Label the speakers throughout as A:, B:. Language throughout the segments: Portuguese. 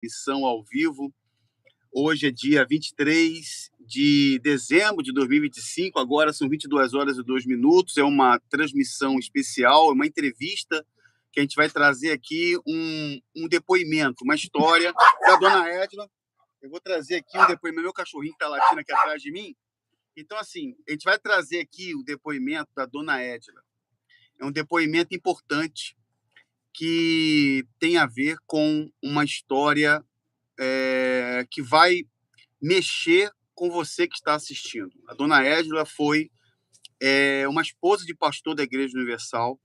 A: Missão ao vivo. Hoje é dia 23 de dezembro de 2025, agora são 22 horas e 2 minutos. É uma transmissão especial, uma entrevista que a gente vai trazer aqui um depoimento, uma história da dona Edla. Eu vou trazer aqui um depoimento, meu cachorrinho está latindo aqui atrás de mim. Então, assim, a gente vai trazer aqui o depoimento da dona Edla. É um depoimento importante que tem a ver com uma história que vai mexer com você que está assistindo. A dona Edla foi uma esposa de pastor da Igreja Universal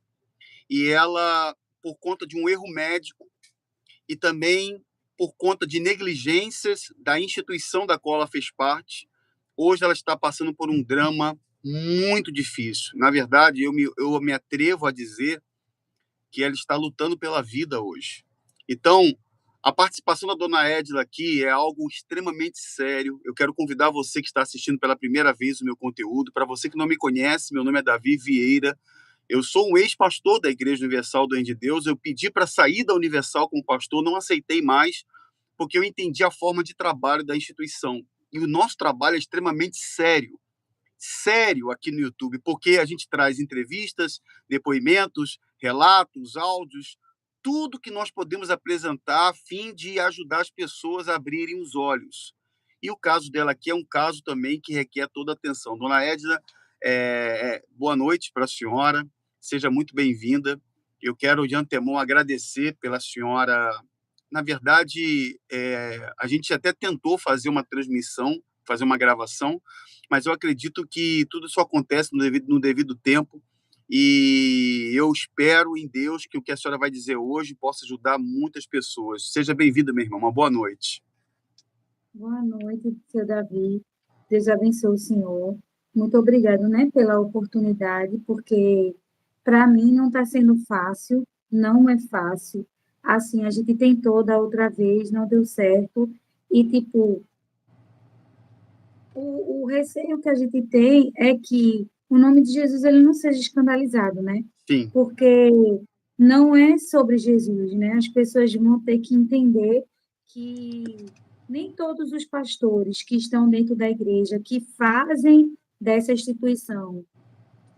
A: e ela, por conta de um erro médico e também por conta de negligências da instituição da qual ela fez parte, hoje ela está passando por um drama muito difícil. Na verdade, eu me atrevo a dizer que ela está lutando pela vida hoje. Então, a participação da dona Edla aqui é algo extremamente sério. Eu quero convidar você que está assistindo pela primeira vez o meu conteúdo. Para você que não me conhece, meu nome é Davi Vieira. Eu sou um ex-pastor da Igreja Universal do Reino de Deus. Eu pedi para sair da Universal como pastor, não aceitei mais, porque eu entendi a forma de trabalho da instituição. E o nosso trabalho é extremamente sério. Sério aqui no YouTube, porque a gente traz entrevistas, depoimentos, relatos, áudios, tudo que nós podemos apresentar a fim de ajudar as pessoas a abrirem os olhos. E o caso dela aqui é um caso também que requer toda a atenção. Dona Edna, boa noite para a senhora, seja muito bem-vinda. Eu quero, de antemão, agradecer pela senhora. Na verdade, a gente até tentou fazer uma transmissão, fazer uma gravação, mas eu acredito que tudo isso acontece no devido tempo, e eu espero em Deus que o que a senhora vai dizer hoje possa ajudar muitas pessoas. Seja bem-vinda, minha irmã. Uma boa noite.
B: Boa noite, seu Davi. Deus abençoe o senhor. Muito obrigado, né, pela oportunidade, porque para mim não está sendo fácil, não é fácil. Assim, a gente tentou da outra vez, não deu certo. E, tipo, o receio que a gente tem é que o nome de Jesus ele não seja escandalizado, né?
A: Sim.
B: Porque não é sobre Jesus, né? As pessoas vão ter que entender que nem todos os pastores que estão dentro da igreja, que fazem dessa instituição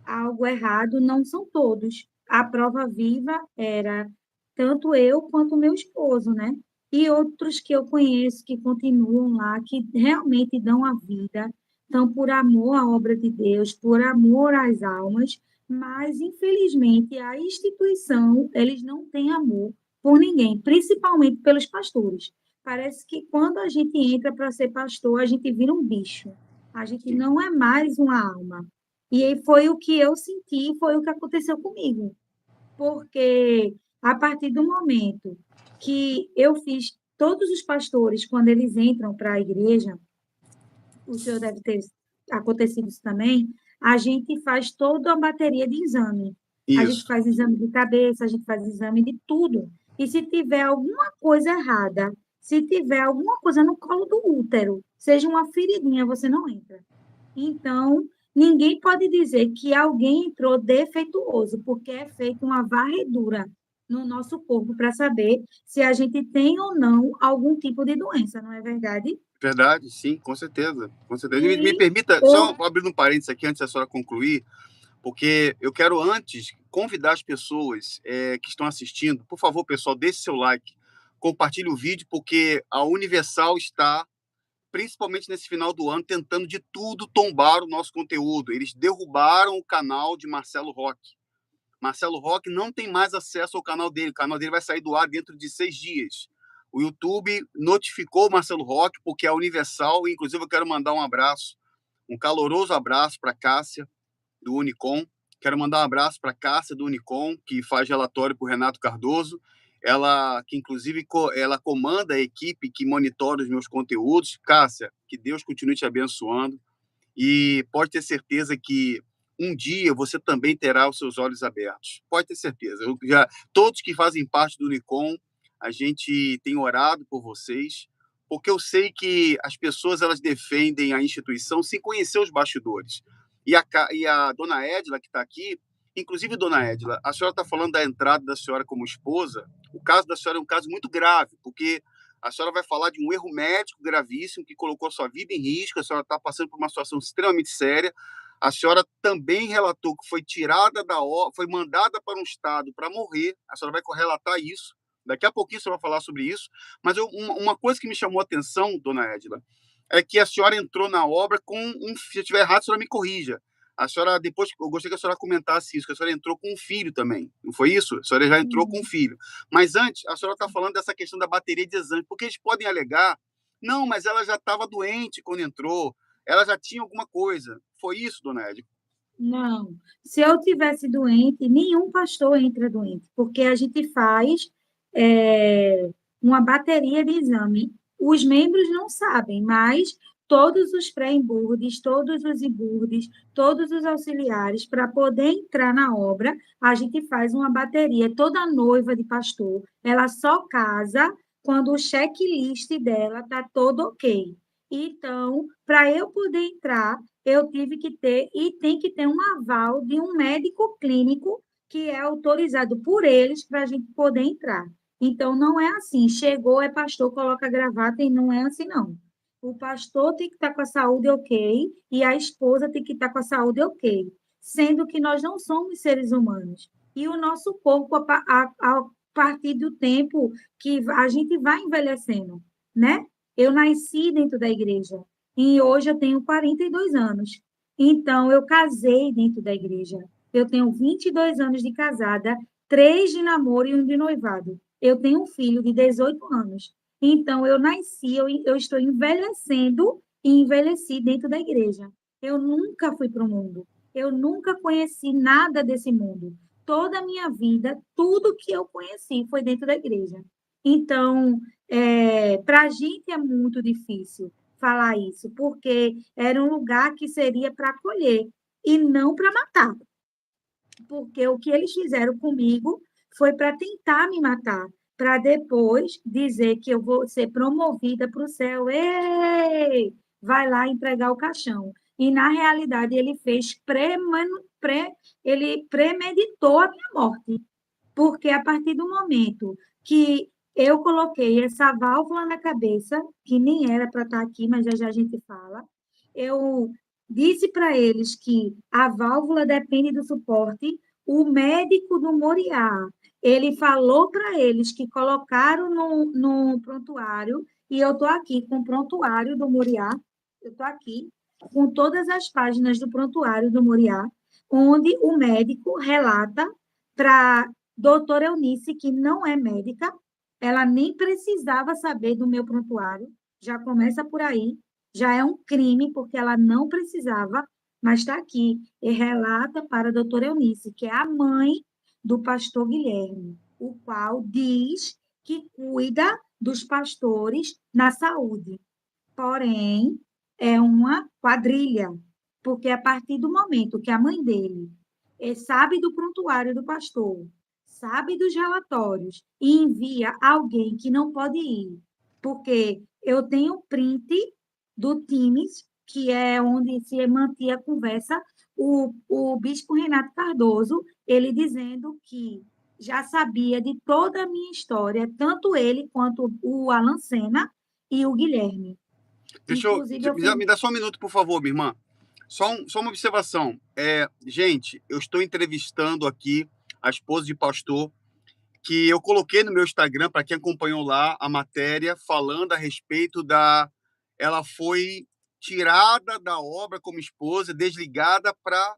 B: algo errado, não são todos. A prova viva era tanto eu quanto meu esposo, né? E outros que eu conheço que continuam lá, que realmente dão a vida, então por amor à obra de Deus, por amor às almas, mas infelizmente a instituição, eles não têm amor por ninguém, principalmente pelos pastores. Parece que quando a gente entra para ser pastor, a gente vira um bicho. A gente não é mais uma alma. E aí foi o que eu senti, foi o que aconteceu comigo. Porque a partir do momento que eu fiz todos os pastores, quando eles entram para a igreja, o senhor deve ter acontecido isso também, a gente faz toda a bateria de exame. A gente
A: Isso.
B: faz exame de cabeça, a gente faz exame de tudo. E se tiver alguma coisa errada, se tiver alguma coisa no colo do útero, seja uma feridinha, você não entra. Então, ninguém pode dizer que alguém entrou defeituoso, porque é feita uma varredura no nosso corpo para saber se a gente tem ou não algum tipo de doença, não é verdade?
A: Verdade, sim, com certeza. Com certeza. Me
B: E
A: permita,
B: eu,
A: só abrindo um parênteses aqui antes da senhora concluir, porque eu quero antes convidar as pessoas que estão assistindo, por favor, pessoal, deixe seu like, compartilhe o vídeo, porque a Universal está, principalmente nesse final do ano, tentando de tudo tombar o nosso conteúdo. Eles derrubaram o canal de Marcelo Roque. Marcelo Roque não tem mais acesso ao canal dele. O canal dele vai sair do ar dentro de 6 dias. O YouTube notificou o Marcelo Roque, porque é a Universal, inclusive eu quero mandar um abraço, um caloroso abraço para a Cássia, do Unicom. Quero mandar um abraço para a Cássia, do Unicom, que faz relatório para o Renato Cardoso. Ela, que inclusive, ela comanda a equipe que monitora os meus conteúdos. Cássia, que Deus continue te abençoando. E pode ter certeza que um dia você também terá os seus olhos abertos. Pode ter certeza. Todos que fazem parte do Unicom, a gente tem orado por vocês, porque eu sei que as pessoas elas defendem a instituição sem conhecer os bastidores. E a dona Edla, que está aqui, inclusive, dona Edla, a senhora está falando da entrada da senhora como esposa. O caso da senhora é um caso muito grave, porque A senhora vai falar de um erro médico gravíssimo que colocou a sua vida em risco, a senhora está passando por uma situação extremamente séria. A senhora também relatou que foi tirada da obra, foi mandada para um estado para morrer. A senhora vai relatar isso. Daqui a pouquinho a senhora vai falar sobre isso. Mas uma coisa que me chamou a atenção, dona Edila, é que a senhora entrou na obra com se eu estiver errado, a senhora me corrija. A senhora, depois, eu gostaria que a senhora comentasse isso, que a senhora entrou com um filho também. Não foi isso? A senhora já entrou com um filho. Mas antes, a senhora está falando dessa questão da bateria de exame, porque eles podem alegar, não, mas ela já estava doente quando entrou, ela já tinha alguma coisa. Foi isso, dona Edila?
B: Não. Se eu tivesse doente, nenhum pastor entra doente, porque a gente faz uma bateria de exame. Os membros não sabem, mas todos os pré-emburdes, todos os emburdes, todos os auxiliares, para poder entrar na obra, a gente faz uma bateria. Toda noiva de pastor, ela só casa quando o checklist dela está todo ok. Então, para eu poder entrar, eu tive que ter, e tem que ter um aval de um médico clínico que é autorizado por eles para a gente poder entrar. Então, não é assim, chegou, é pastor, coloca a gravata, e não é assim, não. O pastor tem que estar com a saúde ok e a esposa tem que estar com a saúde ok, sendo que nós não somos seres humanos. E o nosso corpo, a partir do tempo que a gente vai envelhecendo, né? Eu nasci dentro da igreja e hoje eu tenho 42 anos. Então, eu casei dentro da igreja. Eu tenho 22 anos de casada, 3 de namoro e 1 de noivado. Eu tenho um filho de 18 anos. Então, eu nasci, eu estou envelhecendo e envelheci dentro da igreja. Eu nunca fui para o mundo. Eu nunca conheci nada desse mundo. Toda a minha vida, tudo que eu conheci foi dentro da igreja. Então, para a gente é muito difícil falar isso, porque era um lugar que seria para acolher e não para matar. Porque o que eles fizeram comigo foi para tentar me matar, para depois dizer que eu vou ser promovida para o céu. Ei, vai lá entregar o caixão. E, na realidade, ele fez ele premeditou a minha morte, porque a partir do momento que eu coloquei essa válvula na cabeça, que nem era para estar aqui, mas já já a gente fala, eu disse para eles que a válvula depende do suporte. O médico do Moriá, ele falou para eles que colocaram no prontuário, e eu estou aqui com o prontuário do Moriá, eu estou aqui com todas as páginas do prontuário do Moriá, onde o médico relata para doutora Eunice, que não é médica, ela nem precisava saber do meu prontuário, já começa por aí, já é um crime, porque ela não precisava, mas está aqui, e relata para a doutora Eunice, que é a mãe do pastor Guilherme, o qual diz que cuida dos pastores na saúde. Porém, é uma quadrilha, porque a partir do momento que a mãe dele sabe do prontuário do pastor, sabe dos relatórios e envia alguém que não pode ir, porque eu tenho print do Teams, que é onde se mantinha a conversa, o bispo Renato Cardoso, ele dizendo que já sabia de toda a minha história, tanto ele quanto o Alan Sena e o Guilherme.
A: Deixa eu.
B: Inclusive, eu fiz.
A: Me dá só um minuto, por favor, minha irmã. Só uma observação. Gente, eu estou entrevistando aqui a esposa de pastor, que eu coloquei no meu Instagram, para quem acompanhou lá a matéria, falando a respeito da. Ela foi tirada da obra como esposa, desligada para.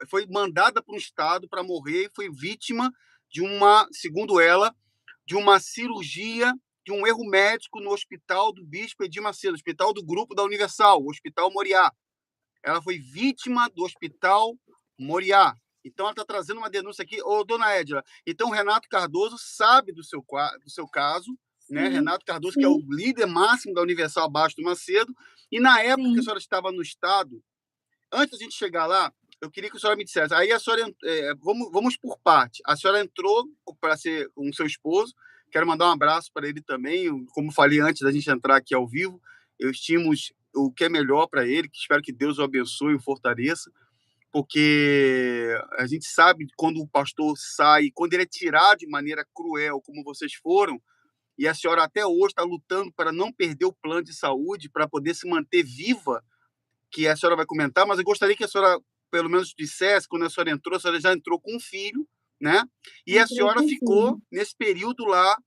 A: Foi mandada para um estado para morrer e foi vítima de uma, segundo ela, de uma cirurgia, de um erro médico no hospital do Bispo Edir Macedo, hospital do Grupo da Universal, o Hospital Moriá. Ela foi vítima do Hospital Moriá. Então, ela está trazendo uma denúncia aqui. Ô, dona Edila, então o Renato Cardoso sabe do seu caso, né?
B: Sim,
A: Renato Cardoso, que é o
B: sim,
A: líder máximo da Universal abaixo do Macedo. E na época que a
B: sim.
A: senhora estava no Estado, antes da gente chegar lá, eu queria que a senhora me dissesse. Aí a senhora, vamos por parte. A senhora entrou para ser com seu esposo. Quero mandar um abraço para ele também. Como falei antes da gente entrar aqui ao vivo, eu estimo o que é melhor para ele, que espero que Deus o abençoe e o fortaleça, porque a gente sabe quando o pastor sai, quando ele é tirado de maneira cruel, como vocês foram, e a senhora até hoje está lutando para não perder o plano de saúde, para poder se manter viva, que a senhora vai comentar, mas eu gostaria que a senhora, pelo menos, dissesse, quando a senhora já entrou com um filho, né? E a
B: Entrei
A: senhora
B: com
A: ficou,
B: filho.
A: nesse período lá,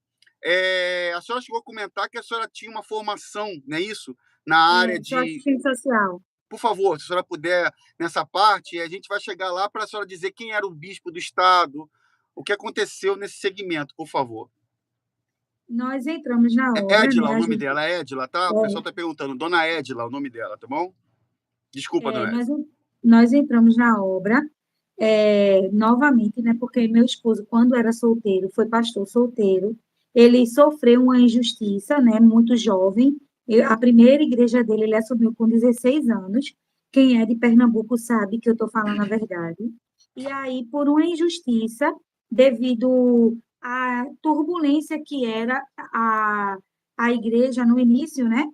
A: a senhora chegou a comentar que a senhora tinha uma formação, não é isso? Na área
B: Sou
A: de...
B: assistente social.
A: Por favor, se a senhora puder, nessa parte, a gente vai chegar lá para a senhora dizer quem era o bispo do estado, o que aconteceu nesse segmento, por favor.
B: Nós entramos na obra,
A: Edila,
B: né?
A: o
B: A
A: nome
B: gente,
A: dela, é Edila, tá? O pessoal está perguntando. Dona Edila, o nome dela, tá bom? Desculpa,
B: é,
A: dona
B: nós,
A: Edila.
B: nós entramos na obra novamente, né? Porque meu esposo, quando era solteiro, foi pastor solteiro, ele sofreu uma injustiça, né? Muito jovem. A primeira igreja dele, ele assumiu com 16 anos. Quem é de Pernambuco sabe que eu estou falando a verdade. E aí, por uma injustiça, devido à turbulência que era a igreja no início, né?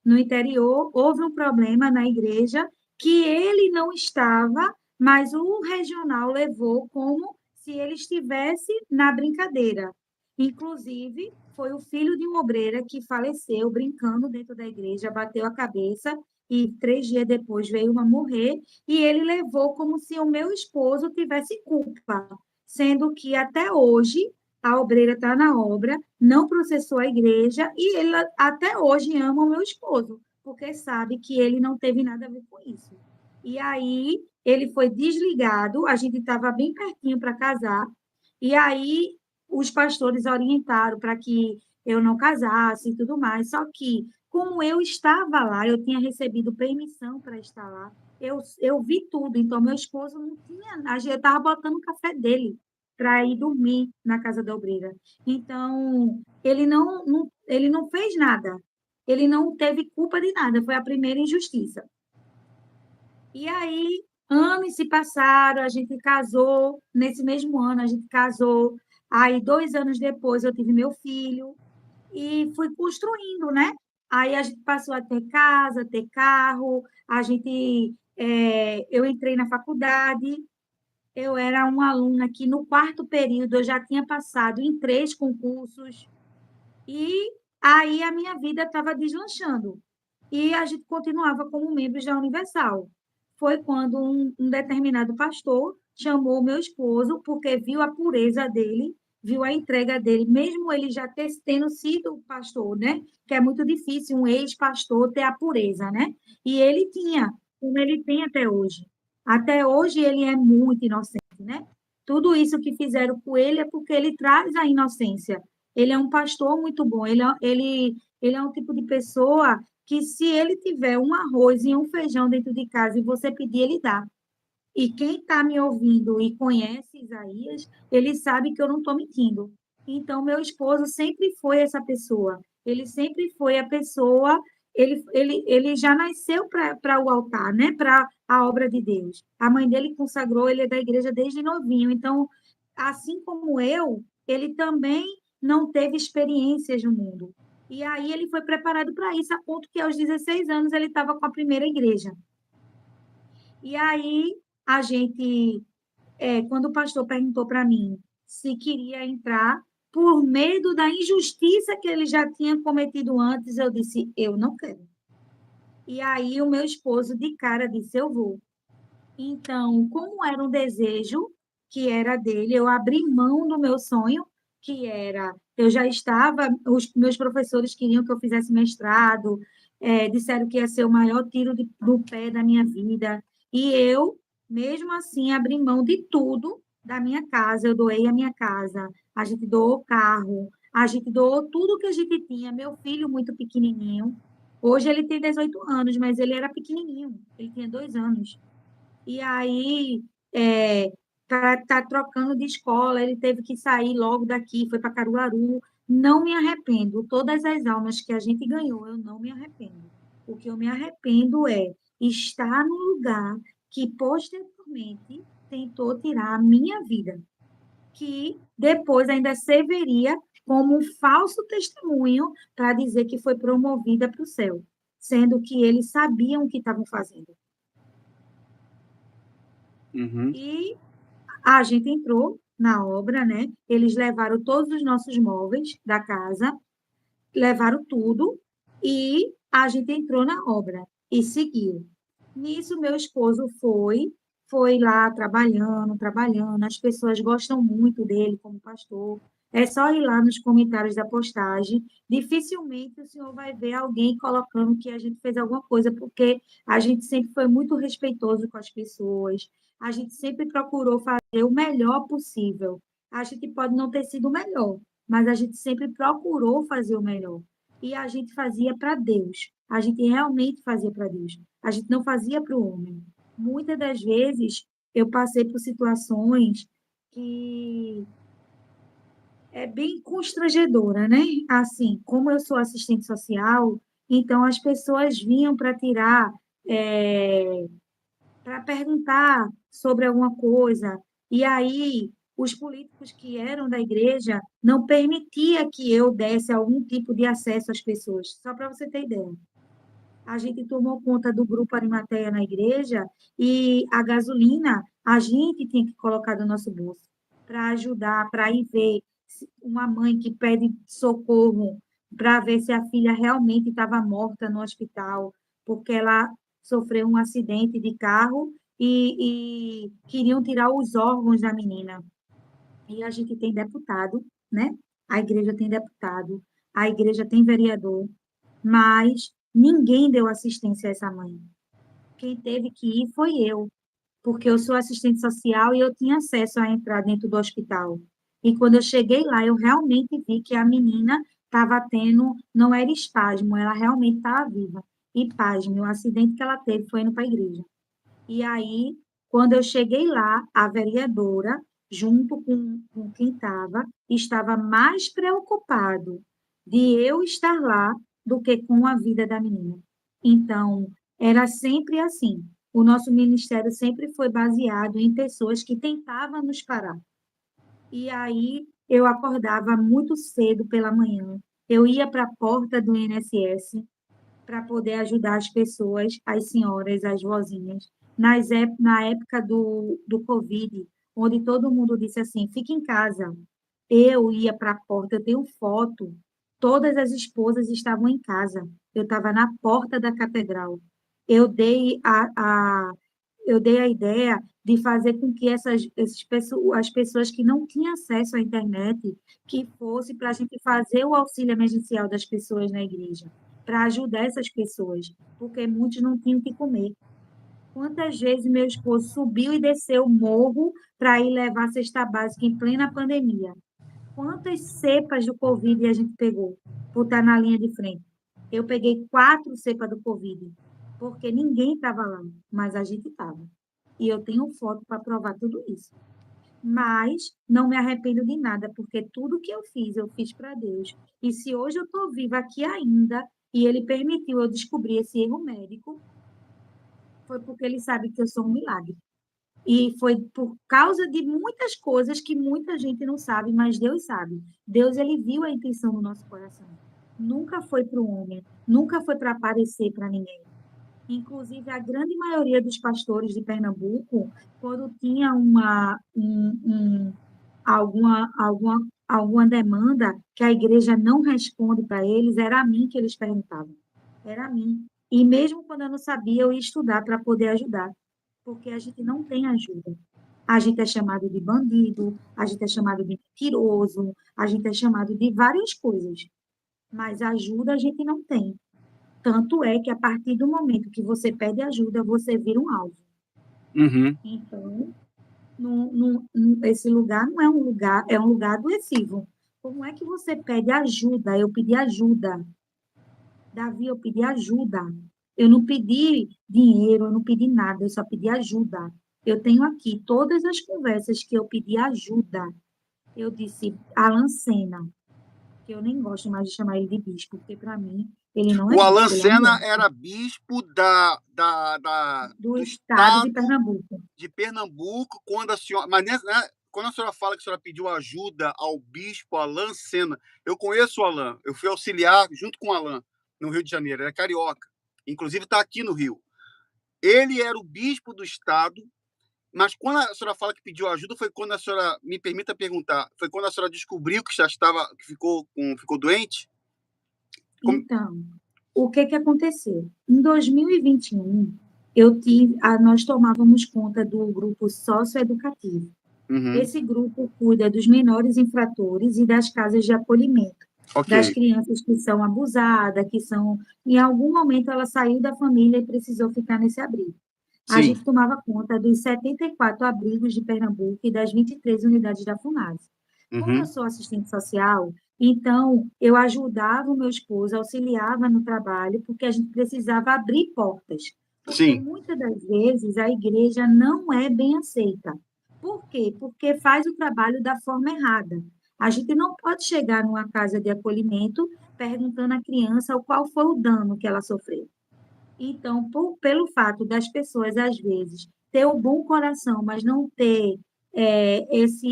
B: No interior, houve um problema na igreja que ele não estava, mas o regional levou como se ele estivesse na brincadeira. Inclusive, foi o filho de uma obreira que faleceu brincando dentro da igreja, bateu a cabeça e 3 dias depois veio uma morrer, e ele levou como se o meu esposo tivesse culpa, sendo que até hoje a obreira está na obra, não processou a igreja e ele até hoje ama o meu esposo, porque sabe que ele não teve nada a ver com isso. E aí ele foi desligado, a gente estava bem pertinho para casar, e aí os pastores orientaram para que eu não casasse e tudo mais. Só que, como eu estava lá, eu tinha recebido permissão para estar lá, eu vi tudo. Então, meu esposo não tinha. Eu estava botando o café dele para ir dormir na casa da obreira. Então, ele não fez nada. Ele não teve culpa de nada. Foi a primeira injustiça. E aí, anos se passaram, a gente casou. Nesse mesmo ano, a gente casou. Aí, 2 anos depois, eu tive meu filho e fui construindo, né? Aí a gente passou a ter casa, ter carro. Eu entrei na faculdade. Eu era uma aluna que no quarto período eu já tinha passado em 3 concursos. E aí a minha vida estava deslanchando. E a gente continuava como membros da Universal. Foi quando um determinado pastor chamou o meu esposo, porque viu a pureza dele, viu a entrega dele, mesmo ele já tendo sido pastor, né? Que é muito difícil um ex-pastor ter a pureza, né? E ele tinha, como ele tem até hoje. Até hoje ele é muito inocente, né? Tudo isso que fizeram com ele é porque ele traz a inocência. Ele é um pastor muito bom. Ele é um tipo de pessoa que, se ele tiver um arroz e um feijão dentro de casa e você pedir, ele dá. E quem está me ouvindo e conhece Isaías, ele sabe que eu não estou mentindo. Então, meu esposo sempre foi essa pessoa. Ele sempre foi a pessoa. Ele já nasceu para o altar, né? Para a obra de Deus. A mãe dele consagrou, ele é da igreja desde novinho. Então, assim como eu, ele também não teve experiências no mundo. E aí ele foi preparado para isso, a ponto que aos 16 anos ele estava com a primeira igreja. E aí a gente, quando o pastor perguntou para mim se queria entrar, por medo da injustiça que ele já tinha cometido antes, eu disse, eu não quero. E aí o meu esposo de cara disse, eu vou. Então, como era um desejo que era dele, eu abri mão do meu sonho, que era, eu já estava, os meus professores queriam que eu fizesse mestrado, disseram que ia ser o maior tiro do pé da minha vida, e eu, mesmo assim, abri mão de tudo da minha casa, eu doei a minha casa, a gente doou o carro, a gente doou tudo que a gente tinha, meu filho muito pequenininho, hoje ele tem 18 anos, mas ele era pequenininho, ele tinha 2 anos. E aí, para estar trocando de escola, ele teve que sair logo daqui, foi para Caruaru. Não me arrependo. Todas as almas que a gente ganhou, eu não me arrependo. O que eu me arrependo é estar no lugar que posteriormente tentou tirar a minha vida, que depois ainda serviria como um falso testemunho para dizer que foi promovida para o céu, sendo que eles sabiam o que estavam fazendo.
A: Uhum.
B: E a gente entrou na obra, né? Eles levaram todos os nossos móveis da casa. levaram tudo e a gente entrou na obra e seguiu. Nisso, meu esposo foi lá trabalhando, trabalhando. As pessoas gostam muito dele como pastor. É só ir lá nos comentários da postagem. Dificilmente o senhor vai ver alguém colocando que a gente fez alguma coisa, porque a gente sempre foi muito respeitoso com as pessoas. A gente sempre procurou fazer o melhor possível. A gente pode não ter sido o melhor, mas a gente sempre procurou fazer o melhor. E a gente fazia para Deus. A gente realmente fazia para Deus. A gente não fazia para o homem. Muitas das vezes eu passei por situações que é bem constrangedora, né? Assim, como eu sou assistente social, então as pessoas vinham para tirar, para perguntar sobre alguma coisa, e aí os políticos que eram da igreja não permitia que eu desse algum tipo de acesso às pessoas, só para você ter ideia. A gente tomou conta do grupo Arimateia na igreja e a gasolina a gente tinha que colocar do nosso bolso para ajudar, para ir ver uma mãe que pede socorro para ver se a filha realmente estava morta no hospital, porque ela sofreu um acidente de carro e queriam tirar os órgãos da menina. E a gente tem deputado, né? A igreja tem deputado, a igreja tem vereador, mas ninguém deu assistência a essa mãe. Quem teve que ir foi eu, porque eu sou assistente social e eu tinha acesso a entrar dentro do hospital. E quando eu cheguei lá, eu realmente vi que a menina estava tendo, não era espasmo, ela realmente estava viva. E pasme, o acidente que ela teve foi indo para a igreja. E aí, quando eu cheguei lá, a vereadora, junto com quem estava mais preocupado de eu estar lá do que com a vida da menina. Então, era sempre assim. O nosso ministério sempre foi baseado em pessoas que tentavam nos parar. E aí, eu acordava muito cedo pela manhã. Eu ia para a porta do INSS, para poder ajudar as pessoas, as senhoras, as vozinhas. Na época do Covid, onde todo mundo disse assim, fique em casa. Eu ia para a porta, eu tenho foto, todas as esposas estavam em casa. Eu estava na porta da catedral. Eu dei eu dei a ideia de fazer com que as pessoas que não tinham acesso à internet, que fosse para a gente fazer o auxílio emergencial das pessoas na igreja, para ajudar essas pessoas, porque muitos não tinham o que comer. Quantas vezes meu esposo subiu e desceu o morro para ir levar a cesta básica em plena pandemia? Quantas cepas do Covid a gente pegou por estar na linha de frente? Eu peguei 4 cepas do Covid, porque ninguém estava lá, mas a gente estava. E eu tenho foto para provar tudo isso. Mas não me arrependo de nada, porque tudo que eu fiz para Deus. E se hoje eu estou viva aqui ainda, e Ele permitiu eu descobrir esse erro médico, foi porque Ele sabe que eu sou um milagre. E foi por causa de muitas coisas que muita gente não sabe, mas Deus sabe. Deus, ele viu a intenção no nosso coração. Nunca foi para o homem, nunca foi para aparecer para ninguém. Inclusive, a grande maioria dos pastores de Pernambuco, quando tinha alguma demanda que a igreja não responde para eles, era a mim que eles perguntavam. Era a mim. E mesmo quando eu não sabia, eu ia estudar para poder ajudar, porque a gente não tem ajuda. A gente é chamado de bandido, a gente é chamado de mentiroso, a gente é chamado de várias coisas, mas ajuda a gente não tem. Tanto é que a partir do momento que você pede ajuda, você vira um alvo.
A: Uhum.
B: Então, esse lugar não é um lugar, é um lugar adoecivo. Como é que você pede ajuda? Eu pedi ajuda. Davi, eu pedi ajuda. Eu não pedi dinheiro, eu não pedi nada, eu só pedi ajuda. Eu tenho aqui todas as conversas que eu pedi ajuda. Eu disse, Alan Sena, que eu nem gosto mais de chamar ele de bispo, porque para mim ele não é
A: O Alan
B: bispo, ele é um
A: Sena
B: monstro
A: era bispo
B: do
A: do
B: estado de
A: estado
B: Pernambuco.
A: de Pernambuco, quando a senhora. Mas né, quando a senhora fala que a senhora pediu ajuda ao bispo Alan Sena, eu conheço o Alan, eu fui auxiliar junto com o Alan no Rio de Janeiro, ele é carioca, inclusive está aqui no Rio. Ele era o bispo do estado, mas quando a senhora fala que pediu ajuda, foi quando a senhora, me permita perguntar, foi quando a senhora descobriu que já estava, que ficou doente? Como-
B: Então, o que que aconteceu? Em 2021, nós tomávamos conta do grupo socioeducativo.
A: Uhum,
B: Esse grupo cuida dos menores infratores e das casas de acolhimento,
A: ok.
B: das crianças que são abusadas, em algum momento ela saiu da família e precisou ficar nesse abrigo. A
A: Sim.
B: gente tomava conta dos 74 abrigos de Pernambuco e das 23 unidades da FUNASA. Como eu
A: Uhum,
B: sou assistente social, então eu ajudava o meu esposo, auxiliava no trabalho, porque a gente precisava abrir portas. Porque
A: sim.
B: muitas das vezes a igreja não é bem aceita. Por quê? Porque faz o trabalho da forma errada. A gente não pode chegar numa casa de acolhimento perguntando à criança qual foi o dano que ela sofreu. Então, pelo fato das pessoas, às vezes, ter o bom coração, mas não ter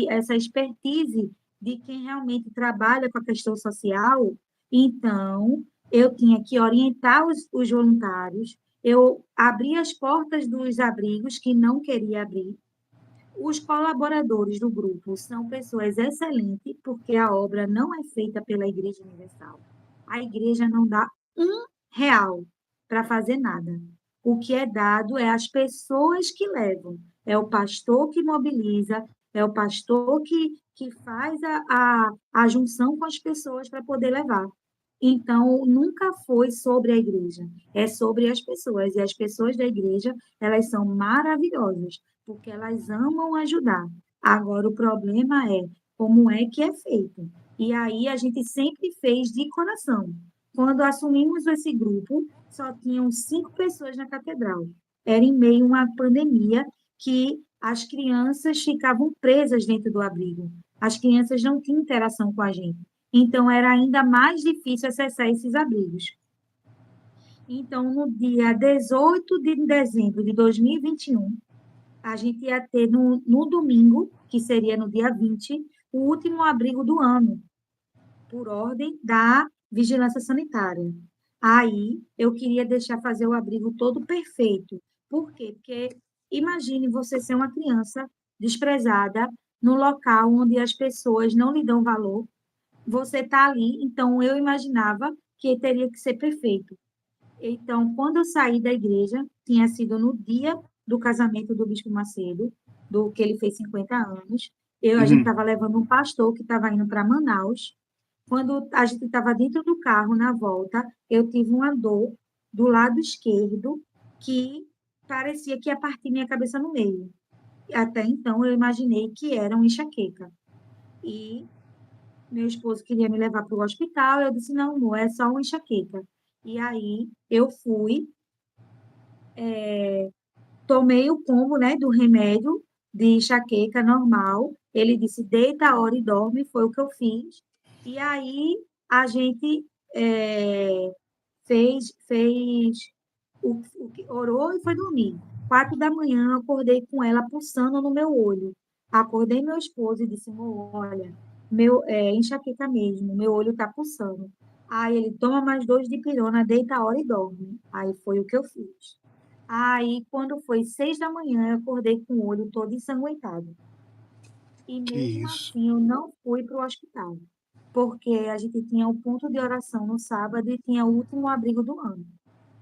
B: essa expertise de quem realmente trabalha com a questão social, então, eu tinha que orientar os voluntários, eu abri as portas dos abrigos que não queria abrir. Os colaboradores do grupo são pessoas excelentes, porque a obra não é feita pela Igreja Universal. A igreja não dá um real para fazer nada. O que é dado é as pessoas que levam. É o pastor que mobiliza, é o pastor que faz a junção com as pessoas para poder levar. Então, nunca foi sobre a igreja, é sobre as pessoas. E as pessoas da igreja, elas são maravilhosas, porque elas amam ajudar. Agora, o problema é como é que é feito. E aí, a gente sempre fez de coração. Quando assumimos esse grupo, só tinham 5 pessoas na catedral. Era em meio a uma pandemia que as crianças ficavam presas dentro do abrigo. As crianças não tinham interação com a gente. Então, era ainda mais difícil acessar esses abrigos. Então, no dia 18 de dezembro de 2021, a gente ia ter no domingo, que seria no dia 20, o último abrigo do ano, por ordem da vigilância sanitária. Aí, eu queria deixar fazer o abrigo todo perfeito. Por quê? Porque imagine você ser uma criança desprezada no local onde as pessoas não lhe dão valor. Você está ali, então eu imaginava que teria que ser perfeito. Então, quando eu saí da igreja, tinha sido no dia do casamento do Bispo Macedo, do que ele fez 50 anos. A gente
A: Uhum.
B: estava levando um pastor que estava indo para Manaus. Quando a gente estava dentro do carro, na volta, eu tive uma dor do lado esquerdo que parecia que ia partir minha cabeça no meio. Até então, eu imaginei que era uma enxaqueca. E meu esposo queria me levar para o hospital, eu disse, não, amor, é só uma enxaqueca. E aí eu fui, tomei o combo, né, do remédio de enxaqueca normal. Ele disse, deita a hora e dorme, foi o que eu fiz. E aí a gente fez orou e foi dormir. 4 da manhã, eu acordei com ela pulsando no meu olho. Acordei meu esposo e disse, amor, olha, enxaqueca mesmo, meu olho está pulsando. Aí ele toma mais 2 de pirona, deita a hora e dorme. Aí foi o que eu fiz. Aí, quando foi 6 da manhã, eu acordei com o olho todo ensanguentado. E
A: Que
B: mesmo
A: isso.
B: assim, eu não fui para o hospital, porque a gente tinha um ponto de oração no sábado e tinha o último abrigo do ano.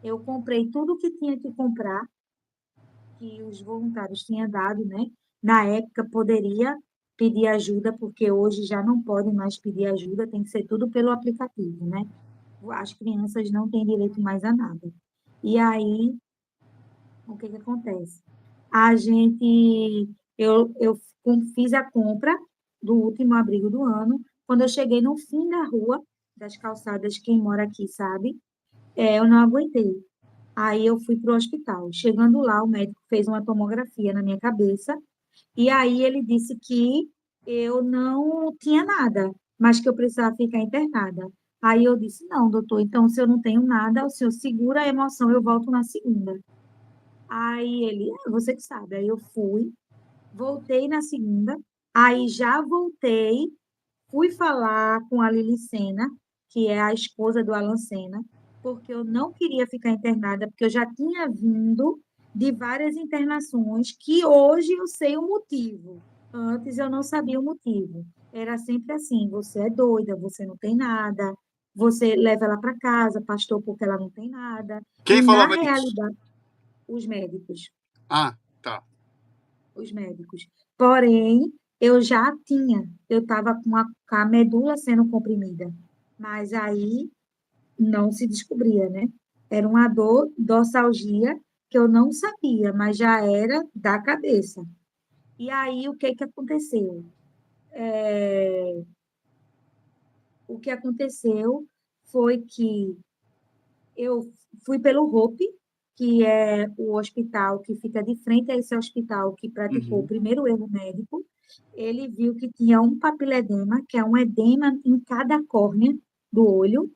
B: Eu comprei tudo o que tinha que comprar, que os voluntários tinham dado, né? Na época, poderia pedir ajuda, porque hoje já não podem mais pedir ajuda, tem que ser tudo pelo aplicativo, né? As crianças não têm direito mais a nada. E aí, o que que acontece? A gente, eu fiz a compra do último abrigo do ano. Quando eu cheguei no fim da rua, das calçadas, quem mora aqui sabe, eu não aguentei. Aí eu fui para o hospital. Chegando lá, o médico fez uma tomografia na minha cabeça e aí ele disse que eu não tinha nada, mas que eu precisava ficar internada. Aí eu disse: não, doutor, então se eu não tenho nada, o senhor segura a emoção, eu volto na segunda. Aí ele: você que sabe. Aí eu fui, voltei na segunda, aí já voltei, fui falar com a Lilicena, que é a esposa do Alan Sena, porque eu não queria ficar internada, porque eu já tinha vindo de várias internações, que hoje eu sei o motivo. Antes eu não sabia o motivo. Era sempre assim: você é doida, você não tem nada. você leva ela para casa, pastor, porque ela não tem nada.
A: Quem
B: E na
A: falava isso?
B: realidade, os médicos,
A: Ah, tá.
B: os médicos. Porém, eu estava com a medula sendo comprimida, mas aí não se descobria, né? Era uma dor, dorsalgia, que eu não sabia, mas já era da cabeça. E aí, o que que aconteceu? O que aconteceu foi que eu fui pelo HOPE, que é o hospital que fica de frente a esse hospital que praticou o
A: Uhum.
B: primeiro erro médico. Ele viu que tinha um papiledema, que é um edema em cada córnea do olho,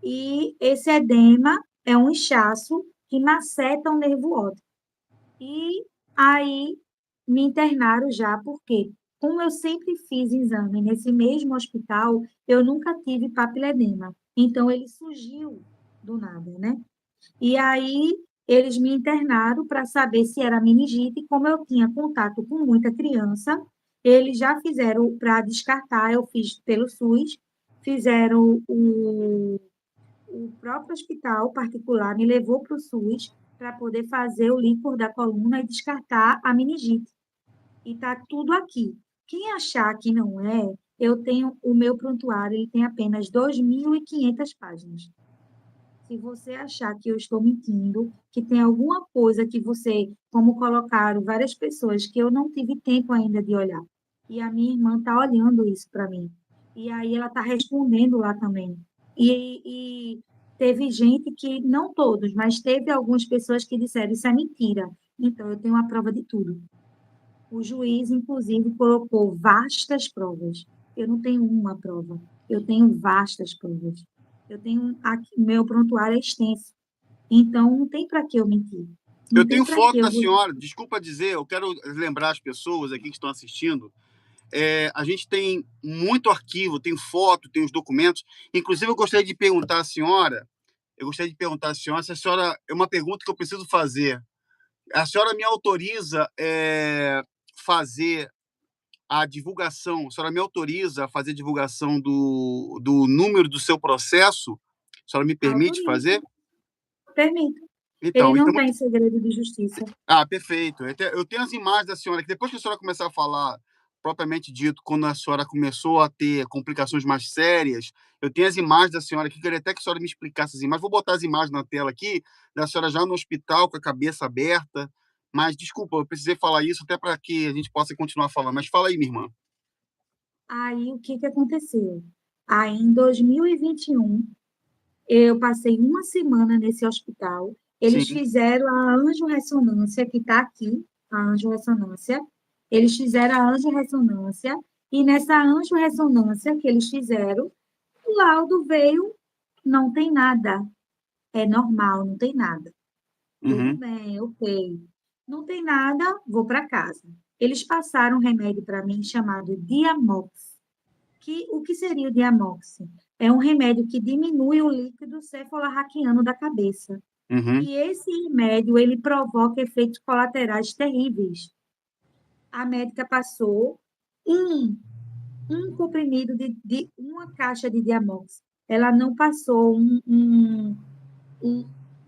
B: e esse edema é um inchaço que maceta o nervo óptico. E aí me internaram já, porque como eu sempre fiz exame nesse mesmo hospital, eu nunca tive papiledema. Então ele surgiu do nada, né? E aí eles me internaram para saber se era meningite, e como eu tinha contato com muita criança, eles já fizeram para descartar, eu fiz pelo SUS, fizeram o próprio hospital particular me levou para o SUS para poder fazer o líquor da coluna e descartar a meningite. E está tudo aqui. Quem achar que não é, eu tenho o meu prontuário, ele tem apenas 2.500 páginas. Se você achar que eu estou mentindo, que tem alguma coisa que você, como colocaram várias pessoas, que eu não tive tempo ainda de olhar. E a minha irmã está olhando isso para mim. E aí ela está respondendo lá também. E teve gente que, não todos, mas teve algumas pessoas que disseram, isso é mentira. Então, eu tenho a prova de tudo. O juiz, inclusive, colocou vastas provas. Eu não tenho uma prova, eu tenho vastas provas. Eu tenho aqui, meu prontuário é extenso. Então, não tem para que eu mentir. Não
A: Eu
B: tem
A: tenho
B: para que
A: foto
B: eu
A: da
B: vou.
A: senhora, desculpa dizer, eu quero lembrar as pessoas aqui que estão assistindo. A gente tem muito arquivo, tem foto, tem os documentos. Inclusive, eu gostaria de perguntar à senhora se a senhora, é uma pergunta que eu preciso fazer. A senhora me autoriza fazer a divulgação, a senhora me autoriza a fazer a divulgação do número do seu processo? A senhora me permite
B: Autorizo,
A: fazer?
B: permito. Ele
A: Então, isso
B: não
A: é
B: está
A: muito.
B: em segredo de justiça.
A: Ah, perfeito. Eu tenho as imagens da senhora, que depois que a senhora começar a falar, propriamente dito, quando a senhora começou a ter complicações mais sérias, eu tenho as imagens da senhora aqui, queria até que a senhora me explicasse as imagens. Vou botar as imagens na tela aqui, da senhora já no hospital, com a cabeça aberta. Mas, desculpa, eu precisei falar isso até para que a gente possa continuar falando. Mas fala aí, minha irmã.
B: Aí, o que que aconteceu? Aí, em 2021, eu passei uma semana nesse hospital. Eles
A: Sim.
B: fizeram a angiorressonância, que está aqui, a angiorressonância. Eles fizeram a angiorressonância, e nessa angiorressonância que eles fizeram, o laudo veio, não tem nada. É normal, não tem nada. Tudo
A: Uhum.
B: bem, ok. Não tem nada, vou para casa. Eles passaram um remédio para mim chamado Diamox. O que seria o Diamox? É um remédio que diminui o líquido cefalorraquiano da cabeça.
A: Uhum.
B: E esse remédio, ele provoca efeitos colaterais terríveis. A médica passou um, um comprimido de uma caixa de Diamox. Ela não passou um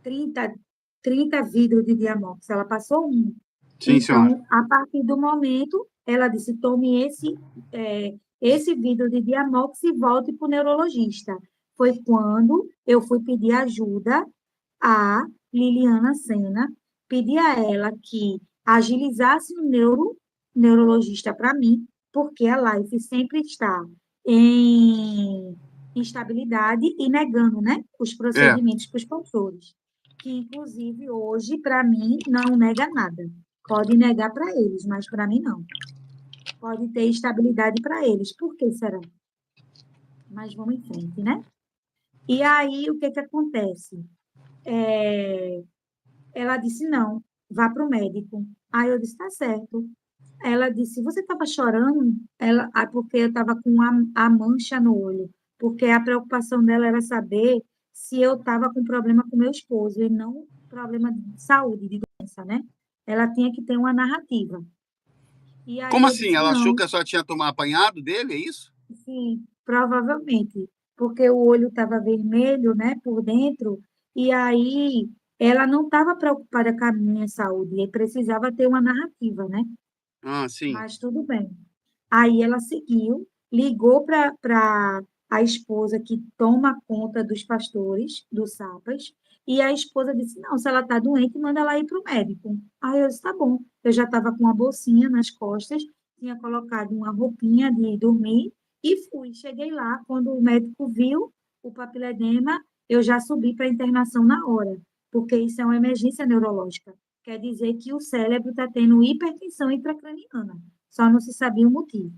B: 30 30 vidros de Diamox, ela passou um.
A: Sim, senhora.
B: Então, a partir do momento, ela disse, tome esse vidro de Diamox e volte para o neurologista. Foi quando eu fui pedir ajuda a Liliana Sena, pedi a ela que agilizasse o neurologista para mim, porque a Life sempre está em instabilidade e negando, né, os
A: É.
B: procedimentos para os controles, que inclusive hoje, para mim, não nega nada. Pode negar para eles, mas para mim não. Pode ter estabilidade para eles. Por que será? Mas vamos em frente, né? E aí, o que que acontece? É, ela disse, não, vá para o médico. Aí eu disse, tá certo. Ela disse, você estava chorando? Porque eu estava com a mancha no olho. Porque a preocupação dela era saber se eu estava com problema com meu esposo e não problema de saúde, de doença, né? Ela tinha que ter uma narrativa. E aí
A: Como
B: eu
A: assim?
B: disse,
A: Ela achou
B: não,
A: que a senhora tinha tomado apanhado dele, é isso?
B: sim, provavelmente. porque o olho estava vermelho, né, por dentro, e aí ela não estava preocupada com a minha saúde, e precisava ter uma narrativa, né?
A: Ah, sim.
B: Mas tudo bem. Aí ela seguiu, ligou para a esposa que toma conta dos pastores, dos Sapas, e a esposa disse: Não, se ela está doente, manda ela ir para o médico. Aí eu disse: Tá bom. Eu já estava com uma bolsinha nas costas, tinha colocado uma roupinha de dormir e fui. Cheguei lá, quando o médico viu o papiledema, eu já subi para internação na hora, porque isso é uma emergência neurológica. Quer dizer que o cérebro está tendo hipertensão intracraniana, só não se sabia o motivo.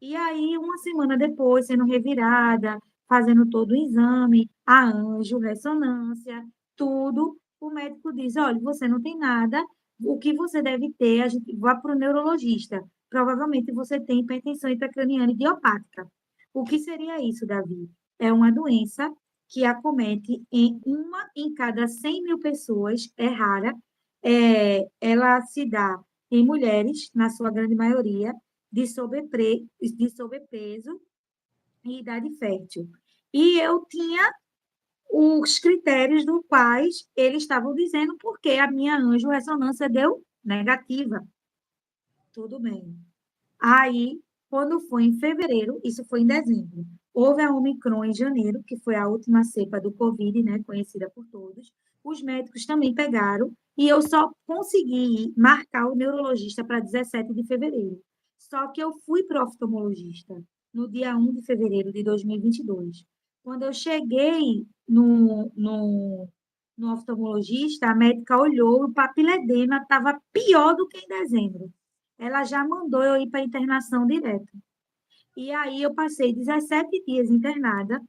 B: E aí, uma semana depois, sendo revirada, fazendo todo o exame, a anjo, ressonância, tudo, o médico diz: olha, você não tem nada, o que você deve ter, a gente vá para o neurologista. Provavelmente você tem hipertensão intracraniana idiopática. O que seria isso, Davi? É uma doença que acomete em uma em cada 100 mil pessoas, é rara, ela se dá em mulheres, na sua grande maioria, de sobrepeso e idade fértil. E eu tinha os critérios do quais eles estavam dizendo porque a minha anjo-ressonância deu negativa. Tudo bem. Aí, quando foi em fevereiro, isso foi em dezembro, houve a Omicron em janeiro, que foi a última cepa do Covid, né, conhecida por todos. Os médicos também pegaram e eu só consegui marcar o neurologista para 17 de fevereiro. Só que eu fui para o oftalmologista no dia 1 de fevereiro de 2022. Quando eu cheguei no oftalmologista, a médica olhou e o papiledema estava pior do que em dezembro. Ela já mandou eu ir para internação direto. E aí eu passei 17 dias internada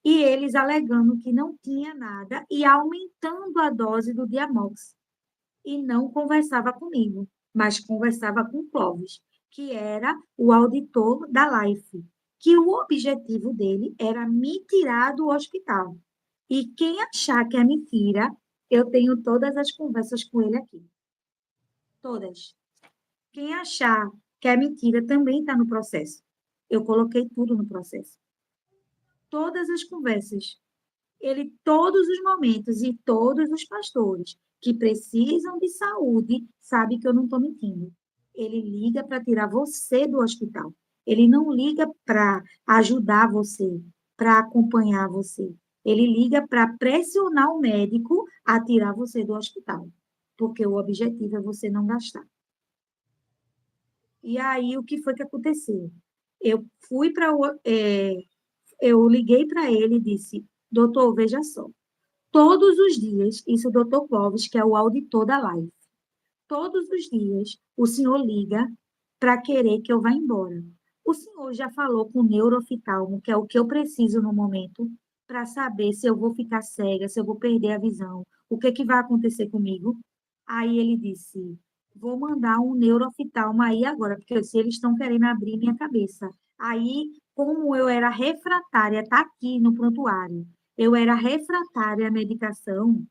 B: e eles alegando que não tinha nada e aumentando a dose do Diamox. E não conversava comigo, mas conversava com o Clóvis, que era o auditor da Life, que o objetivo dele era me tirar do hospital. E quem achar que é mentira, eu tenho todas as conversas com ele aqui. Todas. Quem achar que é mentira também está no processo. Eu coloquei tudo no processo. Todas as conversas. Ele, todos os momentos e todos os pastores que precisam de saúde, sabe que eu não estou mentindo. Ele liga para tirar você do hospital. Ele não liga para ajudar você, para acompanhar você. Ele liga para pressionar o médico a tirar você do hospital. Porque o objetivo é você não gastar. E aí, o que foi que aconteceu? Eu fui para eu liguei para ele e disse: Doutor, veja só, todos os dias, isso o doutor Clóvis, que é o auditor da live, todos os dias o senhor liga para querer que eu vá embora. O senhor já falou com o neurooftalmo, que é o que eu preciso no momento, para saber se eu vou ficar cega, se eu vou perder a visão, o que que vai acontecer comigo? Aí ele disse: Vou mandar um neurooftalmo aí agora, porque se eles estão querendo abrir minha cabeça. Aí, como eu era refratária, está aqui no prontuário, eu era refratária à medicação,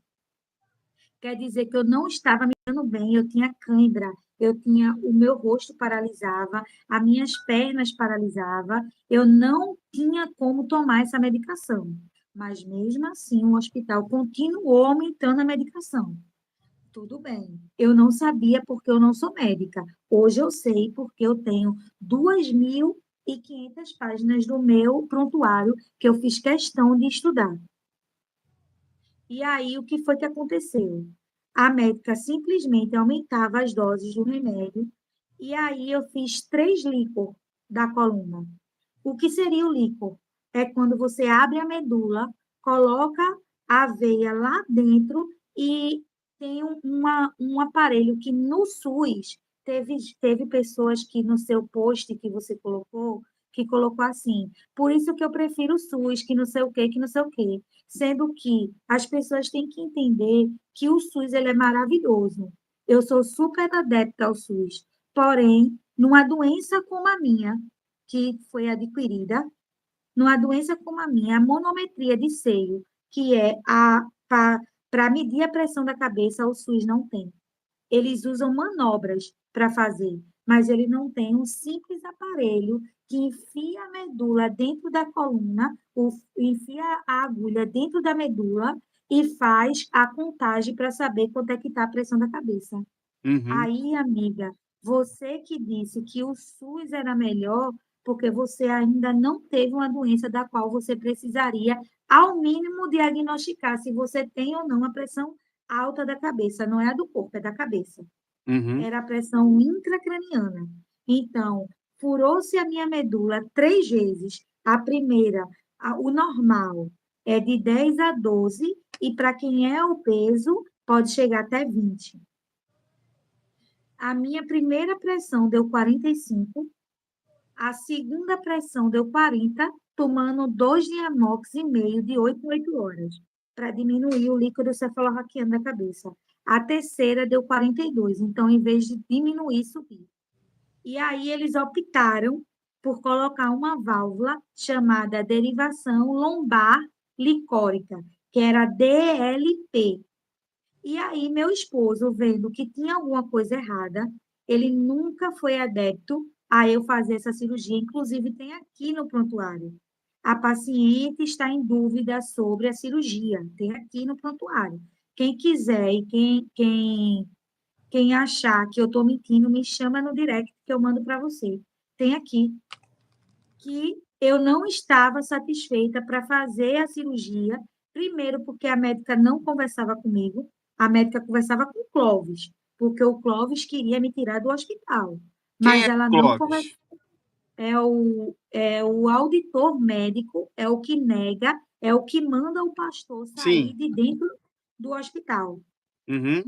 B: quer dizer que eu não estava me dando bem, eu tinha cãibra, eu tinha o meu rosto paralisava, as minhas pernas paralisava, eu não tinha como tomar essa medicação. Mas mesmo assim, o hospital continuou aumentando a medicação. Tudo bem. Eu não sabia porque eu não sou médica. Hoje eu sei porque eu tenho 2.500 páginas do meu prontuário que eu fiz questão de estudar. E aí, o que foi que aconteceu? A médica simplesmente aumentava as doses do remédio, e aí eu fiz 3 líquor da coluna. O que seria o líquor? É quando você abre a medula, coloca a veia lá dentro e tem um aparelho que no SUS teve pessoas que no seu post que você colocou, que colocou assim, por isso que eu prefiro o SUS, que não sei o quê, que não sei o quê. Sendo que as pessoas têm que entender que o SUS ele é maravilhoso. Eu sou super adepta ao SUS, porém, numa doença como a minha, que foi adquirida, numa doença como a minha, a monometria de seio, que é para medir a pressão da cabeça, o SUS não tem. Eles usam manobras para fazer. mas ele não tem um simples aparelho que enfia a medula dentro da coluna, enfia a agulha dentro da medula e faz a contagem para saber quanto é que está a pressão da cabeça.
A: Uhum.
B: Aí, amiga, você que disse que o SUS era melhor porque você ainda não teve uma doença da qual você precisaria, ao mínimo, diagnosticar se você tem ou não a pressão alta da cabeça. Não é a do corpo, é da cabeça.
A: Uhum.
B: Era a pressão intracraniana. Então, furou-se a minha medula 3 vezes. A primeira, o normal, é de 10 a 12, e para quem é o peso, pode chegar até 20. A minha primeira pressão deu 45, a segunda pressão deu 40, tomando 2 Diamox e meio de 8 em 8 horas, para diminuir o líquido cefalorraquiano da cabeça. A terceira deu 42, então, em vez de diminuir, subiu. E aí eles optaram por colocar uma válvula chamada derivação lombar licórica, que era DLP. E aí, meu esposo, vendo que tinha alguma coisa errada, ele nunca foi adepto a eu fazer essa cirurgia. Inclusive, tem aqui no prontuário. A paciente está em dúvida sobre a cirurgia. Tem aqui no prontuário. Quem quiser e quem achar que eu estou mentindo, me chama no direct que eu mando para você. Tem aqui que eu não estava satisfeita para fazer a cirurgia, primeiro porque a médica não conversava comigo, a médica conversava com o Clóvis, porque o Clóvis queria me tirar do hospital,
A: Quem
B: mas
A: é
B: ela não conversa.
A: Clóvis?
B: É o auditor médico, é o que nega, é o que manda o pastor sair
A: Sim.
B: de dentro do hospital.
A: Uhum.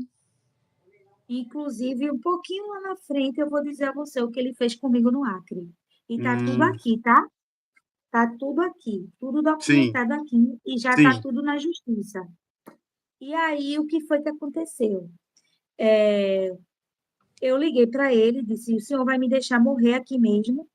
B: Inclusive, um pouquinho lá na frente, eu vou dizer a você o que ele fez comigo no Acre. E tá tudo
A: Hum.
B: aqui, tá? Tá tudo aqui, tudo
A: Sim.
B: documentado aqui e já tá
A: Sim.
B: tudo na justiça. E aí, o que foi que aconteceu? Eu liguei para ele, disse: o senhor vai me deixar morrer aqui mesmo?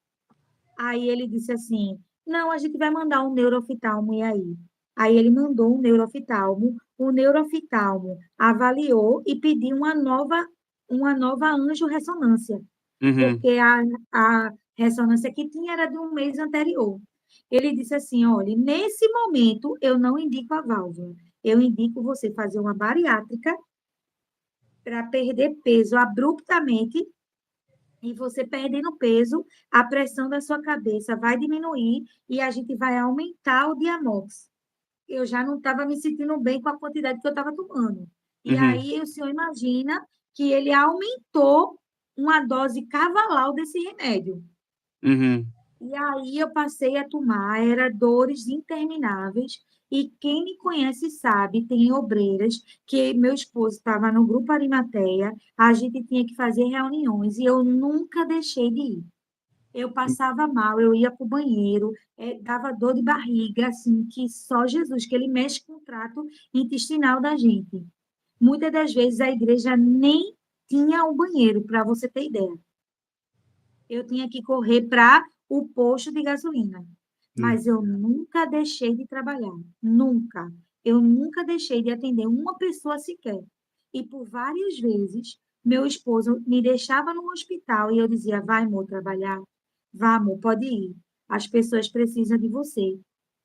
B: Aí ele disse assim: não, a gente vai mandar um neurooftalmo, e aí? Aí ele mandou um neurooftalmo, o neurooftalmo avaliou e pediu uma nova angiorressonância,
A: Uhum.
B: porque a ressonância que tinha era de um mês anterior. Ele disse assim: olha, nesse momento eu não indico a válvula, eu indico você fazer uma bariátrica para perder peso abruptamente, e você perdendo peso, a pressão da sua cabeça vai diminuir e a gente vai aumentar o Diamox. Eu já não estava me sentindo bem com a quantidade que eu estava tomando. E
A: Uhum.
B: aí o senhor imagina que ele aumentou uma dose cavalar desse remédio.
A: Uhum.
B: E aí eu passei a tomar, era dores intermináveis. E quem me conhece sabe, tem obreiras, que meu esposo estava no grupo Arimateia, a gente tinha que fazer reuniões e eu nunca deixei de ir. Eu passava mal, eu ia para o banheiro, dava dor de barriga, assim, que só Jesus, que ele mexe com o trato intestinal da gente. Muitas das vezes a igreja nem tinha o banheiro, para você ter ideia. Eu tinha que correr para o posto de gasolina.
A: Uhum.
B: Mas eu nunca deixei de trabalhar. Nunca. Eu nunca deixei de atender uma pessoa sequer. E por várias vezes, meu esposo me deixava no hospital e eu dizia: vai, amor, trabalhar. Vá, amor, pode ir. As pessoas precisam de você.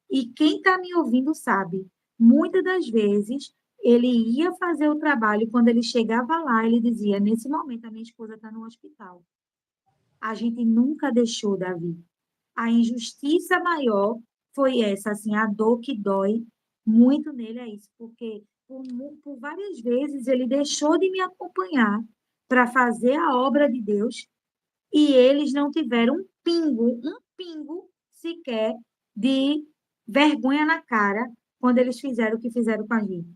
B: E quem está me ouvindo sabe, muitas das vezes ele ia fazer o trabalho, quando ele chegava lá, ele dizia: nesse momento a minha esposa está no hospital. A gente nunca deixou, Davi. A injustiça maior foi essa, assim, a dor que dói muito nele é isso, porque por várias vezes ele deixou de me acompanhar para fazer a obra de Deus e eles não tiveram um pingo sequer de vergonha na cara quando eles fizeram o que fizeram com a gente.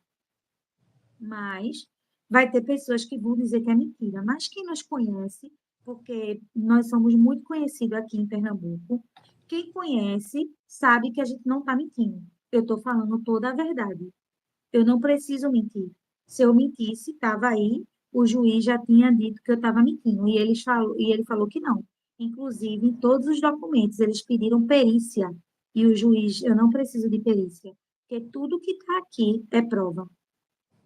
B: Mas vai ter pessoas que vão dizer que é mentira. Mas quem nos conhece, porque nós somos muito conhecidos aqui em Pernambuco, quem conhece sabe que a gente não está mentindo. Eu estou falando toda a verdade. Eu não preciso mentir. Se eu mentisse, estava aí, o juiz já tinha dito que eu estava mentindo. E ele falou que não. Inclusive, em todos os documentos, eles pediram perícia. E o juiz: eu não preciso de perícia, porque tudo que está aqui é prova.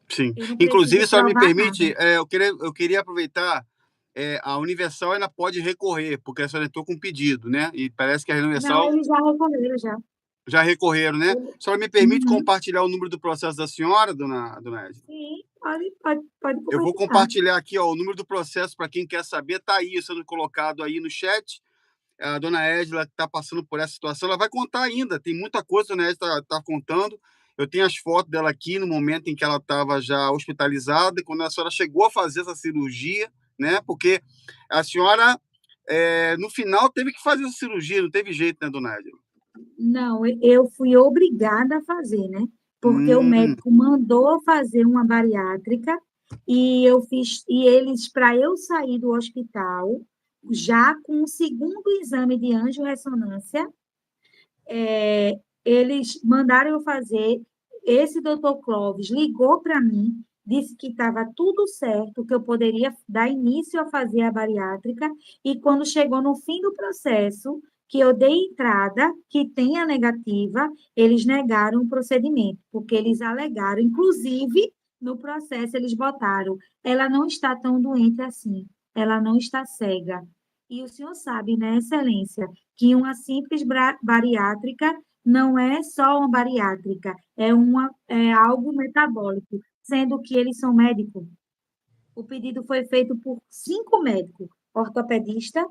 A: Sim.
B: Eu não
A: Inclusive,
B: preciso
A: só me
B: provar nada.
A: permite, eu queria aproveitar. a Universal ainda pode recorrer, porque a senhora entrou com pedido, né? E parece que a
B: Não,
A: Universal
B: eles já recorreram, já.
A: já recorreram, né? A senhora me permite
B: Uhum.
A: compartilhar o número do processo da senhora, dona Edna?
B: Sim, pode
A: Eu vou
B: compartilhar.
A: compartilhar aqui, ó, o número do processo para quem quer saber, tá aí sendo colocado aí no chat. A dona Edna está passando por essa situação, ela vai contar ainda, tem muita coisa que a dona Edna está contando. Eu tenho as fotos dela aqui no momento em que ela estava já hospitalizada, quando a senhora chegou a fazer essa cirurgia, né? Porque a senhora, no final, teve que fazer essa cirurgia, não teve jeito, né, dona Edna?
B: Não, eu fui obrigada a fazer, né? Porque o
A: Hum,
B: médico mandou fazer uma bariátrica e eu fiz, e eles, para eu sair do hospital, já com o segundo exame de angiorressonância, eles mandaram eu fazer. Esse doutor Clóvis ligou para mim, disse que estava tudo certo, que eu poderia dar início a fazer a bariátrica, e quando chegou no fim do processo, que eu dei entrada, que tem a negativa, eles negaram o procedimento, porque eles alegaram, inclusive, no processo, eles botaram, ela não está tão doente assim, ela não está cega. E o senhor sabe, né, excelência, que uma simples bariátrica não é só uma bariátrica, é algo metabólico, sendo que eles são médicos. O pedido foi feito por 5 médicos: ortopedista,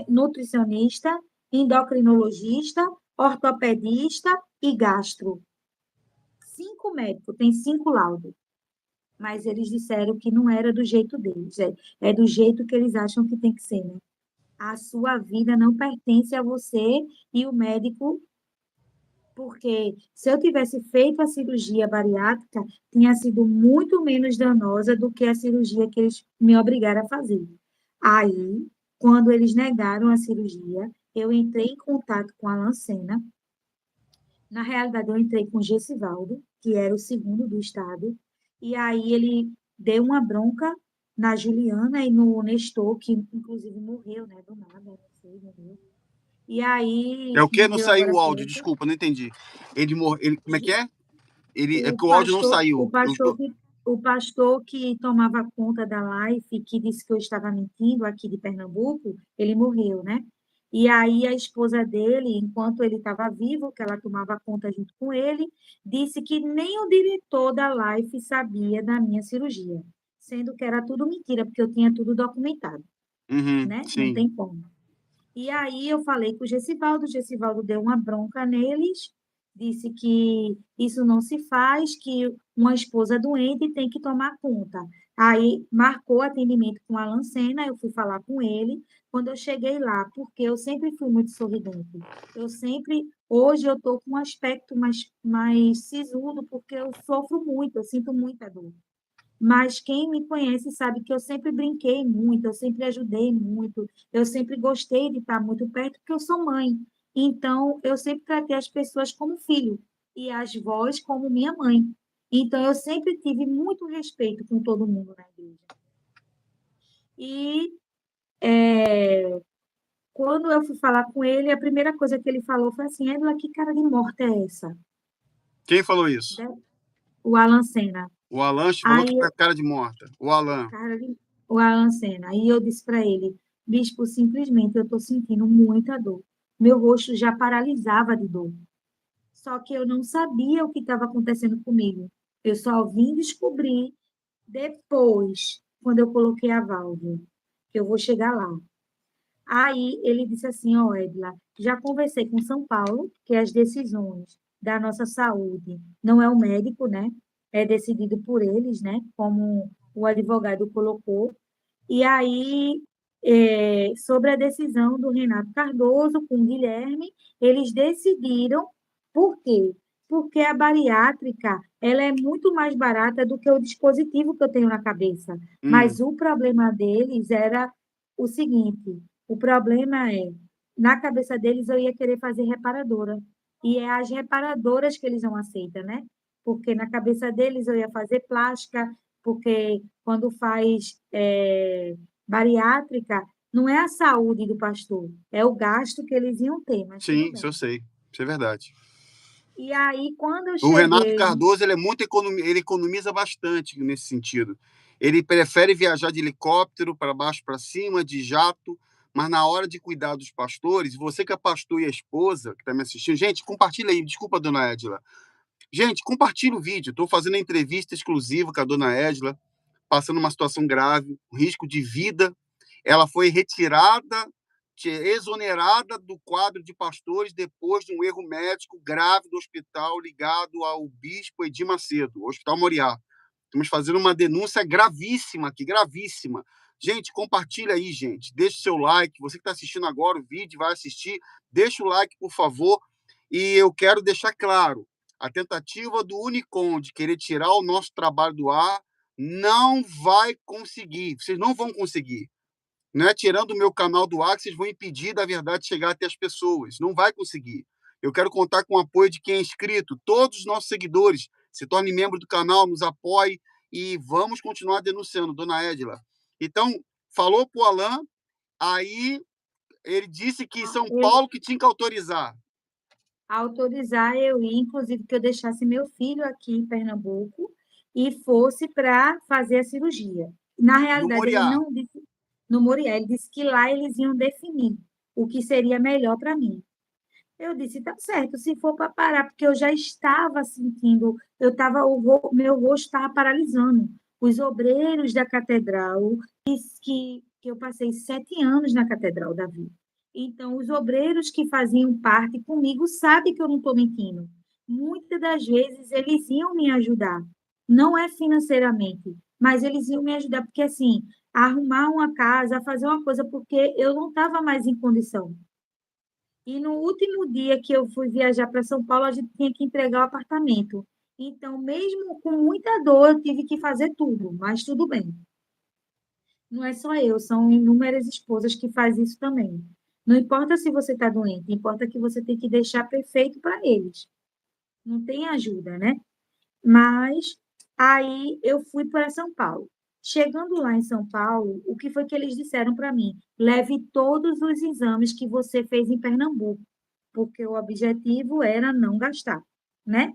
B: nutricionista, endocrinologista, ortopedista e gastro. 5 médicos, tem 5 laudos. Mas eles disseram que não era do jeito deles, é do jeito que eles acham que tem que ser, né? A sua vida não pertence a você e o médico, porque se eu tivesse feito a cirurgia bariátrica, tinha sido muito menos danosa do que a cirurgia que eles me obrigaram a fazer. Aí, quando eles negaram a cirurgia, eu entrei em contato com a Lancena. Na realidade, eu entrei com o Gessivaldo, que era o segundo do estado, e aí ele deu uma bronca na Juliana e no Nestor, que inclusive morreu, né, do nada, não sei, morreu. E
A: é
B: aí,
A: o
B: que
A: quê? Não
B: morreu
A: saiu
B: agora
A: o áudio,
B: pouco.
A: desculpa, não entendi. Como é que é? É
B: O
A: que o áudio não
B: pastor, o
A: saiu.
B: pastor que, o pastor que tomava conta da live, que disse que eu estava mentindo aqui de Pernambuco, ele morreu, né? E aí a esposa dele, enquanto ele estava vivo, que ela tomava conta junto com ele, disse que nem o diretor da live sabia da minha cirurgia, sendo que era tudo mentira, porque eu tinha tudo documentado, né? Não
A: Sim.
B: tem como. E aí eu falei com o Gessivaldo deu uma bronca neles, disse que isso não se faz, que uma esposa doente tem que tomar conta. Aí marcou atendimento com a Lancena, eu fui falar com ele. Quando eu cheguei lá, porque eu sempre fui muito sorridente, hoje eu estou com um aspecto mais sisudo, porque eu sofro muito, eu sinto muita dor. Mas quem me conhece sabe que eu sempre brinquei muito, eu sempre ajudei muito, eu sempre gostei de estar muito perto, porque eu sou mãe. Então, eu sempre tratei as pessoas como filho e as vós como minha mãe. Então, eu sempre tive muito respeito com todo mundo na igreja. E quando eu fui falar com ele, a primeira coisa que ele falou foi assim: Edla, que cara de morta é essa?
A: Quem falou isso?
B: O Alan Senna.
A: O Alan falou que
B: Aí
A: tá cara de morta. O Alan.
B: cara, o Alan Senna. Aí eu disse para ele, bispo, simplesmente eu estou sentindo muita dor. Meu rosto já paralisava de dor. Só que eu não sabia o que estava acontecendo comigo. Eu só vim descobrir depois, quando eu coloquei a válvula, que eu vou chegar lá. Aí ele disse assim, ó, Edla, já conversei com São Paulo, que as decisões da nossa saúde não é o médico, né? É decidido por eles, né? Como o advogado colocou. E aí, sobre a decisão do Renato Cardoso com o Guilherme, eles decidiram, por quê? Porque a bariátrica, ela é muito mais barata do que o dispositivo que eu tenho na cabeça.
A: Hum,
B: Mas o problema deles era o seguinte, o problema é, na cabeça deles eu ia querer fazer reparadora. E é as reparadoras que eles não aceitam, né? Porque na cabeça deles eu ia fazer plástica, porque quando faz bariátrica, não é a saúde do pastor, é o gasto que eles iam ter, mas tudo
A: sim, isso
B: bem.
A: eu sei. Isso é verdade.
B: E aí, quando eu
A: O Renato
B: cheguei,
A: Cardoso, ele é muito ele economiza bastante bastante o Renato
B: cheguei,
A: Cardoso, ele economiza bastante nesse sentido. Ele prefere viajar de helicóptero para baixo, para cima, de jato, mas na hora de cuidar dos pastores, você que é pastor e a esposa que está me assistindo, gente, compartilha aí, desculpa, dona Edila. Gente, compartilha o vídeo. Estou fazendo uma entrevista exclusiva com a dona Edila, passando uma situação grave, um risco de vida. Ela foi retirada, exonerada do quadro de pastores depois de um erro médico grave do hospital ligado ao bispo Edir Macedo, o Hospital Moriá. Estamos fazendo uma denúncia gravíssima aqui, gravíssima. Gente, compartilha aí, gente. Deixa o seu like. Você que está assistindo agora o vídeo, vai assistir. Deixa o like, por favor. E eu quero deixar claro, a tentativa do Unicom de querer tirar o nosso trabalho do ar não vai conseguir. Vocês não vão conseguir. Não é tirando o meu canal do ar que vocês vão impedir da verdade chegar até as pessoas. Não vai conseguir. Eu quero contar com o apoio de quem é inscrito, todos os nossos seguidores. Se torne membro do canal, nos apoie e vamos continuar denunciando, dona Edila. Então, falou para o Alain, aí ele disse que em São Paulo que tinha que autorizar.
B: autorizar eu ir, inclusive que eu deixasse meu filho aqui em Pernambuco e fosse para fazer a cirurgia. Na
A: No
B: realidade, ele
A: Moriá.
B: não disse no Moriá, ele disse que lá eles iam definir o que seria melhor para mim. Eu disse, tá certo, se for para parar, porque eu já estava sentindo, meu rosto estava paralisando. Os obreiros da catedral, que eu passei 7 anos na catedral, Davi. Então, os obreiros que faziam parte comigo sabem que eu não estou mentindo. Muitas das vezes eles iam me ajudar, não é financeiramente, mas eles iam me ajudar, porque assim, arrumar uma casa, fazer uma coisa, porque eu não estava mais em condição. E no último dia que eu fui viajar para São Paulo, a gente tinha que entregar o apartamento. Então, mesmo com muita dor, eu tive que fazer tudo, mas tudo bem. Não é só eu, são inúmeras esposas que fazem isso também. Não importa se você está doente, importa que você tem que deixar perfeito para eles. Não tem ajuda, né? Mas aí eu fui para São Paulo. Chegando lá em São Paulo, o que foi que eles disseram para mim? Leve todos os exames que você fez em Pernambuco, porque o objetivo era não gastar, né?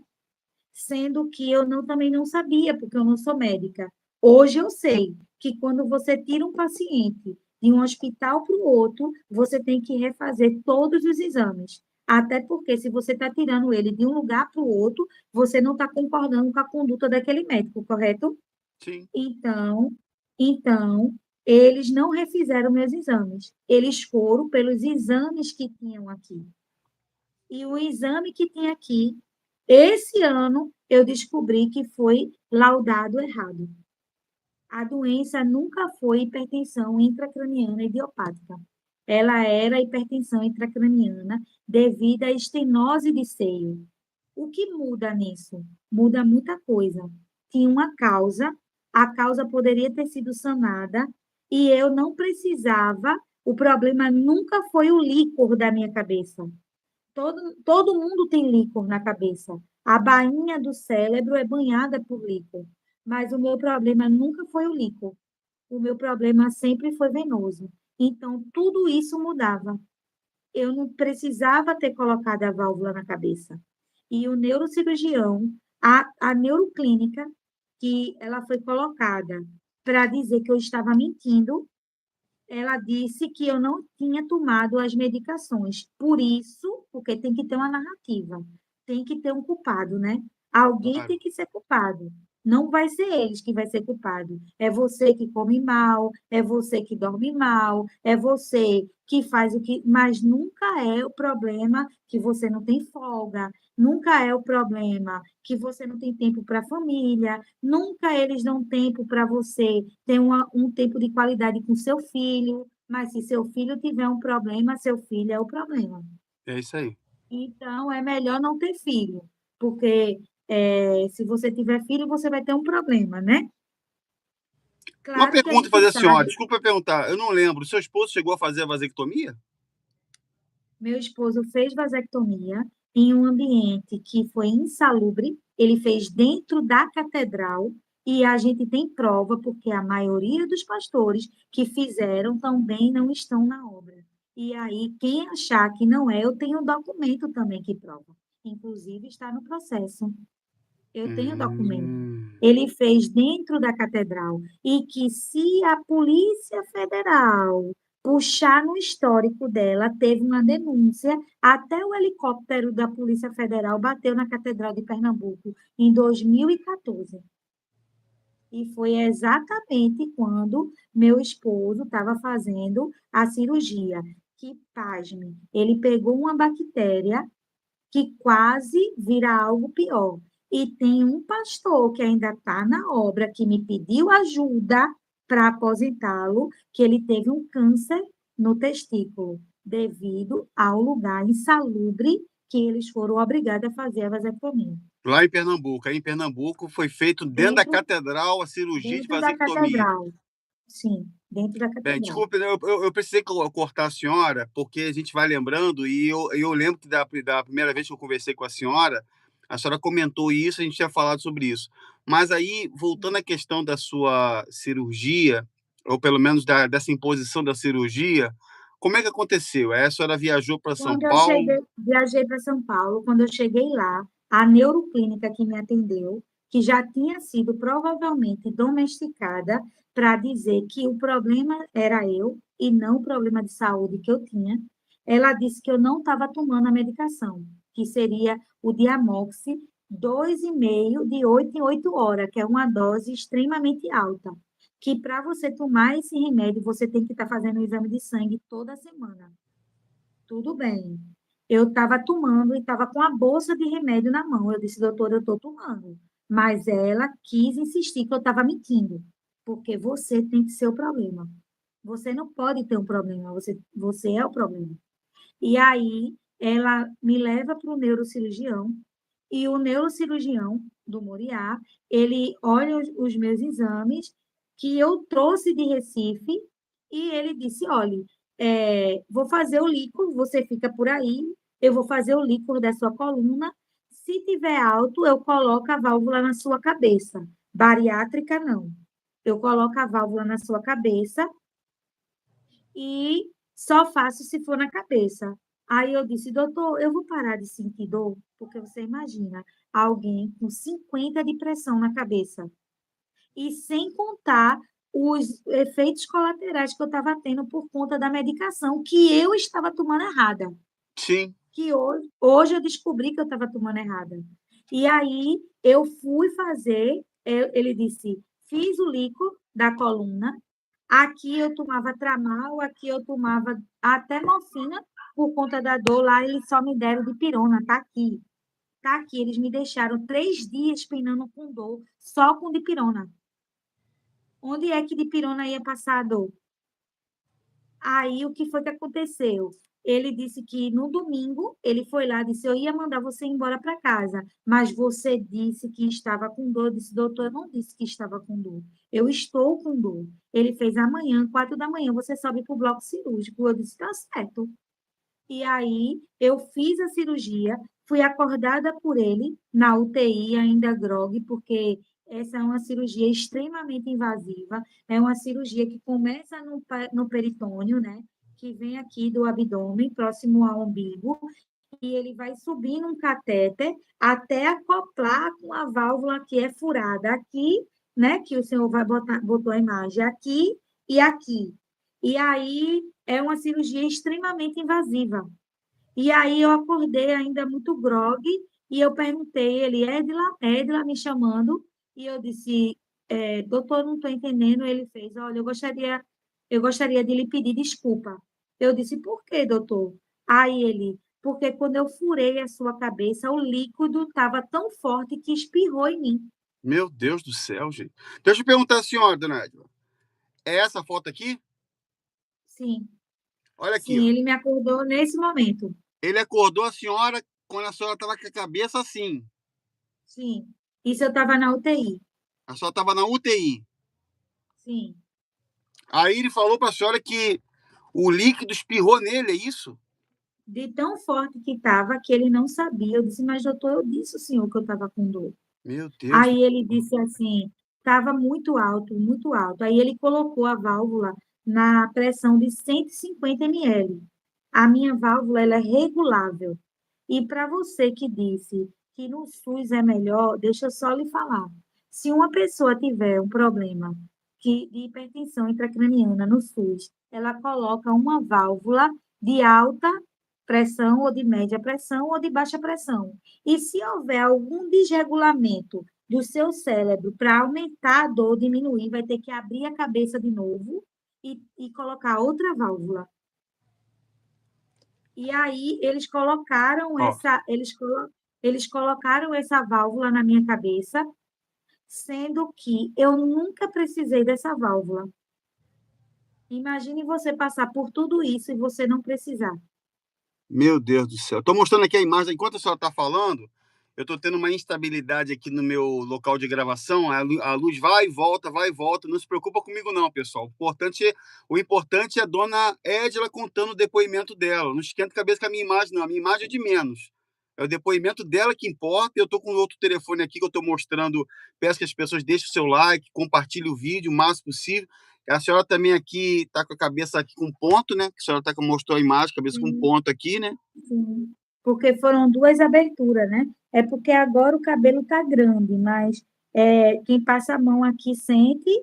B: Sendo que eu também não sabia, porque eu não sou médica. Hoje eu sei que quando você tira um paciente de um hospital para o outro, você tem que refazer todos os exames. Até porque, se você está tirando ele de um lugar para o outro, você não está concordando com a conduta daquele médico, correto?
A: Sim.
B: Então, então, eles não refizeram meus exames. Eles foram pelos exames que tinham aqui. E o exame que tinha aqui, esse ano, eu descobri que foi laudado errado. A doença nunca foi hipertensão intracraniana idiopática. Ela era hipertensão intracraniana devido à estenose de seio. O que muda nisso? Muda muita coisa. Tinha uma causa, a causa poderia ter sido sanada e eu não precisava. O problema nunca foi o líquor da minha cabeça. Todo mundo tem líquor na cabeça. A bainha do cérebro é banhada por líquor. Mas o meu problema nunca foi o líquor. O meu problema sempre foi venoso. Então, tudo isso mudava. Eu não precisava ter colocado a válvula na cabeça. E o neurocirurgião, a neuroclínica, que ela foi colocada para dizer que eu estava mentindo, ela disse que eu não tinha tomado as medicações. Por isso, porque tem que ter uma narrativa, tem que ter um culpado, né? Alguém
A: Claro.
B: tem que ser culpado. Não vai ser eles que vai ser culpado. É você que come mal, é você que dorme mal, é você que faz o que, mas nunca é o problema que você não tem folga, nunca é o problema que você não tem tempo para a família, nunca eles dão tempo para você ter um tempo de qualidade com seu filho, mas se seu filho tiver um problema, seu filho é o problema.
A: É isso aí.
B: Então, é melhor não ter filho, porque se você tiver filho, você vai ter um problema, né?
A: Uma
B: Claro que a
A: pergunta
B: gente
A: fazer a senhora,
B: sabe,
A: desculpa perguntar, eu não lembro, seu esposo chegou a fazer a vasectomia?
B: meu esposo fez vasectomia em um ambiente que foi insalubre, ele fez dentro da catedral, e a gente tem prova, porque a maioria dos pastores que fizeram também não estão na obra. E aí, quem achar que não é, eu tenho um documento também que prova. Inclusive, está no processo. Eu tenho documento.
A: Hum.
B: Ele fez dentro da catedral. E que se a Polícia Federal puxar no histórico dela, teve uma denúncia, até o helicóptero da Polícia Federal bateu na Catedral de Pernambuco em 2014. E foi exatamente quando meu esposo estava fazendo a cirurgia. Que, pasme, ele pegou uma bactéria que quase vira algo pior. E tem um pastor que ainda está na obra, que me pediu ajuda para aposentá-lo, que ele teve um câncer no testículo, devido ao lugar insalubre que eles foram obrigados a fazer a vasectomia.
A: Lá em Pernambuco. Aí em Pernambuco foi feito dentro da
B: Dentro,
A: catedral a cirurgia de
B: dentro da
A: vasectomia.
B: catedral. Sim, dentro da
A: Bem,
B: catedral.
A: desculpe, eu precisei cortar a senhora, porque a gente vai lembrando, e eu lembro que da primeira vez que eu conversei com a senhora comentou isso, a gente tinha falado sobre isso. Mas aí, voltando à questão da sua cirurgia, ou pelo menos dessa imposição da cirurgia, como é que aconteceu? Aí a senhora viajou para São
B: Quando eu
A: Paulo?
B: cheguei, viajei para São Paulo, quando eu cheguei lá, a neuroclínica que me atendeu, que já tinha sido provavelmente domesticada para dizer que o problema era eu e não o problema de saúde que eu tinha, ela disse que eu não estava tomando a medicação, que seria o Diamox 2,5 de 8 em 8 horas, que é uma dose extremamente alta. Que para você tomar esse remédio, você tem que estar fazendo um exame de sangue toda semana. Tudo bem. Eu estava tomando e estava com a bolsa de remédio na mão. Eu disse, doutora, eu estou tomando. Mas ela quis insistir que eu estava mentindo, porque você tem que ser o problema. Você não pode ter um problema, você é o problema. E aí ela me leva para o neurocirurgião, e o neurocirurgião do Moriá, ele olha os meus exames que eu trouxe de Recife, e ele disse, olha, vou fazer o líquor, você fica por aí, eu vou fazer o líquor da sua coluna, se tiver alto, eu coloco a válvula na sua cabeça. Bariátrica, não. Eu coloco a válvula na sua cabeça e só faço se for na cabeça. Aí eu disse, doutor, eu vou parar de sentir dor, porque você imagina alguém com 50 de pressão na cabeça. E sem contar os efeitos colaterais que eu estava tendo por conta da medicação que eu estava tomando errada.
A: Sim.
B: Que hoje eu descobri que eu estava tomando errada. E aí eu fui fazer, ele disse, fiz o líquido da coluna, aqui eu tomava tramal, aqui eu tomava até morfina, por conta da dor lá, eles só me deram dipirona, tá aqui. Tá aqui, eles me deixaram 3 dias penando com dor, só com dipirona. Onde é que dipirona ia passar a dor? Aí, o que foi que aconteceu? Ele disse que no domingo, ele foi lá, disse, eu ia mandar você embora para casa, mas você disse que estava com dor. Eu disse, doutor, eu não disse que estava com dor. Eu estou com dor. Ele fez amanhã, 4 da manhã, você sobe para o bloco cirúrgico. Eu disse, tá certo. E aí, eu fiz a cirurgia, fui acordada por ele na UTI, ainda grogue, porque essa é uma cirurgia extremamente invasiva, é uma cirurgia que começa no peritônio, né? Que vem aqui do abdômen, próximo ao umbigo, e ele vai subir num catéter até acoplar com a válvula que é furada aqui, né? Que o senhor botou a imagem aqui e aqui. E aí é uma cirurgia extremamente invasiva. E aí eu acordei ainda muito grogue e eu perguntei, ele, Edila me chamando, e eu disse, doutor, não estou entendendo. Ele fez, olha, eu gostaria de lhe pedir desculpa. Eu disse, por quê, doutor? Aí ele, porque quando eu furei a sua cabeça, o líquido estava tão forte que espirrou em mim.
A: Meu Deus do céu, gente. Deixa eu perguntar à senhora, dona Edna. É essa foto aqui?
B: Sim,
A: Olha aqui,
B: sim,
A: ó.
B: ele me acordou nesse momento.
A: Ele acordou a senhora quando a senhora estava com a cabeça assim.
B: Sim, isso eu estava na UTI.
A: A senhora estava na UTI.
B: Sim.
A: Aí ele falou para a senhora que o líquido espirrou nele, é isso?
B: De tão forte que estava, que ele não sabia. Eu disse, mas doutor, eu disse ao senhor que eu estava com dor.
A: Meu Deus.
B: Aí ele disse assim, estava muito alto, muito alto. Aí ele colocou a válvula na pressão de 150 ml. A minha válvula, ela é regulável. E para você que disse que no SUS é melhor, deixa eu só lhe falar. Se uma pessoa tiver um problema de hipertensão intracraniana no SUS, ela coloca uma válvula de alta pressão ou de média pressão ou de baixa pressão. E se houver algum desregulamento do seu cérebro para aumentar a dor, diminuir, vai ter que abrir a cabeça de novo e colocar outra válvula. E aí
A: Ó,
B: eles colocaram essa válvula na minha cabeça, sendo que eu nunca precisei dessa válvula. Imagine você passar por tudo isso e você não precisar.
A: meu Deus do céu. Estou mostrando aqui a imagem. Enquanto a senhora está falando, eu estou tendo uma instabilidade aqui no meu local de gravação. A luz vai e volta, vai e volta. Não se preocupa comigo, não, pessoal. O importante é a dona Edila contando o depoimento dela. Não esquenta a cabeça com a minha imagem, não. A minha imagem é de menos. É o depoimento dela que importa. Eu estou com outro telefone aqui que eu estou mostrando. Peço que as pessoas deixem o seu like, compartilhem o vídeo o máximo possível. A senhora também aqui está com a cabeça aqui com ponto, né? A senhora mostrou a imagem, cabeça com
B: Sim,
A: ponto aqui, né?
B: sim. Porque foram duas aberturas, né? É porque agora o cabelo está grande, mas quem passa a mão aqui sente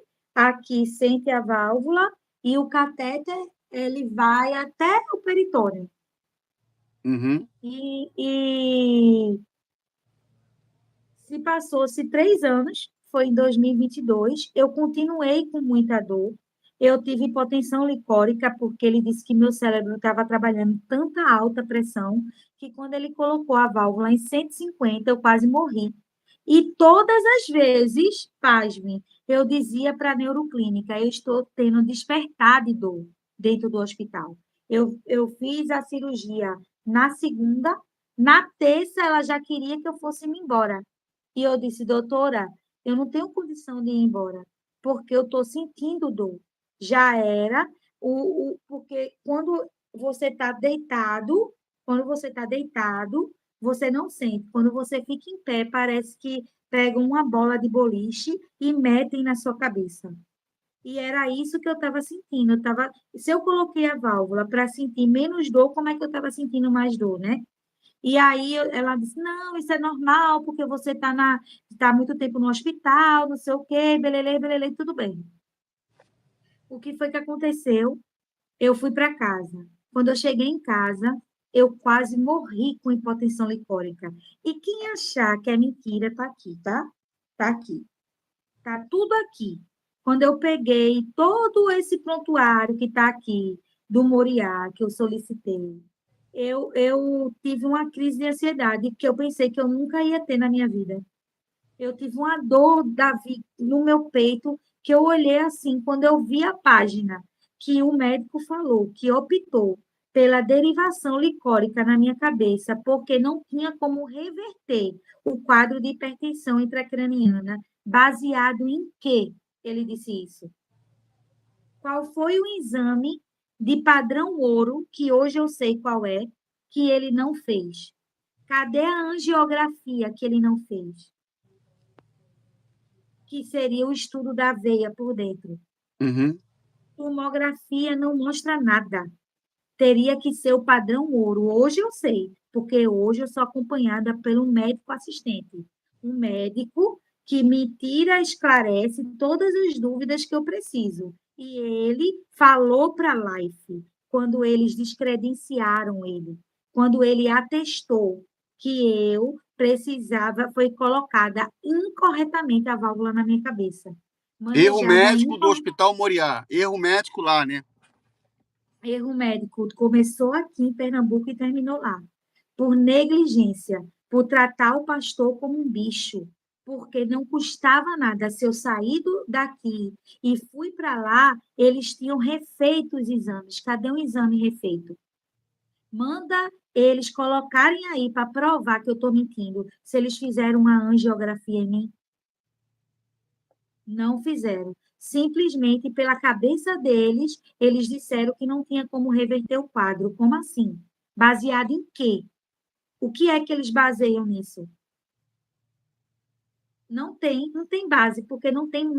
B: a válvula e o catéter ele vai até o peritônio.
A: Uhum.
B: E se passou-se 3 anos, foi em 2022, eu continuei com muita dor. Eu tive hipotensão licórica, porque ele disse que meu cérebro estava trabalhando tanta alta pressão, que quando ele colocou a válvula em 150, eu quase morri. E todas as vezes, pasme, eu dizia para a neuroclínica, eu estou tendo despertar de dor dentro do hospital. Eu fiz a cirurgia na segunda, na terça ela já queria que eu fosse me embora. E eu disse, doutora, eu não tenho condição de ir embora, porque eu estou sentindo dor. Já era, porque quando você está deitado, você não sente. Quando você fica em pé, parece que pegam uma bola de boliche e metem na sua cabeça. E era isso que eu estava sentindo. Se eu coloquei a válvula para sentir menos dor, como é que eu estava sentindo mais dor, né? E aí ela disse, não, isso é normal, porque você tá muito tempo no hospital, não sei o quê, belelê, belelê, tudo bem. O que foi que aconteceu? Eu fui para casa. Quando eu cheguei em casa, eu quase morri com hipotensão licórica. E quem achar que é mentira, tá aqui, tá? Tá aqui. Tá tudo aqui. Quando eu peguei todo esse prontuário que está aqui, do Moriá, que eu solicitei, eu tive uma crise de ansiedade que eu pensei que eu nunca ia ter na minha vida. Eu tive uma dor no meu peito que eu olhei assim, quando eu vi a página que o médico falou, que optou pela derivação licórica na minha cabeça, porque não tinha como reverter o quadro de hipertensão intracraniana, baseado em quê? Ele disse isso. Qual foi o exame de padrão ouro, que hoje eu sei qual é, que ele não fez? Cadê a angiografia que ele não fez? Que seria o estudo da veia por dentro.
A: Uhum.
B: Tomografia não mostra nada. Teria que ser o padrão ouro. Hoje eu sei, porque hoje eu sou acompanhada pelo médico assistente. Um médico que me tira, esclarece todas as dúvidas que eu preciso. E ele falou para a Life, quando eles descredenciaram ele, quando ele atestou que eu precisava, foi colocada incorretamente a válvula na minha cabeça.
A: Erro
B: Manejada
A: médico do
B: incorretamente.
A: Hospital Moriá. Erro médico lá, né?
B: Erro médico começou aqui em Pernambuco e terminou lá. Por negligência, por tratar o pastor como um bicho, porque não custava nada. Se eu sair daqui e fui para lá, eles tinham refeito os exames. Cadê um exame refeito? Manda eles colocarem aí para provar que eu estou mentindo. Se eles fizeram uma angiografia em mim, não fizeram. Simplesmente pela cabeça deles, eles disseram que não tinha como reverter o quadro. Como assim? Baseado em quê? O que é que eles baseiam nisso? Não tem base, porque não tem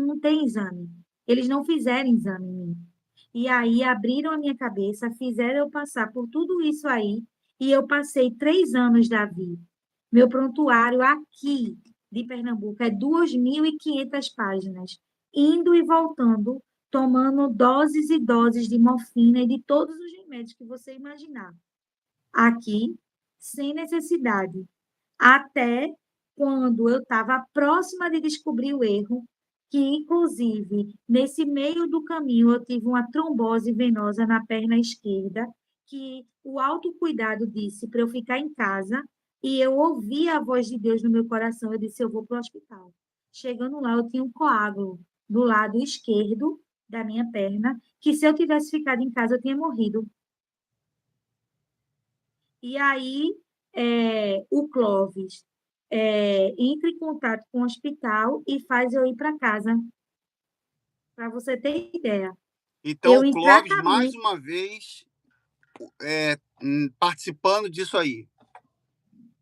B: exame. Eles não fizeram exame em mim. E aí abriram a minha cabeça, fizeram eu passar por tudo isso aí, E eu passei 3 anos, Davi. Meu prontuário aqui de Pernambuco é 2.500 páginas, indo e voltando, tomando doses e doses de morfina e de todos os remédios que você imaginar. Aqui, sem necessidade. Até quando eu estava próxima de descobrir o erro, que, inclusive, nesse meio do caminho, eu tive uma trombose venosa na perna esquerda, que o autocuidado disse para eu ficar em casa, e eu ouvi a voz de Deus no meu coração, eu disse, eu vou para o hospital. Chegando lá, eu tinha um coágulo do lado esquerdo da minha perna, que se eu tivesse ficado em casa, eu tinha morrido. E aí, o Clóvis entra em contato com o hospital e faz eu ir para casa, para você ter ideia.
A: Então,
B: Eu
A: o
B: em
A: Clóvis, mais
B: tratamento
A: uma vez, participando disso aí.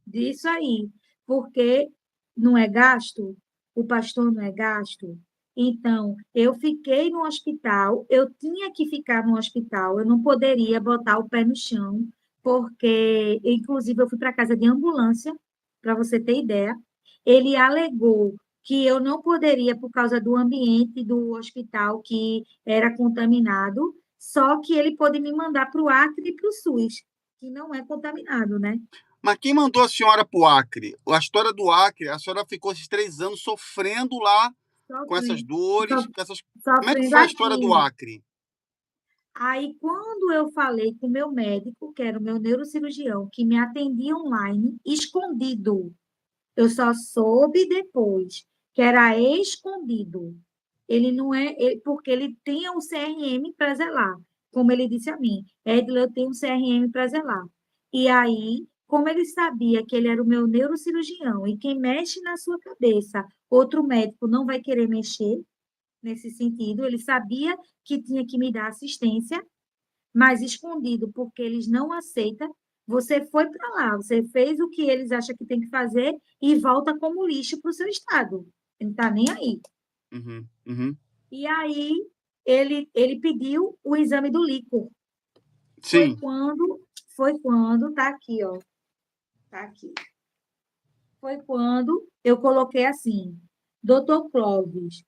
B: disso aí, porque não é gasto, o pastor não é gasto. Então, eu fiquei no hospital, eu tinha que ficar no hospital, eu não poderia botar o pé no chão, porque, inclusive, eu fui para casa de ambulância, para você ter ideia. Ele alegou que eu não poderia por causa do ambiente do hospital que era contaminado, só que ele pôde me mandar para o Acre e para o SUS, que não é contaminado, né?
A: Mas quem mandou a senhora para o Acre? A história do Acre, a senhora ficou esses 3 anos sofrendo lá com essas
B: Sofrendo,
A: dores, com essas... Como é que
B: sofrendo
A: foi a história do
B: aqui.
A: Acre?
B: Aí, quando eu falei com o meu médico, que era o meu neurocirurgião, que me atendia online, escondido, eu só soube depois que era escondido. Ele não é, porque ele tem um CRM para zelar, como ele disse a mim, Edila, eu tenho um CRM para zelar. E aí, como ele sabia que ele era o meu neurocirurgião e quem mexe na sua cabeça, outro médico não vai querer mexer nesse sentido, ele sabia que tinha que me dar assistência, mas escondido, porque eles não aceitam. Você foi para lá, você fez o que eles acham que tem que fazer e volta como lixo para o seu estado. Ele não está nem aí.
A: Uhum, uhum.
B: E aí ele pediu o exame do líquor. Foi
A: Sim.
B: quando, foi quando, tá aqui, ó. Tá aqui. Foi quando eu coloquei assim, doutor Clóvis,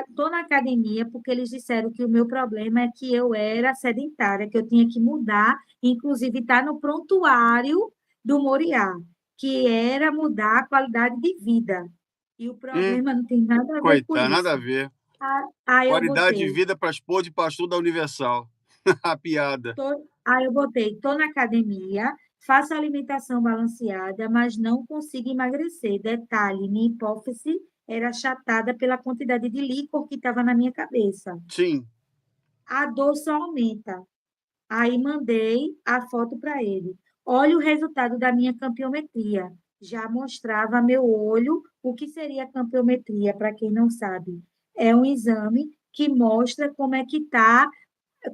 B: estou na academia porque eles disseram que o meu problema é que eu era sedentária, que eu tinha que mudar, inclusive está no prontuário do Moriá, que era mudar a qualidade de vida. E o problema não tem nada a ver com
A: Coitado, nada a
B: isso.
A: ver.
B: Aí eu
A: Qualidade de
B: botei,
A: vida para esposa de pastor da Universal. A piada.
B: tô na academia, faço alimentação balanceada, mas não consigo emagrecer. Detalhe, minha hipófise era achatada pela quantidade de líquor que estava na minha cabeça.
A: Sim.
B: A dor só aumenta. Aí mandei a foto para ele. Olha o resultado da minha campiometria. Já mostrava meu olho. O que seria a campiometria, para quem não sabe? É um exame que mostra como é que está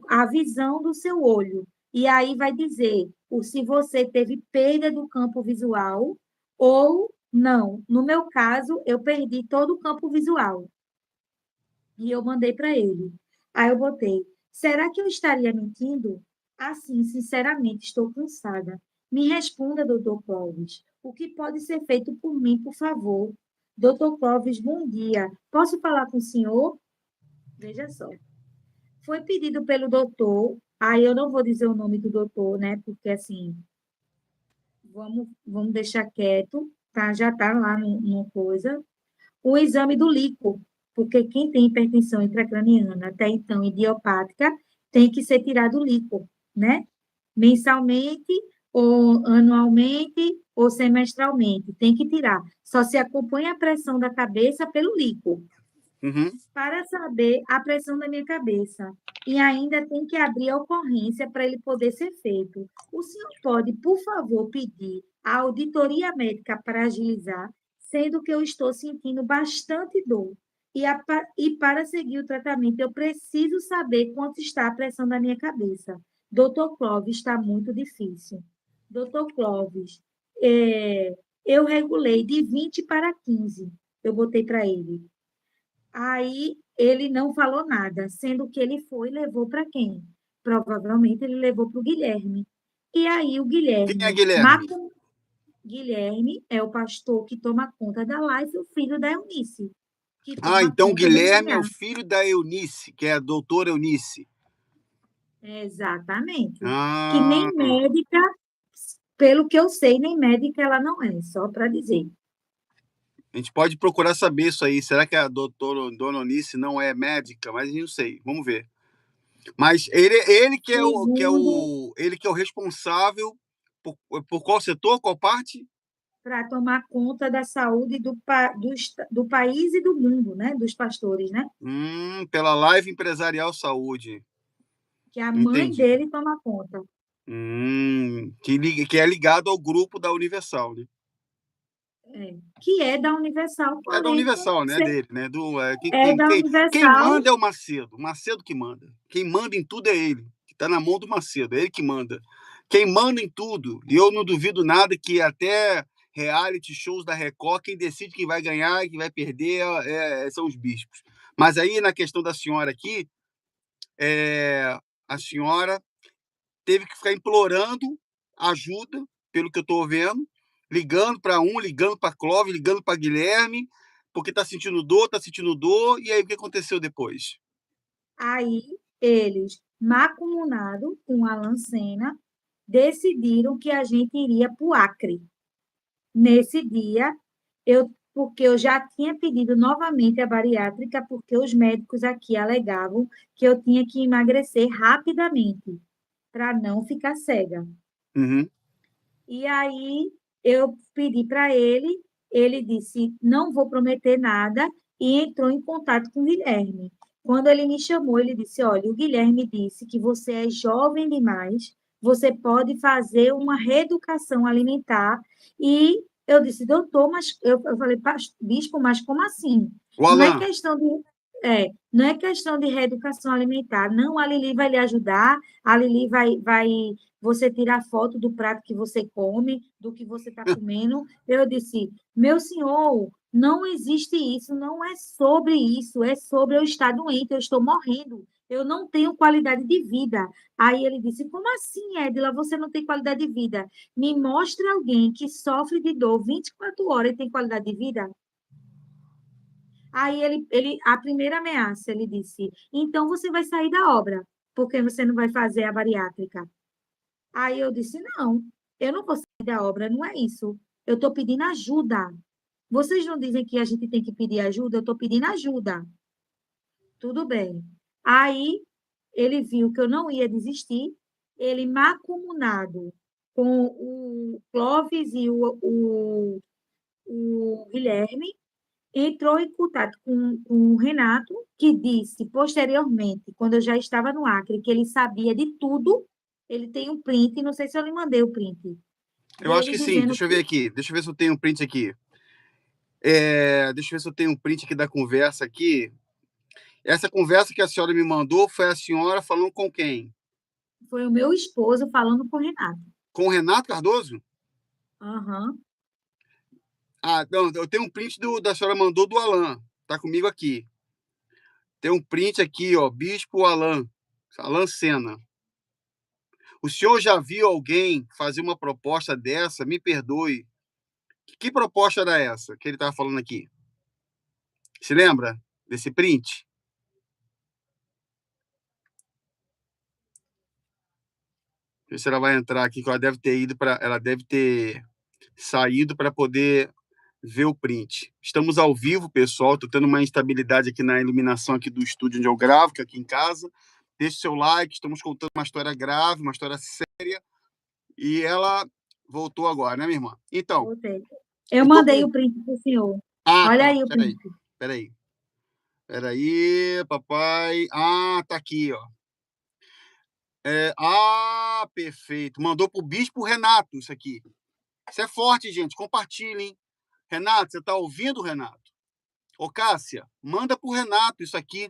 B: a visão do seu olho. E aí vai dizer se você teve perda do campo visual ou não. No meu caso, eu perdi todo o campo visual. E eu mandei para ele. Aí eu botei: será que eu estaria mentindo? Assim, sinceramente, estou cansada. Me responda, doutor Clóvis. O que pode ser feito por mim, por favor? Doutor Clóvis, bom dia. Posso falar com o senhor? Veja só. Foi pedido pelo doutor, aí eu não vou dizer o nome do doutor, né? Porque assim, vamos deixar quieto, tá? Já está lá no coisa. O exame do líquor, porque quem tem hipertensão intracraniana, até então idiopática, tem que ser tirado o líquor, né? Mensalmente, ou anualmente, ou semestralmente, tem que tirar. Só se acompanha a pressão da cabeça pelo líquor
A: Uhum.
B: para saber a pressão da minha cabeça. E ainda tem que abrir a ocorrência para ele poder ser feito. O senhor pode, por favor, pedir a auditoria médica para agilizar, sendo que eu estou sentindo bastante dor. E para seguir o tratamento, eu preciso saber quanto está a pressão da minha cabeça. Doutor Clóvis, está muito difícil. Doutor Clóvis, eu regulei de 20 para 15. Eu botei para ele. Aí ele não falou nada, sendo que ele foi e levou para quem? Provavelmente ele levou para o Guilherme. E aí o
A: Quem é
B: Guilherme
A: Guilherme?
B: Guilherme é o pastor que toma conta da Life, o filho da Eunice, que
A: Ah,
B: toma
A: então
B: conta do
A: Guilherme é o
B: DNA.
A: filho da Eunice, que é a doutora Eunice.
B: Exatamente. Que
A: Ah,
B: nem médica, pelo que eu sei, nem médica ela não é, só para dizer.
A: a gente pode procurar saber isso aí. Será que a doutora Dona Eunice não é médica? Mas eu não sei. Vamos ver. Mas ele que é o que é
B: Segundo,
A: o ele que é o responsável por qual setor, qual parte?
B: para tomar conta da saúde do país e do mundo, né? Dos pastores, né?
A: Pela Live Empresarial Saúde.
B: Que a mãe
A: Entendi.
B: dele toma conta.
A: Que é ligado ao grupo da Universal, né?
B: É. Que é da Universal,
A: É da
B: porém, eu
A: Universal,
B: não
A: né?
B: sei.
A: Dele, né?
B: É da
A: Quem
B: Universal.
A: manda é o Macedo. O Macedo que manda. Quem manda em tudo é ele. Que está na mão do Macedo. É ele que manda. Quem manda em tudo. E eu não duvido nada que até reality shows da Record, quem decide quem vai ganhar e quem vai perder são os bispos. Mas aí, na questão da senhora aqui, a senhora teve que ficar implorando ajuda, pelo que eu estou vendo, ligando para um, ligando para Clóvis, ligando para Guilherme, porque está sentindo dor, e aí o que aconteceu depois?
B: Aí eles, macumunado com a Lancena, decidiram que a gente iria para o Acre. Nesse dia, porque eu já tinha pedido novamente a bariátrica, porque os médicos aqui alegavam que eu tinha que emagrecer rapidamente, para não ficar cega.
A: Uhum.
B: E aí eu pedi para ele disse: não vou prometer nada, e entrou em contato com o Guilherme. Quando ele me chamou, ele disse: olha, o Guilherme disse que você é jovem demais, você pode fazer uma reeducação alimentar. E eu disse: doutor, mas eu falei: bispo, mas como assim?
A: O
B: Não é
A: Alan,
B: questão de. Não é questão de reeducação alimentar. Não, a Lili vai lhe ajudar, a Lili vai você tirar foto do prato que você come, do que você está comendo. Eu disse, meu senhor, não existe isso, não é sobre isso, é sobre eu estar doente, eu estou morrendo, eu não tenho qualidade de vida. Aí ele disse, como assim, Edila, você não tem qualidade de vida? Me mostre alguém que sofre de dor 24 horas e tem qualidade de vida. Aí a primeira ameaça, ele disse, então você vai sair da obra, porque você não vai fazer a bariátrica. Aí eu disse: não, eu não vou sair da obra, não é isso. Eu estou pedindo ajuda. Vocês não dizem que a gente tem que pedir ajuda? Eu estou pedindo ajuda. Tudo bem. Aí ele viu que eu não ia desistir, ele macumunado com o Clóvis e o Guilherme, entrou em contato com o Renato, que disse posteriormente, quando eu já estava no Acre, que ele sabia de tudo. Ele tem um print, não sei se eu lhe mandei o print,
A: eu acho
B: dele
A: que sim.
B: dizendo
A: Deixa eu ver
B: que
A: aqui. Deixa eu ver se eu tenho um print aqui. Deixa eu ver se eu tenho um print aqui da conversa aqui. Essa conversa que a senhora me mandou foi a senhora falando com quem?
B: foi o meu esposo falando com o Renato.
A: Com o Renato Cardoso?
B: Aham.
A: Ah, não, eu tenho um print da senhora mandou do Alan. Tá comigo aqui. Tem um print aqui, ó. Bispo Alan. Alan Sena. O senhor já viu alguém fazer uma proposta dessa? Me perdoe. Que proposta era essa que ele estava falando aqui? Se lembra desse print? Deixa eu ver se ela vai entrar aqui, que ela deve ter ido para. Ela deve ter saído para poder ver o print. Estamos ao vivo, pessoal. Estou tendo uma instabilidade aqui na iluminação aqui do estúdio onde eu gravo, que é aqui em casa. Deixe seu like. Estamos contando uma história grave, uma história séria. E ela voltou agora, né, minha irmã? Então,
B: Botei. Eu
A: eu tô
B: mandei
A: com.
B: o print para o senhor.
A: Ah,
B: Olha
A: tá.
B: aí o
A: Peraí.
B: print.
A: Peraí. Peraí, papai. Ah, tá aqui, ó. Perfeito. Mandou pro Bispo Renato isso aqui. Isso é forte, gente. Compartilhem. Renato, você tá ouvindo, Renato? Ô, Cássia, manda pro Renato isso aqui.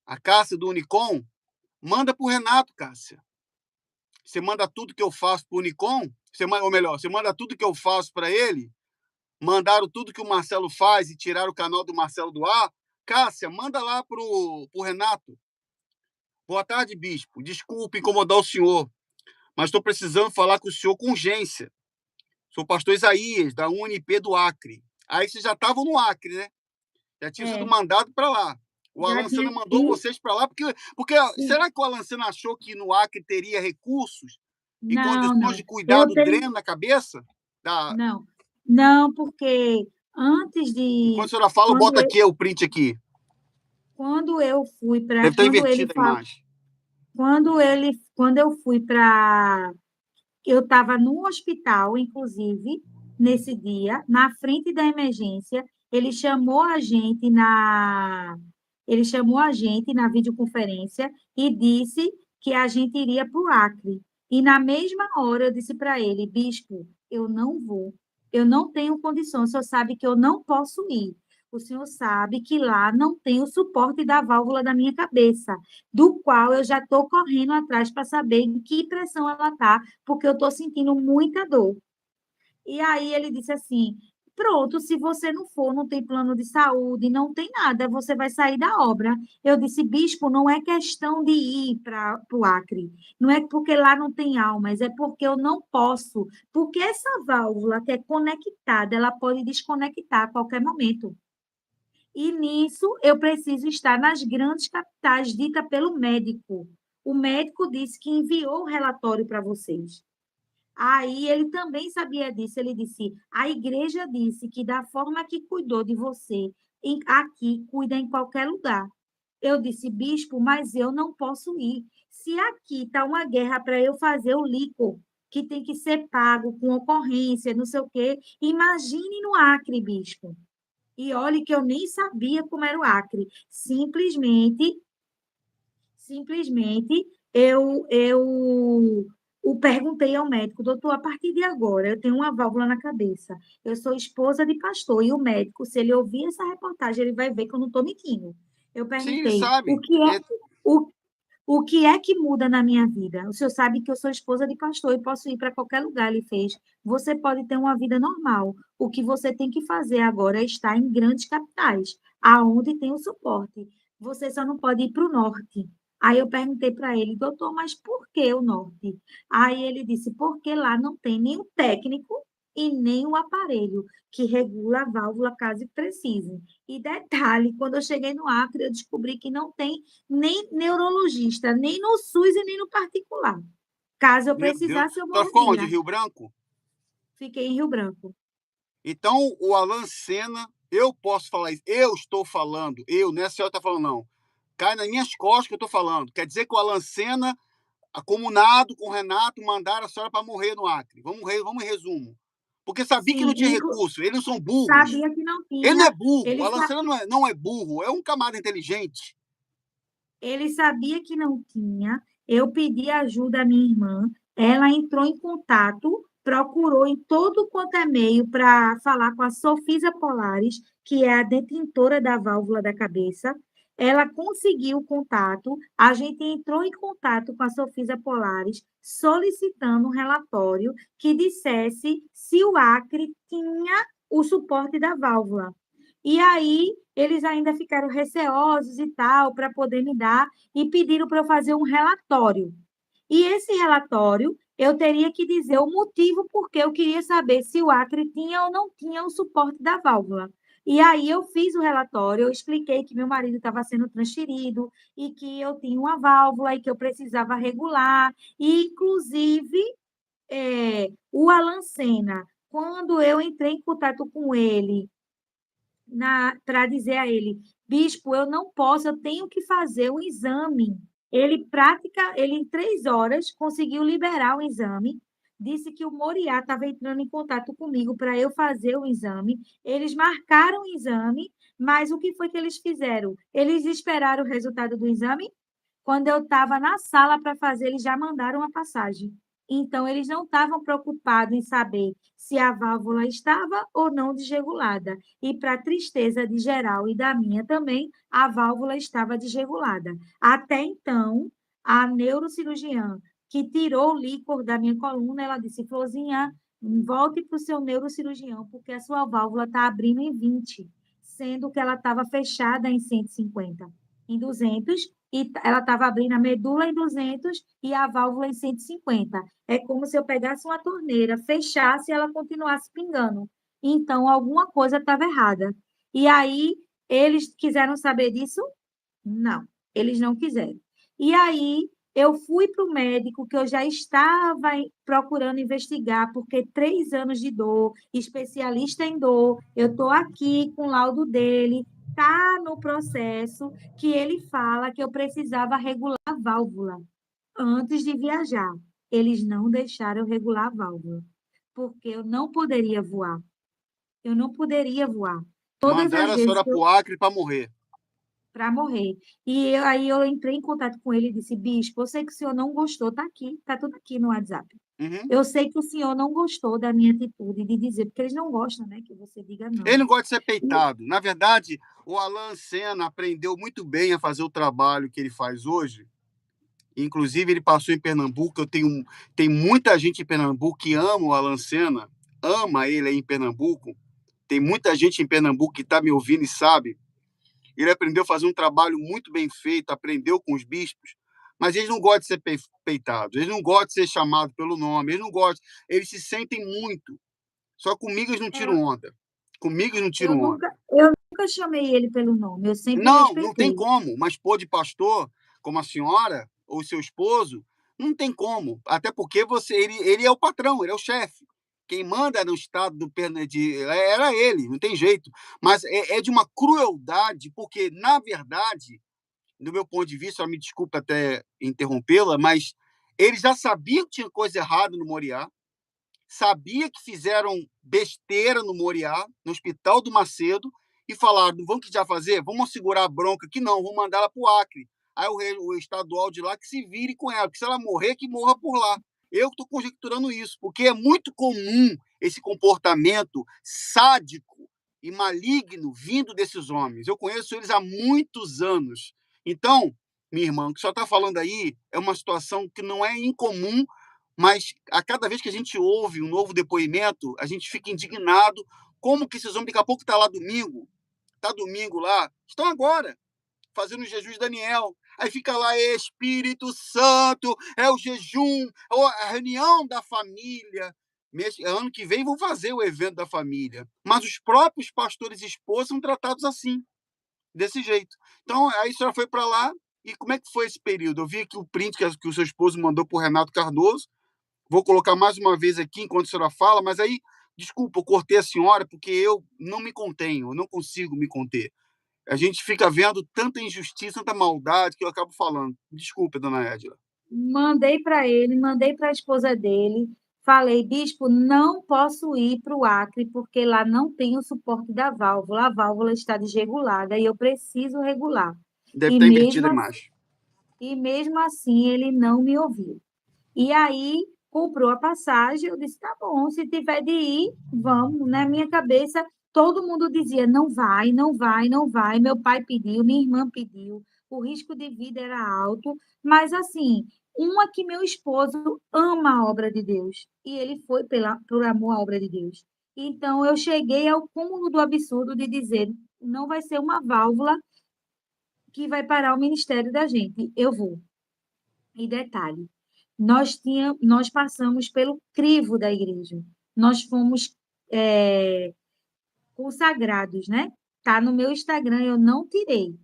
A: A Cássia do Unicom, manda pro Renato, Cássia. Você manda tudo que eu faço pro Unicom, ou melhor, você manda tudo que eu faço para ele, mandaram tudo que o Marcelo faz e tiraram o canal do Marcelo do ar. Cássia, manda lá pro Renato. Boa tarde, bispo. Desculpe incomodar o senhor, mas estou precisando falar com o senhor com urgência. Sou o pastor Isaías, da UNP do Acre. Aí vocês já estavam no Acre, né? Já tinha sido mandado para lá. O
B: Já
A: Alan
B: tinha
A: Sena mandou vocês para lá, porque será que o Alan Sena achou que no Acre teria recursos e
B: Não,
A: condições de
B: não.
A: cuidar
B: Eu
A: do
B: tenho.
A: dreno na cabeça? Da...
B: Não, não, porque antes
A: Enquanto a
B: de.
A: senhora fala,
B: Quando
A: bota
B: eu,
A: aqui o print aqui.
B: quando eu fui para.
A: Deve estar invertida a imagem.
B: Quando eu fui para. Eu estava no hospital, inclusive, nesse dia, na frente da emergência. Ele chamou a gente na. Ele chamou a gente na videoconferência e disse que a gente iria para o Acre. E na mesma hora eu disse para ele, bispo, eu não vou. Eu não tenho condições. O senhor sabe que eu não posso ir. O senhor sabe que lá não tem o suporte da válvula da minha cabeça, do qual eu já estou correndo atrás para saber em que pressão ela está, porque eu estou sentindo muita dor. E aí ele disse assim: pronto, se você não for, não tem plano de saúde, não tem nada, você vai sair da obra. Eu disse, bispo, não é questão de ir para o Acre, não é porque lá não tem almas, é porque eu não posso, porque essa válvula que é conectada, ela pode desconectar a qualquer momento. E nisso eu preciso estar nas grandes capitais, dita pelo médico. O médico disse que enviou o relatório para vocês. Aí ele também sabia disso. Ele disse: a igreja disse que da forma que cuidou de você, aqui cuida em qualquer lugar. Eu disse, bispo, mas eu não posso ir. Se aqui está uma guerra para eu fazer o licor, que tem que ser pago com ocorrência, não sei o quê, imagine no Acre, bispo. E olhe que eu nem sabia como era o Acre. Simplesmente eu perguntei ao médico, doutor, a partir de agora eu tenho uma válvula na cabeça. Eu sou esposa de pastor e o médico, se ele ouvir essa reportagem, ele vai ver que eu não estou mentindo. Eu
A: Sim, ele
B: perguntei,
A: sabe.
B: o, o que é que muda na minha vida? O senhor sabe que eu sou esposa de pastor e posso ir para qualquer lugar, ele fez. Você pode ter uma vida normal. O que você tem que fazer agora é estar em grandes capitais, aonde tem o suporte. Você só não pode ir para o norte. Aí eu perguntei para ele, doutor, mas por que o norte? Aí ele disse, porque lá não tem nenhum técnico e nem o aparelho que regula a válvula caso precise. E detalhe, quando eu cheguei no Acre, eu descobri que não tem nem neurologista, nem no SUS e nem no particular. Caso eu
A: Meu Deus.
B: precisasse, eu
A: A senhora ficou onde?
B: morria.
A: Rio Branco?
B: Fiquei em Rio Branco.
A: Então, o Alan Sena, eu posso falar isso. Eu estou falando. Eu, não é a senhora está falando, não. Cai nas minhas costas que eu estou falando. Quer dizer que o Alan Sena, acomunado com o Renato, mandaram a senhora para morrer no Acre. Vamos em resumo. Porque sabia que
B: Sim,
A: não tinha recurso. Eles não são burros.
B: sabia que não
A: Ele não
B: tinha.
A: é burro. O
B: Ele,
A: Alan
B: sa-
A: Sena não é burro. É um camarada inteligente.
B: ele sabia que não tinha. Eu pedi ajuda à minha irmã. Ela entrou em contato, procurou em todo quanto é meio para falar com a Sofisa Polares, que é a detentora da válvula da cabeça. Ela conseguiu o contato, a gente entrou em contato com a Sofisa Polares, solicitando um relatório que dissesse se o Acre tinha o suporte da válvula. E aí, eles ainda ficaram receosos e tal, para poder me dar, e pediram para eu fazer um relatório. E esse relatório, eu teria que dizer o motivo porque eu queria saber se o Acre tinha ou não tinha o suporte da válvula. E aí eu fiz o relatório, eu expliquei que meu marido estava sendo transferido e que eu tinha uma válvula e que eu precisava regular. E, inclusive, o Alan Sena, quando eu entrei em contato com ele para dizer a ele, bispo, eu não posso, eu tenho que fazer um exame. Ele em 3 horas conseguiu liberar o exame, disse que o Moriá estava entrando em contato comigo para eu fazer o exame. Eles marcaram o exame, mas o que foi que eles fizeram? Eles esperaram o resultado do exame. Quando eu estava na sala para fazer, eles já mandaram a passagem. Então, eles não estavam preocupados em saber se a válvula estava ou não desregulada. E, para tristeza de geral e da minha também, a válvula estava desregulada. Até então, a neurocirurgiã que tirou o líquor da minha coluna, ela disse, Florzinha, volte para o seu neurocirurgião, porque a sua válvula está abrindo em 20, sendo que ela estava fechada em 150, em 200, e ela estava abrindo a medula em 200 e a válvula em 150. É como se eu pegasse uma torneira, fechasse e ela continuasse pingando. Então, alguma coisa estava errada. E aí, eles quiseram saber disso? Não, eles não quiseram. E aí, eu fui para o médico, que eu já estava procurando investigar, porque 3 anos de dor, especialista em dor, eu estou aqui com o laudo dele, está no processo que ele fala que eu precisava regular a válvula antes de viajar. Eles não deixaram eu regular a válvula, porque eu não poderia voar. Eu não poderia voar. Todas
A: Mandaram
B: as
A: a
B: vezes
A: senhora
B: que eu
A: pro Acre para morrer.
B: para morrer. Aí eu entrei em contato com ele e disse: Bispo, eu sei que o senhor não gostou, tá aqui, tá tudo aqui no WhatsApp.
A: Uhum.
B: Eu sei que o senhor não gostou da minha atitude de dizer, porque eles não gostam, né, que você diga
A: Ele
B: não.
A: não gosta de ser
B: E
A: peitado. Na verdade, o Alan Senna aprendeu muito bem a fazer o trabalho que ele faz hoje. Inclusive, ele passou em Pernambuco. Tem muita gente em Pernambuco que ama o Alan Senna, ama ele aí em Pernambuco. Tem muita gente em Pernambuco que está me ouvindo e sabe. Ele aprendeu a fazer um trabalho muito bem feito, aprendeu com os bispos, mas eles não gostam de ser peitados, eles não gostam de ser chamados pelo nome, eles não gostam, eles se sentem muito. Só comigo eles não tiram
B: é,
A: onda. Comigo eles não
B: eu
A: tiram onda.
B: nunca, eu nunca chamei ele pelo nome, eu sempre
A: Não tem
B: respeitei.
A: como. Mas pô de pastor, como a senhora ou seu esposo, não tem como. Até porque ele é o patrão, ele é o chefe. Quem manda no estado era ele, não tem jeito. Mas é de uma crueldade, porque, na verdade, do meu ponto de vista, me desculpe até interrompê-la, mas ele já sabia que tinha coisa errada no Moriá, sabia que fizeram besteira no Moriá, no Hospital do Macedo, e falaram: vamos que já fazer? Vamos segurar a bronca aqui? Não, vamos mandar ela para o Acre. Aí o estadual de lá que se vire com ela, porque se ela morrer, que morra por lá. Eu estou conjecturando isso, porque é muito comum esse comportamento sádico e maligno vindo desses homens. Eu conheço eles há muitos anos. Então, minha irmã, o que você está falando aí é uma situação que não é incomum, mas a cada vez que a gente ouve um novo depoimento, a gente fica indignado. Como que esses homens, daqui a pouco está lá domingo, está domingo lá, estão agora fazendo o jejum de Daniel. Aí fica lá, Espírito Santo, é o jejum, a reunião da família. Ano que vem vão fazer o evento da família. Mas os próprios pastores e esposas são tratados assim, desse jeito. Então, aí a senhora foi para lá, e como é que foi esse período? Eu vi aqui o print que o seu esposo mandou para o Renato Cardoso. Vou colocar mais uma vez aqui enquanto a senhora fala, mas aí, desculpa, eu cortei a senhora porque eu não me contenho, eu não consigo me conter. A gente fica vendo tanta injustiça, tanta maldade que eu acabo falando. Desculpa, dona Edila.
B: Mandei para ele, mandei para a esposa dele, falei, bispo, não posso ir para o Acre, porque lá não tem o suporte da válvula, a válvula está desregulada e eu preciso regular.
A: Deve
B: E
A: estar invertida
B: mesmo,
A: demais.
B: e mesmo assim ele não me ouviu. E aí comprou a passagem, eu disse, tá bom, se tiver de ir, vamos. Na minha cabeça, todo mundo dizia, não vai, não vai, não vai. Meu pai pediu, minha irmã pediu, o risco de vida era alto, mas assim, uma que meu esposo ama a obra de Deus, e ele foi por amor à obra de Deus. Então, eu cheguei ao cúmulo do absurdo de dizer, não vai ser uma válvula que vai parar o ministério da gente, eu vou. E detalhe, nós passamos pelo crivo da igreja. Nós fomos consagrados, né? Tá no meu Instagram, eu não tirei.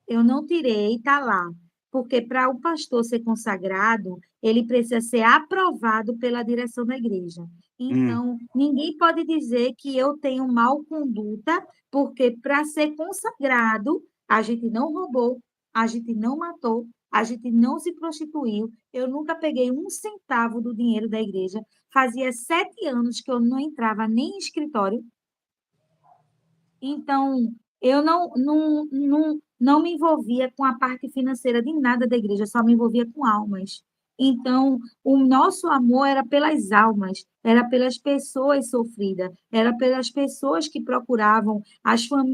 B: Eu não tirei, tá lá. Porque para o pastor ser consagrado, ele precisa ser aprovado pela direção da igreja.
A: Hum.
B: Então, ninguém pode dizer que eu tenho mal conduta, porque para ser consagrado, a gente não roubou, a gente não matou, a gente não se prostituiu. Eu nunca peguei um centavo do dinheiro da igreja. Fazia 7 anos que eu não entrava nem em escritório. Então, eu não me envolvia com a parte financeira de nada da igreja, só me envolvia com almas. Então, o nosso amor era pelas almas, era pelas pessoas sofridas, era pelas pessoas que procuravam,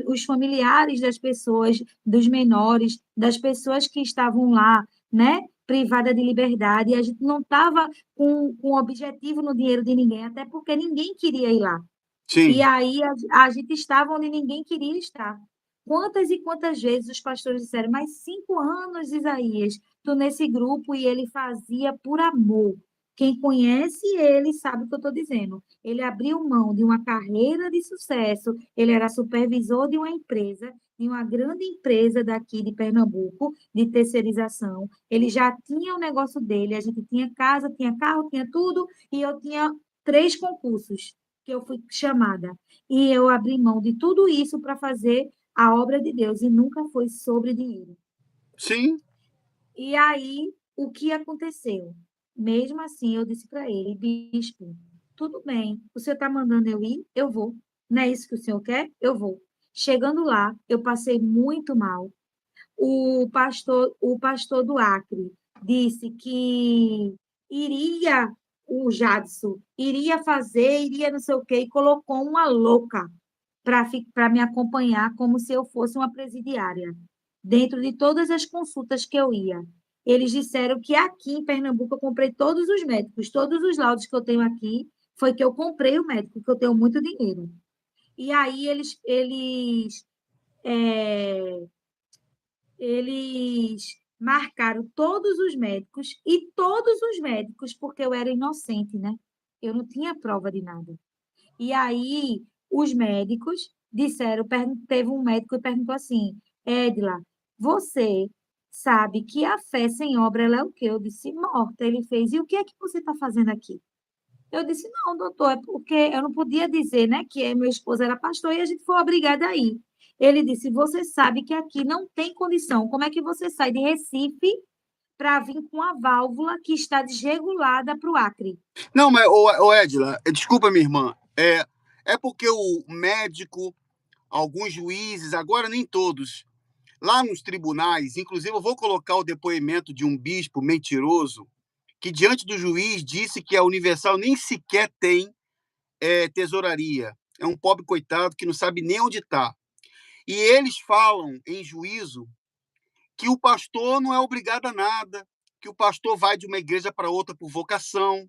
B: os familiares das pessoas, dos menores, das pessoas que estavam lá, né? Privada de liberdade, e a gente não estava com objetivo no dinheiro de ninguém, até porque ninguém queria ir lá. E
A: Sim.
B: aí a gente estava onde ninguém queria estar. Quantas e quantas vezes os pastores disseram, mas 5 anos, Isaías, tu nesse grupo, e ele fazia por amor. Quem conhece ele sabe o que eu estou dizendo. Ele abriu mão de uma carreira de sucesso, ele era supervisor de uma empresa, de uma grande empresa daqui de Pernambuco, de terceirização. Ele já tinha o negócio dele, a gente tinha casa, tinha carro, tinha tudo, e eu tinha 3 concursos que eu fui chamada. E eu abri mão de tudo isso para fazer a obra de Deus e nunca foi sobre dinheiro.
A: Sim.
B: E aí, o que aconteceu? Mesmo assim, eu disse para ele, bispo, tudo bem, o senhor está mandando eu ir? Eu vou. Não é isso que o senhor quer? Eu vou. Chegando lá, eu passei muito mal. O pastor do Acre disse que iria, o Jadson, iria fazer, iria não sei o quê, e colocou uma louca para me acompanhar como se eu fosse uma presidiária, dentro de todas as consultas que eu ia. Eles disseram que aqui em Pernambuco eu comprei todos os médicos, todos os laudos que eu tenho aqui, foi que eu comprei o médico, que eu tenho muito dinheiro. E aí é, eles marcaram todos os médicos, e todos os médicos, porque eu era inocente, né? Eu não tinha prova de nada. E aí, os médicos disseram, teve um médico que perguntou assim, Edila, você sabe que a fé sem obra, ela é o quê? Eu disse, morta. Ele fez, e o que é que você está fazendo aqui? Eu disse, não, doutor, é porque eu não podia dizer, né, que meu esposo era pastor e a gente foi obrigada a ir. Ele disse, você sabe que aqui não tem condição. Como é que você sai de Recife para vir com a válvula que está desregulada para o Acre?
A: Não, mas, Edila, desculpa, minha irmã. É porque o médico, alguns juízes, agora nem todos, lá nos tribunais, inclusive eu vou colocar o depoimento de um bispo mentiroso, que diante do juiz disse que a Universal nem sequer tem tesouraria. É um pobre coitado que não sabe nem onde está. E eles falam em juízo que o pastor não é obrigado a nada, que o pastor vai de uma igreja para outra por vocação.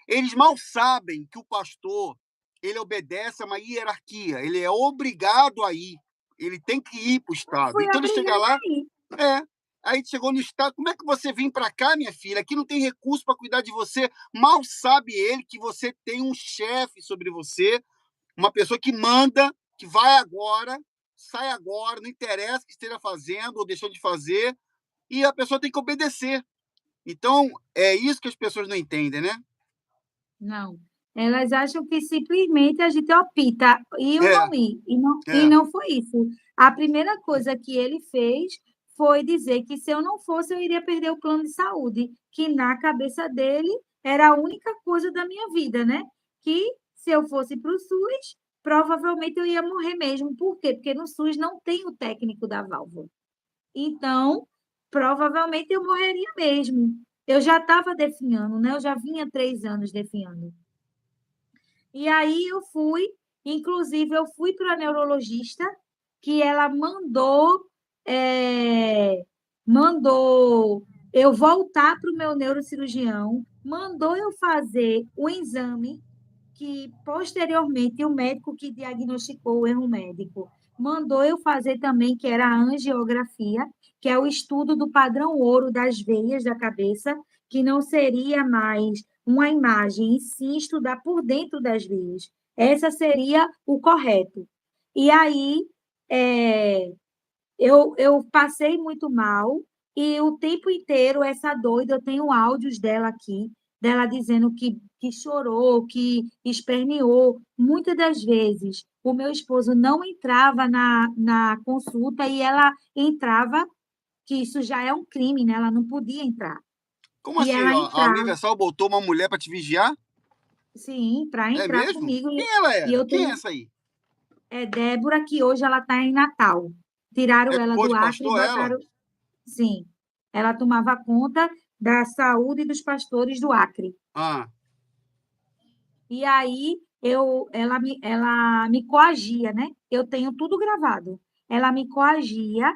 A: Eles mal sabem que o pastor ele obedece a uma hierarquia, ele é obrigado a ir, ele tem que ir para o
B: Eu
A: Estado.
B: fui
A: Então ele chega
B: obrigada
A: lá,
B: a ir.
A: é. Aí chegou no Estado, como é que você vem para cá, minha filha? Aqui não tem recurso para cuidar de você. Mal sabe ele que você tem um chefe sobre você, uma pessoa que manda, que vai agora, sai agora, não interessa o que esteja fazendo ou deixou de fazer, e a pessoa tem que obedecer. Então, é isso que as pessoas não entendem, né?
B: Não. Elas acham que simplesmente a gente opta ir ou
A: É,
B: não ir. E
A: é.
B: não foi isso. A primeira coisa que ele fez foi dizer que se eu não fosse, eu iria perder o plano de saúde, que na cabeça dele era a única coisa da minha vida, né? Que se eu fosse para o SUS, provavelmente eu ia morrer mesmo. Por quê? Porque no SUS não tem o técnico da válvula. Então, provavelmente eu morreria mesmo. Eu já estava definhando, né? Eu já vinha 3 anos definhando. E aí inclusive eu fui para a neurologista, que ela é, mandou eu voltar para o meu neurocirurgião, mandou eu fazer o exame que posteriormente o médico que diagnosticou o erro médico mandou eu fazer também, que era a angiografia, que é o estudo do padrão ouro das veias da cabeça, que não seria mais uma imagem, e sim estudar por dentro das veias. Essa seria o correto. E aí, é, eu passei muito mal e o tempo inteiro essa doida, eu tenho áudios dela aqui, dela dizendo que chorou, que esperneou. Muitas das vezes o meu esposo não entrava na consulta e ela entrava, que isso já é um crime, né? Ela não podia entrar.
A: Como
B: E
A: assim?
B: ela
A: A
B: entrava,
A: Universal botou uma mulher para te vigiar?
B: sim, para
A: É
B: entrar
A: mesmo?
B: comigo.
A: Quem ela
B: E
A: era?
B: eu
A: Quem é
B: tenho
A: essa aí?
B: Débora, que hoje ela está em Natal.
A: É
B: Tiraram ela
A: esposa
B: do
A: de
B: Acre e
A: pastor, ela?
B: botaram. Sim, ela tomava conta da saúde dos pastores do Acre.
A: Ah,
B: E aí ela me coagia, né? Eu tenho tudo gravado. Ela me coagia,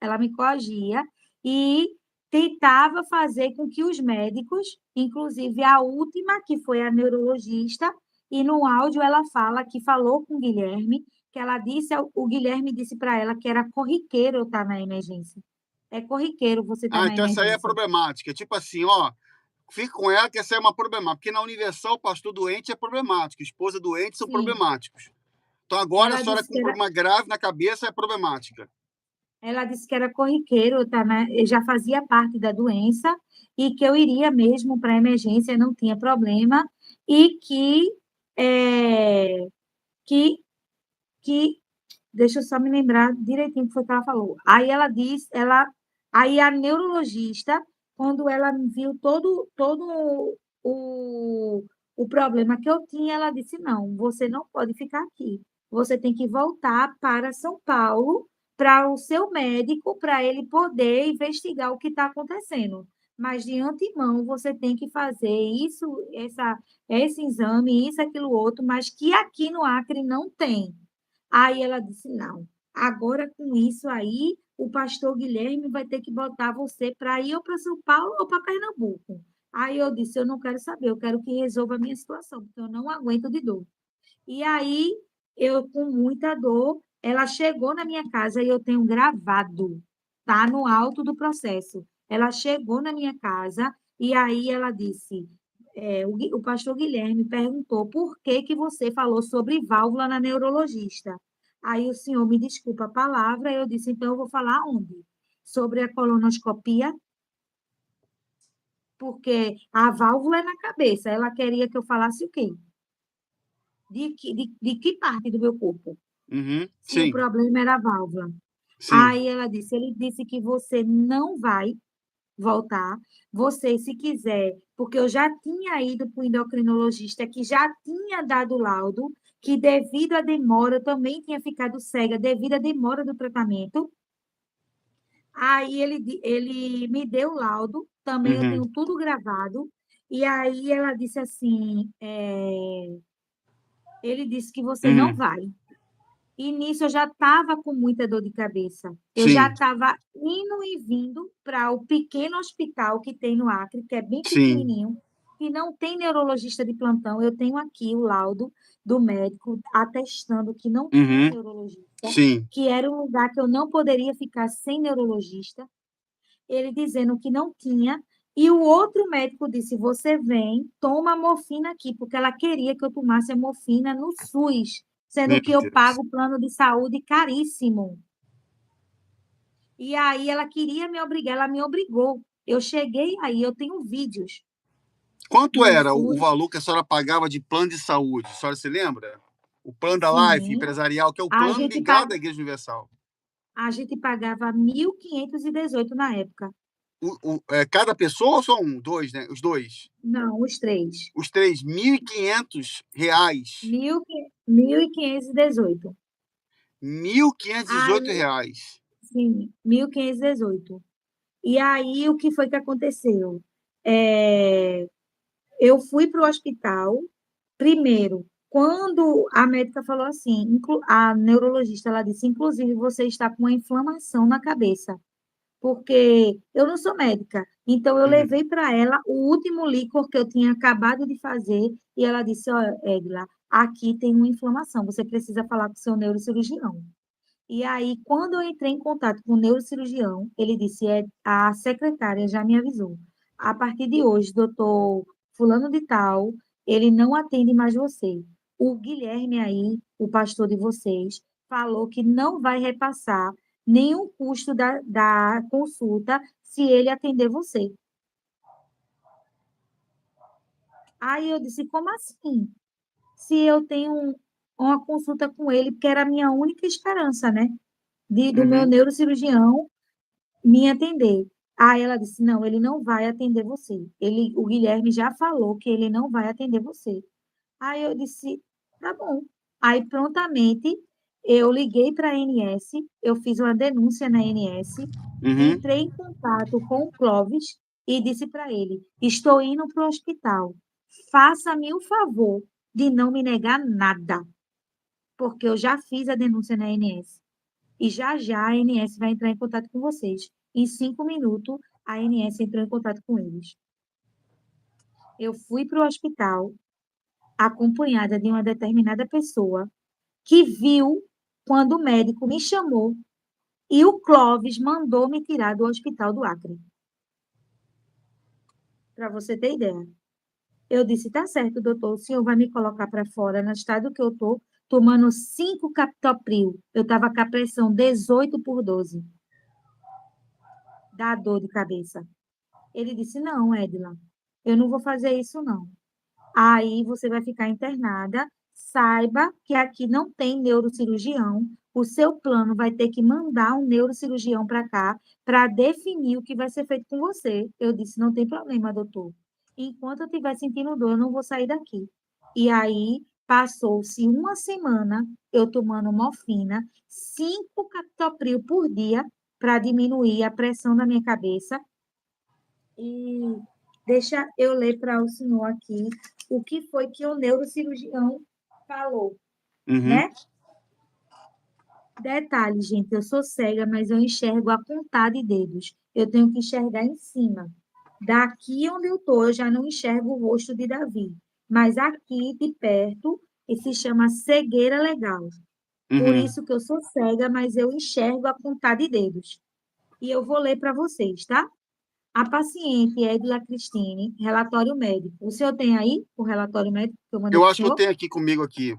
B: ela me coagia e tentava fazer com que os médicos, inclusive a última, que foi a neurologista, e no áudio ela fala que falou com o Guilherme, que ela disse, o Guilherme disse para ela que era corriqueiro eu estar na emergência. É corriqueiro você estar
A: Ah,
B: na
A: então essa aí é
B: emergência.
A: problemática. Tipo assim, ó, fica com ela que essa é uma problemática. Porque na Universal, o pastor doente é problemático, esposa doente são
B: Sim,
A: problemáticos. Então agora a
B: ela
A: senhora
B: disse
A: com
B: que
A: um
B: era,
A: problema grave na cabeça é problemática.
B: ela disse que era corriqueiro, tá, né? Já fazia parte da doença e que eu iria mesmo para a emergência, não tinha problema, e é, que, que, deixa eu só me lembrar direitinho o que foi que ela falou. Aí ela disse, aí a neurologista, quando ela viu todo o, o problema que eu tinha, ela disse, não, você não pode ficar aqui, você tem que voltar para São Paulo, para o seu médico, para ele poder investigar o que está acontecendo. Mas de antemão você tem que fazer isso, esse exame, isso, aquilo outro, mas que aqui no Acre não tem. Aí ela disse: não, agora com isso aí, o pastor Guilherme vai ter que botar você para ir ou para São Paulo ou para Pernambuco. Aí eu disse: eu não quero saber, eu quero que resolva a minha situação, porque eu não aguento de dor. E aí, eu com muita dor, ela chegou na minha casa e eu tenho gravado, tá no alto do processo. Ela chegou na minha casa e aí ela disse, o pastor Guilherme perguntou por que que você falou sobre válvula na neurologista. Aí o senhor me desculpa a palavra, eu disse, então eu vou falar onde? Sobre a colonoscopia, porque a válvula é na cabeça. Ela queria que eu falasse o quê? De que parte do meu corpo?
A: Uhum.
B: Se o
A: Sim,
B: problema era a válvula.
A: sim.
B: Aí ela disse, ele disse que você não vai voltar. Você, se quiser, porque eu já tinha ido para o endocrinologista que já tinha dado laudo, que devido à demora, eu também tinha ficado cega devido à demora do tratamento. Aí ele me deu o laudo, também eu
A: Uhum.
B: tenho tudo gravado. E aí ela disse assim, ele disse que você não
A: Uhum.
B: vai. E nisso eu já estava com muita dor de cabeça. Eu já
A: Sim,
B: estava indo e vindo para o pequeno hospital que tem no Acre, que é bem
A: sim.
B: pequenininho, e não tem neurologista de plantão. Eu tenho aqui o laudo do médico atestando que não tinha
A: Uhum.
B: neurologista,
A: Sim.
B: que era um lugar que eu não poderia ficar sem neurologista. Ele dizendo que não tinha. E o outro médico disse: Você vem, toma a morfina aqui, porque ela queria que eu tomasse a morfina no SUS,
A: Meu
B: sendo que eu
A: Deus.
B: pago plano de saúde caríssimo. E aí ela queria me obrigar, ela me obrigou. Eu cheguei aí, eu tenho vídeos
A: Quanto
B: no
A: era o
B: SUS,
A: valor que a senhora pagava de plano de saúde? A senhora se lembra? O plano da Life
B: sim.
A: empresarial, que é o
B: A
A: plano
B: gente,
A: ligado
B: pa-
A: à Igreja Universal.
B: a gente pagava 1.518 na época.
A: Cada pessoa ou só um? Dois, né? Os dois.
B: Não, os três.
A: Os três, R$ 1.500.
B: Mil e quinhentos e dezoito.
A: Mil quinhentos e dezoito
B: Aí,
A: reais.
B: sim, 1.518. E aí, o que foi que aconteceu? É, eu fui para o hospital, primeiro, quando a médica falou assim, a neurologista, ela disse, inclusive, você está com uma inflamação na cabeça, porque eu não sou médica, então eu
A: Uhum.
B: levei para ela o último líquor que eu tinha acabado de fazer, e ela disse, olha, Edila, aqui tem uma inflamação, você precisa falar com o seu neurocirurgião. E aí, quando eu entrei em contato com o neurocirurgião, ele disse, a secretária já me avisou. A partir de hoje, doutor fulano de tal, ele não atende mais você. O Guilherme aí, o pastor de vocês, falou que não vai repassar nenhum custo da consulta se ele atender você. Aí eu disse, como assim? Se eu tenho uma consulta com ele, porque era a minha única esperança, né? Do meu
A: Uhum.
B: neurocirurgião me atender. Aí ela disse: não, ele não vai atender você. O Guilherme já falou que ele não vai atender você. Aí eu disse: tá bom. Aí prontamente eu liguei para a ANS, eu fiz uma denúncia na ANS,
A: Uhum.
B: entrei em contato com o Clóvis e disse para ele: estou indo para o hospital. Faça-me o favor de não me negar nada, porque eu já fiz a denúncia na ANS. E já já a ANS vai entrar em contato com vocês. Em 5 minutos, a ANS entrou em contato com eles. Eu fui para o hospital acompanhada de uma determinada pessoa que viu quando o médico me chamou e o Clóvis mandou me tirar do hospital do Acre. Para você ter ideia. Eu disse, tá certo, doutor, o senhor vai me colocar para fora no estado que eu tô, tomando 5 captopril. Eu estava com a pressão 18/12. Dá dor de cabeça. Ele disse, não, Edila, eu não vou fazer isso, não. Aí você vai ficar internada. Saiba que aqui não tem neurocirurgião. O seu plano vai ter que mandar um neurocirurgião para cá para definir o que vai ser feito com você. Eu disse, não tem problema, doutor. Enquanto eu estiver sentindo dor, eu não vou sair daqui. E aí passou-se uma semana eu tomando morfina, 5 captopril por dia para diminuir a pressão da minha cabeça. E deixa eu ler para o senhor aqui o que foi que o neurocirurgião falou,
A: Uhum.
B: né? Detalhe, gente, eu sou cega, mas eu enxergo a contar de dedos. Eu tenho que enxergar em cima. Daqui onde eu estou, eu já não enxergo o rosto de Davi. Mas aqui de perto, isso se chama cegueira legal. Por
A: Uhum.
B: isso que eu sou cega, mas eu enxergo a contar de dedos. E eu vou ler para vocês, tá? A paciente Edila Cristine, relatório médico. O senhor tem aí o relatório médico que eu mandei
A: Eu
B: para o
A: acho que eu
B: senhor?
A: tenho aqui comigo aqui.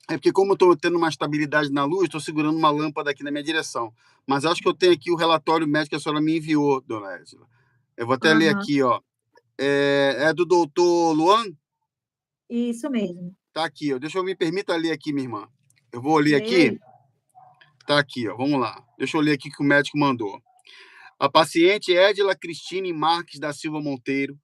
A: É porque como eu estou tendo uma estabilidade na luz, estou segurando uma lâmpada aqui na minha direção. Mas acho que eu tenho aqui o relatório médico que a senhora me enviou, dona Edila. Eu vou até ler
B: Aham,
A: aqui, ó. É do doutor Luan?
B: isso mesmo.
A: Tá aqui, ó. Deixa eu me permita ler aqui, minha irmã. Eu vou ler
B: Leia
A: aqui.
B: aí.
A: Tá aqui, ó. Vamos lá. Deixa eu ler aqui que o médico mandou. A paciente Edila Cristine Marques da Silva Monteiro.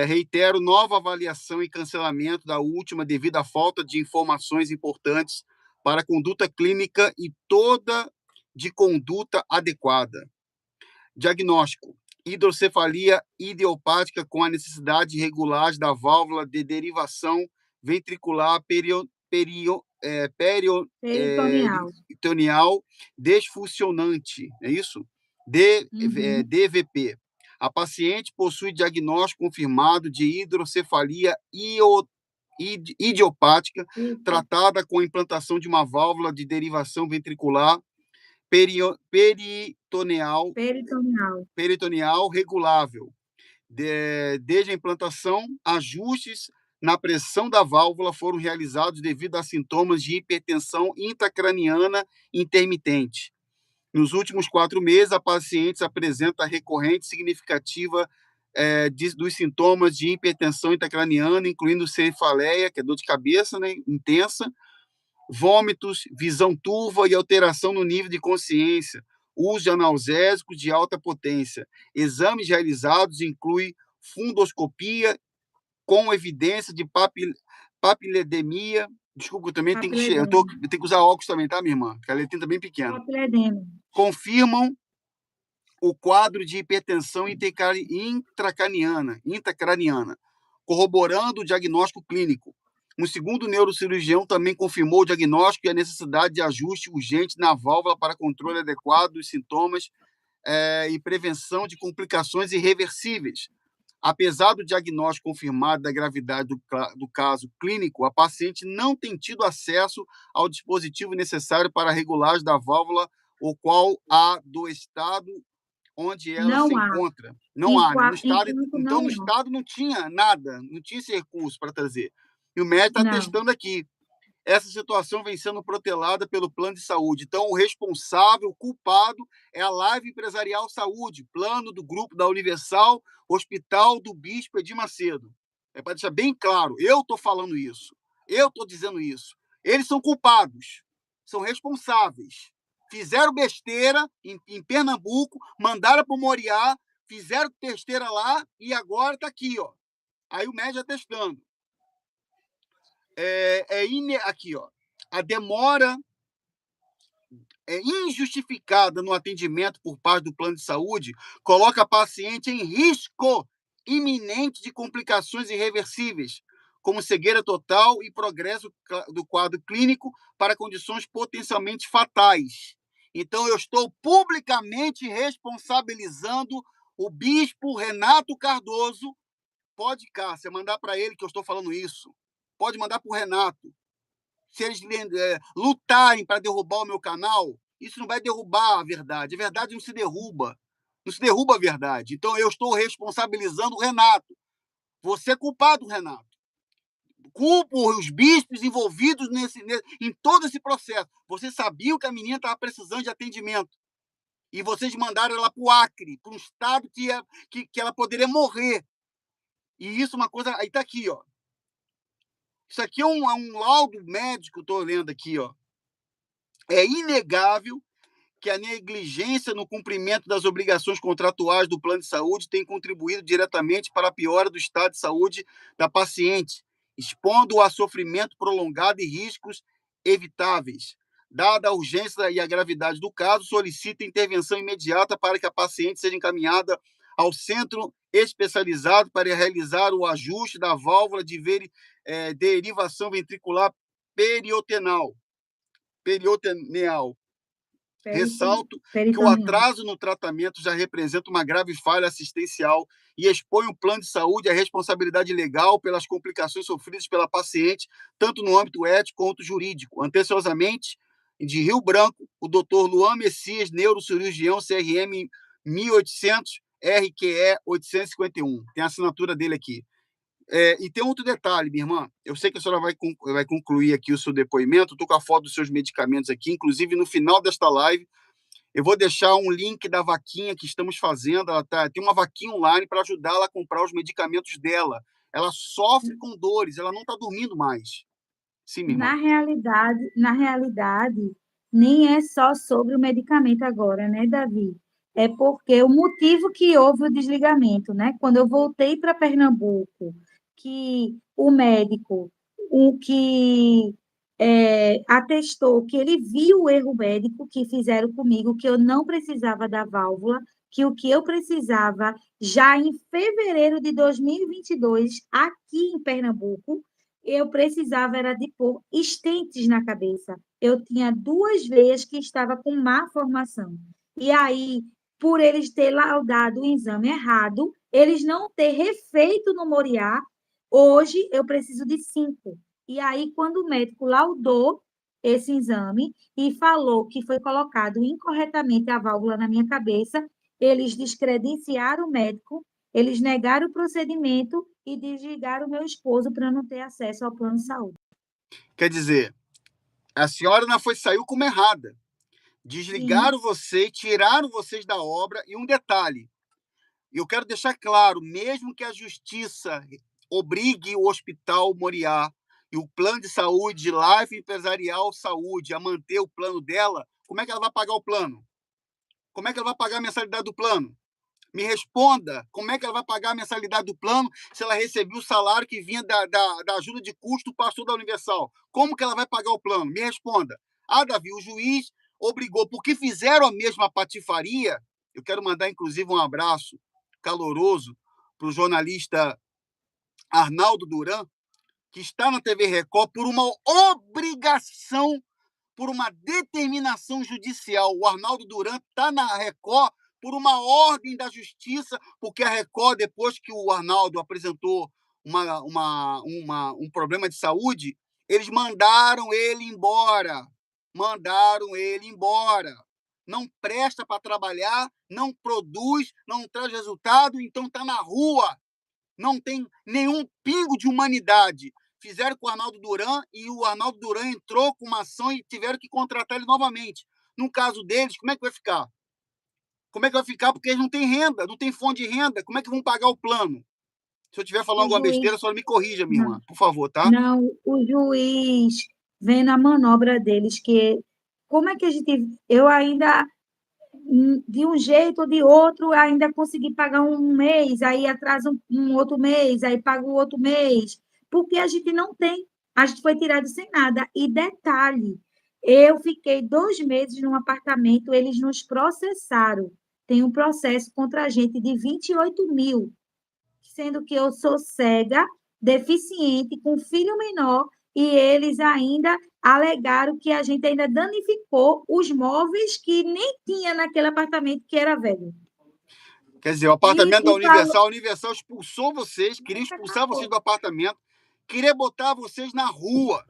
A: Reitero nova avaliação e cancelamento da última devido à falta de informações importantes para a conduta clínica e toda de conduta adequada. Diagnóstico: hidrocefalia idiopática com a necessidade de regulagem da válvula de derivação ventricular
B: Peritoneal.
A: peritoneal desfuncionante, é isso?
B: Uhum.
A: DVP. A paciente possui diagnóstico confirmado de hidrocefalia idiopática,
B: Isso.
A: tratada com a implantação de uma válvula de derivação ventricular peritoneal
B: Peritoneal.
A: regulável. Desde a implantação, ajustes na pressão da válvula foram realizados devido a sintomas de hipertensão intracraniana intermitente. Nos últimos 4 meses, a paciente apresenta recorrente significativa dos sintomas de hipertensão intracraniana, incluindo cefaleia, que é dor de cabeça, né, intensa, vômitos, visão turva e alteração no nível de consciência, uso de analgésicos de alta potência. Exames realizados incluem fundoscopia com evidência de papiledemia. Desculpa, eu também tenho que,
B: Papiledema.
A: eu tenho que usar óculos também, tá, minha irmã? Porque a letrinha tá bem pequena.
B: Papiledema.
A: Confirmam o quadro de hipertensão intracraniana, corroborando o diagnóstico clínico. Um segundo neurocirurgião também confirmou o diagnóstico e a necessidade de ajuste urgente na válvula para controle adequado dos sintomas e prevenção de complicações irreversíveis. Apesar do diagnóstico confirmado da gravidade do caso clínico, a paciente não tem tido acesso ao dispositivo necessário para a regulagem da válvula, o qual há do estado onde ela se
B: Não há.
A: encontra. Não há, né? No estado,
B: Enquanto
A: então,
B: não
A: no
B: há.
A: estado não tinha nada, não tinha esse recurso para trazer. E o médico está
B: Não.
A: testando aqui. Essa situação vem sendo protelada pelo plano de saúde. Então, o responsável, o culpado, é a Live Empresarial Saúde, plano do grupo da Universal, Hospital do Bispo Edir Macedo. É para deixar bem claro, eu estou falando isso. Eu estou dizendo isso. Eles são culpados, são responsáveis. Fizeram besteira em Pernambuco, mandaram para o Moriá, fizeram besteira lá e agora está aqui, ó. Aí o médico está testando. Aqui, ó. A demora injustificada no atendimento por parte do plano de saúde coloca a paciente em risco iminente de complicações irreversíveis, como cegueira total e progresso do quadro clínico para condições potencialmente fatais. Então, eu estou publicamente responsabilizando o bispo Renato. Pode, Cássia, mandar para ele que eu estou falando isso. Pode mandar para o Renato. se eles lutarem para derrubar o meu canal, isso não vai derrubar a verdade. A verdade não se derruba. Não se derruba a verdade. Então, eu estou responsabilizando o Renato. Você é culpado, Renato. Culpo os bispos envolvidos em todo esse processo. Vocês sabiam que a menina estava precisando de atendimento. E vocês mandaram ela para o Acre, para um estado que ela poderia morrer. E isso é uma coisa... Aí está aqui, ó. Isso aqui é um laudo médico, estou lendo aqui, ó. É inegável que a negligência no cumprimento das obrigações contratuais do plano de saúde tem contribuído diretamente para a piora do estado de saúde da paciente, expondo-o a sofrimento prolongado e riscos evitáveis. Dada a urgência e a gravidade do caso, solicita intervenção imediata para que a paciente seja encaminhada ao centro especializado para realizar o ajuste da válvula de derivação ventricular peritoneal. Ressalto que o atraso no tratamento já representa uma grave falha assistencial e expõe o plano de saúde à responsabilidade legal pelas complicações sofridas pela paciente, tanto no âmbito ético quanto jurídico. Anteriormente, de Rio Branco, o Dr. Luan Messias, neurocirurgião, CRM 1800, RQE 851. Tem a assinatura dele aqui. E tem outro detalhe, minha irmã. Eu sei que a senhora vai concluir aqui o seu depoimento. Estou com a foto dos seus medicamentos aqui. Inclusive, no final desta live, eu vou deixar um link da vaquinha que estamos fazendo. Tem uma vaquinha online para ajudá-la a comprar os medicamentos dela. Ela sofre com dores, ela não está dormindo mais. Sim, minha irmã.
B: Na realidade, nem é só sobre o medicamento agora, né, Davi? É porque o motivo que houve o desligamento, né? Quando eu voltei para Pernambuco, que o médico, o que atestou que ele viu o erro médico que fizeram comigo, que eu não precisava da válvula, que o que eu precisava já em fevereiro de 2022, aqui em Pernambuco, eu precisava era de pôr estentes na cabeça. Eu tinha 2 veias que estavam com má formação. E aí, por eles ter laudado o exame errado, eles não ter refeito no Moriá, hoje eu preciso de 5. E aí, quando o médico laudou esse exame e falou que foi colocado incorretamente a válvula na minha cabeça, eles descredenciaram o médico, eles negaram o procedimento e desligaram o meu esposo para não ter acesso ao plano de saúde.
A: Quer dizer, a senhora não saiu como errada. Desligaram você, tiraram vocês da obra. E um detalhe, eu quero deixar claro, mesmo que a justiça obrigue o Hospital Moriá e o plano de saúde, Life Empresarial Saúde, a manter o plano dela, como é que ela vai pagar o plano? Como é que ela vai pagar a mensalidade do plano? Me responda, como é que ela vai pagar a mensalidade do plano se ela recebeu o salário que vinha da ajuda de custo do pastor da Universal? Como que ela vai pagar o plano? Me responda. Davi, o juiz obrigou, porque fizeram a mesma patifaria. Eu quero mandar, inclusive, um abraço caloroso para o jornalista Arnaldo Duran, que está na TV Record por uma obrigação, por uma determinação judicial. O Arnaldo Duran está na Record por uma ordem da justiça, porque a Record, depois que o Arnaldo apresentou um problema de saúde, eles mandaram ele embora. Não presta para trabalhar, não produz, não traz resultado, então está na rua. Não tem nenhum pingo de humanidade. Fizeram com o Arnaldo Duran e o Arnaldo Duran entrou com uma ação e tiveram que contratar ele novamente. No caso deles, como é que vai ficar? Como é que vai ficar? Porque eles não têm renda, não têm fonte de renda. Como é que vão pagar o plano? Se eu estiver falando alguma besteira, só me corrija, minha irmã, por favor, tá?
B: Não, o juiz, vendo a manobra deles, que como é que a gente... Eu ainda, de um jeito ou de outro, ainda consegui pagar um mês, aí atrasa um outro mês, aí paga o outro mês, porque a gente não tem, a gente foi tirado sem nada. E detalhe, eu fiquei 2 meses num apartamento, eles nos processaram. Tem um processo contra a gente de 28 mil, sendo que eu sou cega, deficiente, com filho menor, e eles ainda alegaram que a gente ainda danificou os móveis que nem tinha naquele apartamento que era velho.
A: Quer dizer, o apartamento da Universal, a Universal expulsou vocês, queria expulsar vocês do apartamento, queria botar vocês na rua.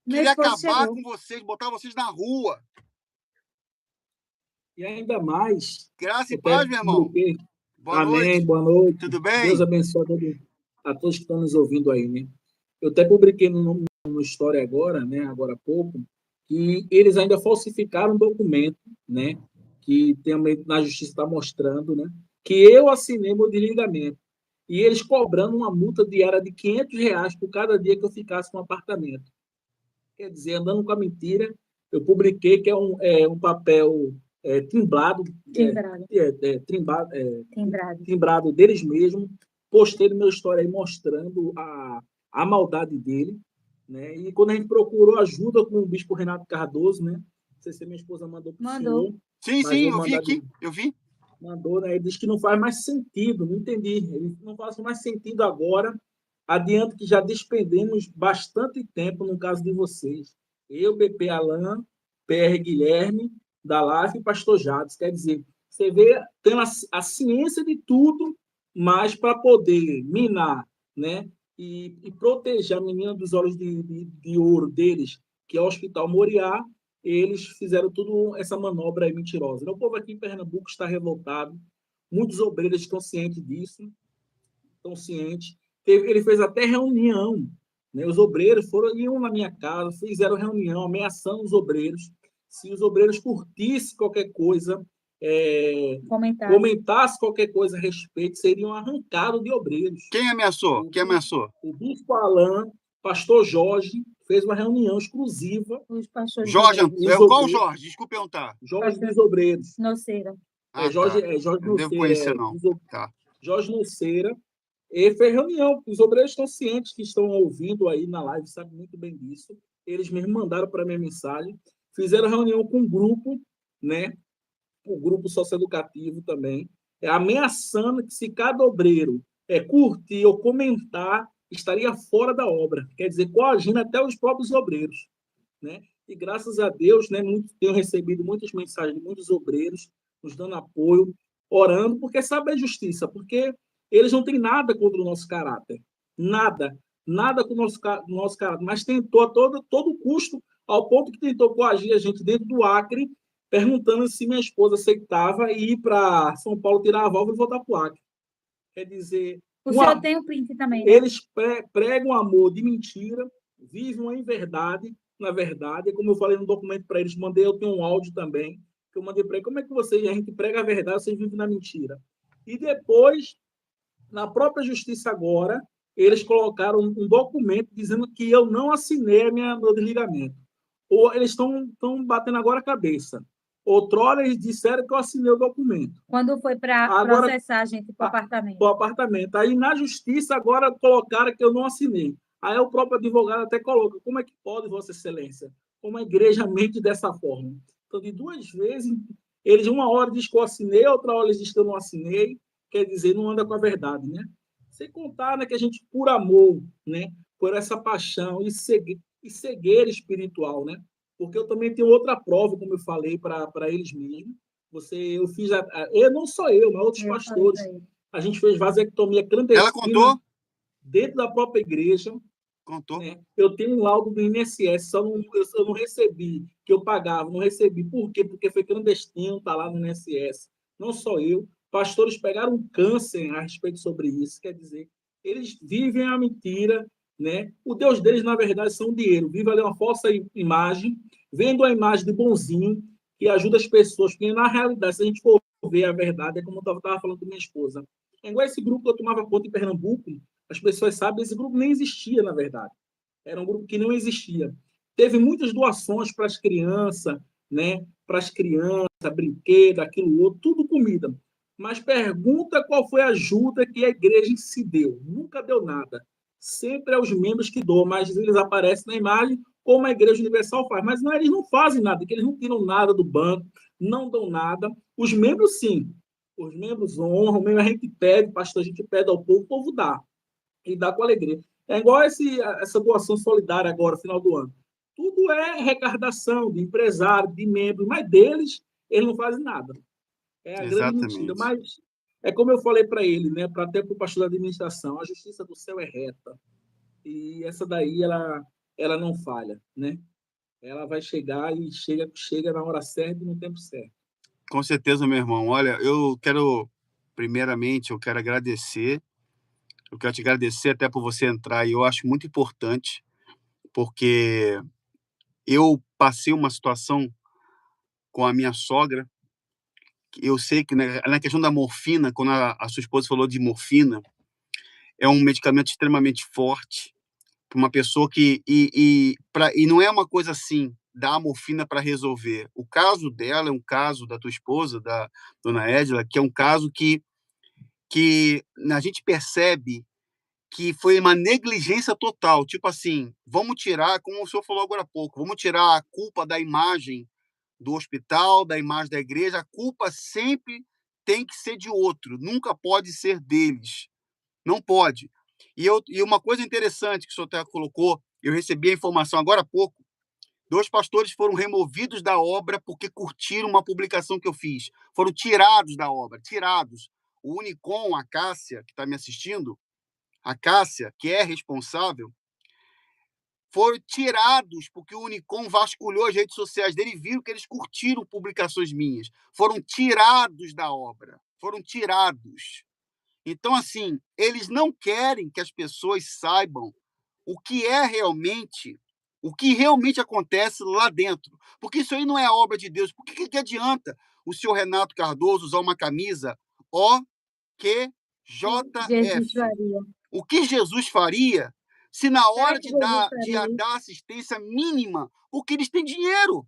B: Meu
A: queria
B: esposo
A: acabar
B: chegou.
A: com vocês, botar vocês na rua.
C: E ainda mais,
A: Graça
C: eu
A: e
C: até
A: paz, meu irmão.
C: publiquei.
A: Boa
C: Amém,
A: noite.
C: boa noite.
A: Tudo
C: Deus
A: bem?
C: abençoe a todos que estão nos ouvindo aí, né? Eu até publiquei no Story agora, né, agora há pouco, que eles ainda falsificaram um documento, né, que também na justiça está mostrando, né, que eu assinei meu desligamento. E eles cobrando uma multa diária de R$ 500 por cada dia que eu ficasse no apartamento. Quer dizer, andando com a mentira, eu publiquei que é um papel timbrado,
B: Timbrado. Timbrado.
C: timbrado deles mesmos, postei no meu story aí mostrando a maldade dele, né? E quando a gente procurou ajuda com o bispo Renato Cardoso, né? Não sei se a minha esposa mandou para o senhor,
A: Sim,
C: mas
A: sim,
C: vou
A: eu vi
C: mandar
A: aqui. Eu vi.
C: mandou, né? Ele diz que não faz mais sentido, não entendi. Ele não faz mais sentido agora, adiante que já despendemos bastante tempo no caso de vocês. Eu, BP Alan, PR Guilherme, da LAF e Pastor Jades. Quer dizer, você vê, tem a ciência de tudo, mas para poder minar, né? E proteger a menina dos olhos de ouro deles, que é o Hospital Moriá, eles fizeram tudo essa manobra aí mentirosa. O povo aqui em Pernambuco está revoltado, muitos obreiros estão cientes disso, estão cientes. Ele fez até reunião, né? Os obreiros iam na minha casa, fizeram reunião, ameaçando os obreiros. Se os obreiros curtissem qualquer coisa, comentasse qualquer coisa a respeito, seriam arrancados de obreiros.
A: Quem ameaçou? Quem ameaçou?
C: O bispo Alain, pastor Jorge, fez uma reunião exclusiva.
A: Jorge, qual Jorge? Desculpe perguntar.
C: Jorge dos Obreiros.
B: Noceira.
C: Jorge
A: Não devo conhecer, não. Tá.
C: Jorge Noceira. Ele fez reunião. Os obreiros estão cientes que estão ouvindo aí na live, sabem muito bem disso. Eles mesmo mandaram para minha mensagem. Fizeram reunião com um grupo, né? O grupo socioeducativo também, ameaçando que se cada obreiro curtir ou comentar, estaria fora da obra. Quer dizer, coagindo até os próprios obreiros, né? E graças a Deus, né, tenho recebido muitas mensagens de muitos obreiros nos dando apoio, orando, porque sabe a justiça, porque eles não têm nada contra o nosso caráter, nada, nada com o nosso caráter, mas tentou a todo custo, ao ponto que tentou coagir a gente dentro do Acre, perguntando se minha esposa aceitava ir para São Paulo tirar a válvula e voltar para o Acre. Quer dizer,
B: o senhor tem o print também, né?
C: Eles pregam amor de mentira, vivem uma inverdade, na verdade, como eu falei no documento para eles, eu tenho um áudio também, que eu mandei para eles, como é que a gente prega a verdade, vocês vivem na mentira? E depois, na própria justiça agora, eles colocaram um documento dizendo que eu não assinei meu desligamento. Ou eles estão batendo agora a cabeça. Outrora eles disseram que eu assinei o documento.
B: Quando foi para processar a gente para o apartamento?
C: Para o apartamento. Aí na justiça agora colocaram que eu não assinei. Aí o próprio advogado até coloca, como é que pode, Vossa Excelência? Como a igreja mente dessa forma? Então, de duas vezes, eles uma hora dizem que eu assinei, outra hora eles dizem que eu não assinei, quer dizer, não anda com a verdade, né? Sem contar, né, que a gente, por amor, né, por essa paixão e cegueira espiritual, né? Porque eu também tenho outra prova, como eu falei para eles mesmos. Eu fiz não só eu, mas outros pastores. A gente fez vasectomia clandestina.
A: Ela contou?
C: Dentro da própria igreja.
A: Contou.
C: Né? Eu tenho um laudo do INSS, eu não recebi, que eu pagava, não recebi. Por quê? Porque foi clandestino, está lá no INSS. Não só eu. Pastores pegaram um câncer a respeito sobre isso. Quer dizer, eles vivem a mentira, né? O Deus deles, na verdade, são dinheiro. Vive ali uma falsa imagem, vendo a imagem de bonzinho, que ajuda as pessoas, porque na realidade, se a gente for ver a verdade, é como eu estava falando com minha esposa. É igual esse grupo que eu tomava conta em Pernambuco, as pessoas sabem, esse grupo nem existia, na verdade. Era um grupo que não existia. Teve muitas doações para as crianças, né? Para as crianças, brinquedo, aquilo outro, tudo comida. Mas pergunta qual foi a ajuda que a igreja se deu. Nunca deu nada. Sempre é os membros que doam, mas eles aparecem na imagem como a Igreja Universal faz. Mas não, eles não fazem nada, porque eles não tiram nada do banco, não dão nada. Os membros, sim. Os membros honram, a gente pede, pastor, a gente pede ao povo, o povo dá. E dá com alegria. É igual essa doação solidária agora, final do ano. Tudo é arrecadação de empresário, de membros, mas deles, eles não fazem nada. É a grande mentira. Mas é como eu falei para ele, né, até para o pastor da administração, a justiça do céu é reta. E essa daí, ela ela não falha, né? Ela vai chegar e chega na hora certa e no tempo certo.
A: Com certeza, meu irmão. Olha, primeiramente, eu quero agradecer. Eu quero te agradecer até por você entrar, e eu acho muito importante, porque eu passei uma situação com a minha sogra. Eu sei que na questão da morfina, quando a sua esposa falou de morfina, é um medicamento extremamente forte para uma pessoa e não é uma coisa assim, dar a morfina para resolver. O caso dela é um caso da tua esposa, da dona Edila, que é um caso que a gente percebe que foi uma negligência total. Tipo assim, vamos tirar, como o senhor falou agora há pouco, vamos tirar a culpa da imagem do hospital, da imagem da igreja. A culpa sempre tem que ser de outro, nunca pode ser deles. Não pode. E uma coisa interessante que o senhor até colocou, eu recebi a informação agora há pouco, 2 pastores foram removidos da obra porque curtiram uma publicação que eu fiz. Foram tirados da obra, tirados. O Unicom, a Cássia, que está me assistindo, a Cássia, que é responsável, foram tirados porque o Unicom vasculhou as redes sociais dele e viram que eles curtiram publicações minhas. Foram tirados da obra. Foram tirados. Então, assim, eles não querem que as pessoas saibam o que realmente acontece lá dentro. Porque isso aí não é obra de Deus. Por que adianta o senhor Renato Cardoso usar uma camisa
B: Jesus
A: OQJF?
B: faria.
A: O que Jesus faria se na
B: Será
A: hora
B: que
A: de
B: Jesus
A: dar assistência mínima, porque eles têm dinheiro,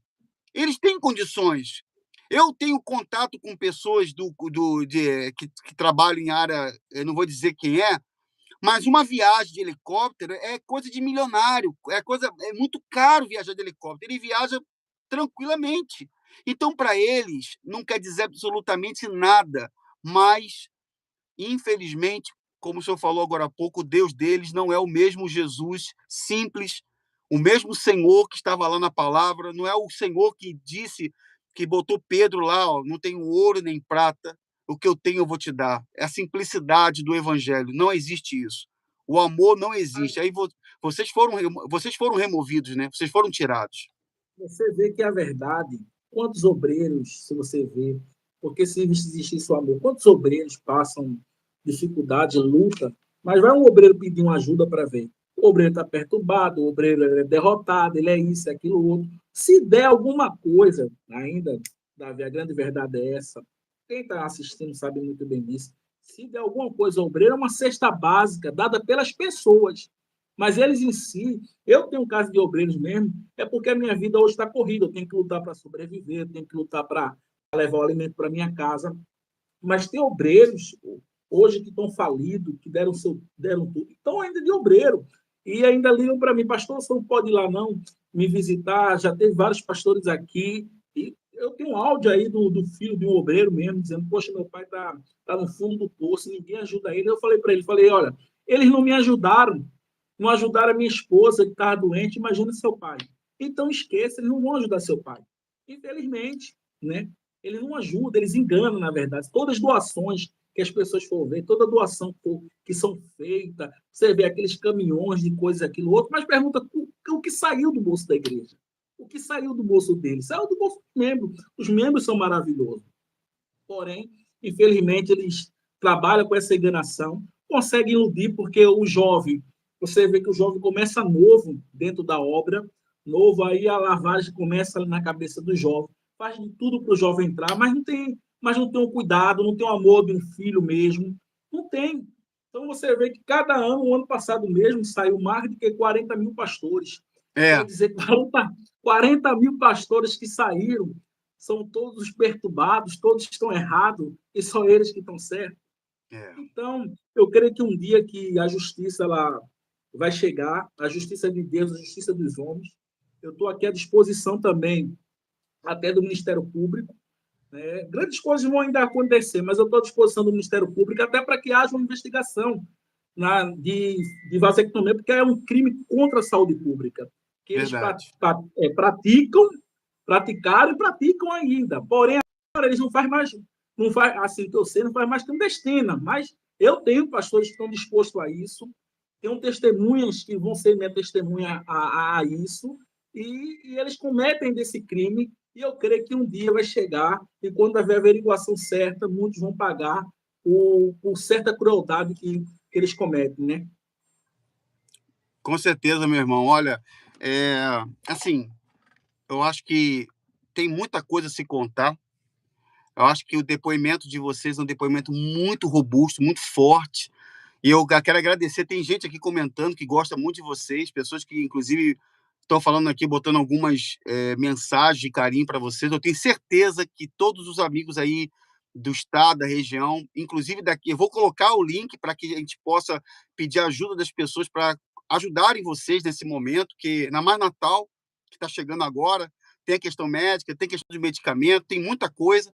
A: eles têm condições. Eu tenho contato com pessoas que trabalham em área, eu não vou dizer quem é, mas uma viagem de helicóptero é coisa de milionário, é muito caro viajar de helicóptero. Ele viaja tranquilamente. Então, para eles, não quer dizer absolutamente nada, mas, infelizmente, como o senhor falou agora há pouco, o Deus deles não é o mesmo Jesus simples, o mesmo Senhor que estava lá na palavra, não é o Senhor que disse, que botou Pedro lá, ó, não tenho ouro nem prata, o que eu tenho eu vou te dar. É a simplicidade do evangelho, não existe isso. O amor não existe. Aí vocês foram removidos, né? Vocês foram tirados.
C: Você vê que a verdade, quantos obreiros, se você vê, porque se existisse o amor, quantos obreiros passam dificuldade, luta, mas vai um obreiro pedir uma ajuda para ver. O obreiro está perturbado, o obreiro é derrotado, ele é isso, é aquilo, outro. Se der alguma coisa, ainda, Davi, a grande verdade é essa, quem está assistindo sabe muito bem disso, se der alguma coisa ao obreiro, é uma cesta básica dada pelas pessoas. Mas eles em si, eu tenho um caso de obreiros mesmo, é porque a minha vida hoje está corrida, eu tenho que lutar para sobreviver, eu tenho que lutar para levar o alimento para minha casa. Mas tem obreiros hoje que estão falidos, que deram tudo, estão ainda de obreiro. E ainda ligam para mim, pastor, você não pode ir lá não me visitar, já teve vários pastores aqui. E eu tenho um áudio aí do filho de um obreiro mesmo, dizendo, poxa, meu pai está no fundo do poço, ninguém ajuda ele. Eu falei para ele, olha, eles não me ajudaram, não ajudaram a minha esposa que estava doente, imagina seu pai. Então esqueça, eles não vão ajudar seu pai. Infelizmente, né? Eles não ajudam, eles enganam, na verdade. Todas as doações que as pessoas for ver, toda doação que são feitas, você vê aqueles caminhões de coisas, aquilo, outro, mas pergunta o que saiu do bolso da igreja. O que saiu do bolso deles? Saiu do bolso dos membros. Os membros são maravilhosos. Porém, infelizmente, eles trabalham com essa enganação, conseguem iludir, porque o jovem, você vê que o jovem começa novo dentro da obra, novo, aí a lavagem começa na cabeça do jovem, faz de tudo para o jovem entrar, mas não tem um cuidado, não tem o amor de um filho mesmo, não tem. Então você vê que cada ano, o ano passado mesmo, saiu mais do que 40 mil pastores. Quer dizer, 40 mil pastores que saíram, são todos perturbados, todos estão errados, e só eles que estão certos. Então, eu creio que um dia que a justiça ela vai chegar, a justiça de Deus, a justiça dos homens, eu estou aqui à disposição também, até do Ministério Público. Né? Grandes coisas vão ainda acontecer, mas eu estou à disposição do Ministério Público até para que haja uma investigação de vasectomia, porque é um crime contra a saúde pública, que eles praticaram e praticam ainda. Porém, agora eles não faz assim que eu sei, não faz mais clandestina, mas eu tenho pastores que estão dispostos a isso, tenho testemunhas que vão ser minha testemunha a isso, e eles cometem desse crime, e eu creio que um dia vai chegar, e quando haver a averiguação certa, muitos vão pagar por certa crueldade que eles cometem, né?
A: Com certeza, meu irmão. Olha, assim, eu acho que tem muita coisa a se contar. Eu acho que o depoimento de vocês é um depoimento muito robusto, muito forte. E eu quero agradecer. Tem gente aqui comentando que gosta muito de vocês, pessoas que, inclusive, estão falando aqui, botando algumas mensagens de carinho para vocês. Eu tenho certeza que todos os amigos aí do estado, da região, inclusive daqui, eu vou colocar o link para que a gente possa pedir ajuda das pessoas para ajudarem vocês nesse momento, que na mais Natal, que está chegando agora, tem a questão médica, tem questão de medicamento, tem muita coisa,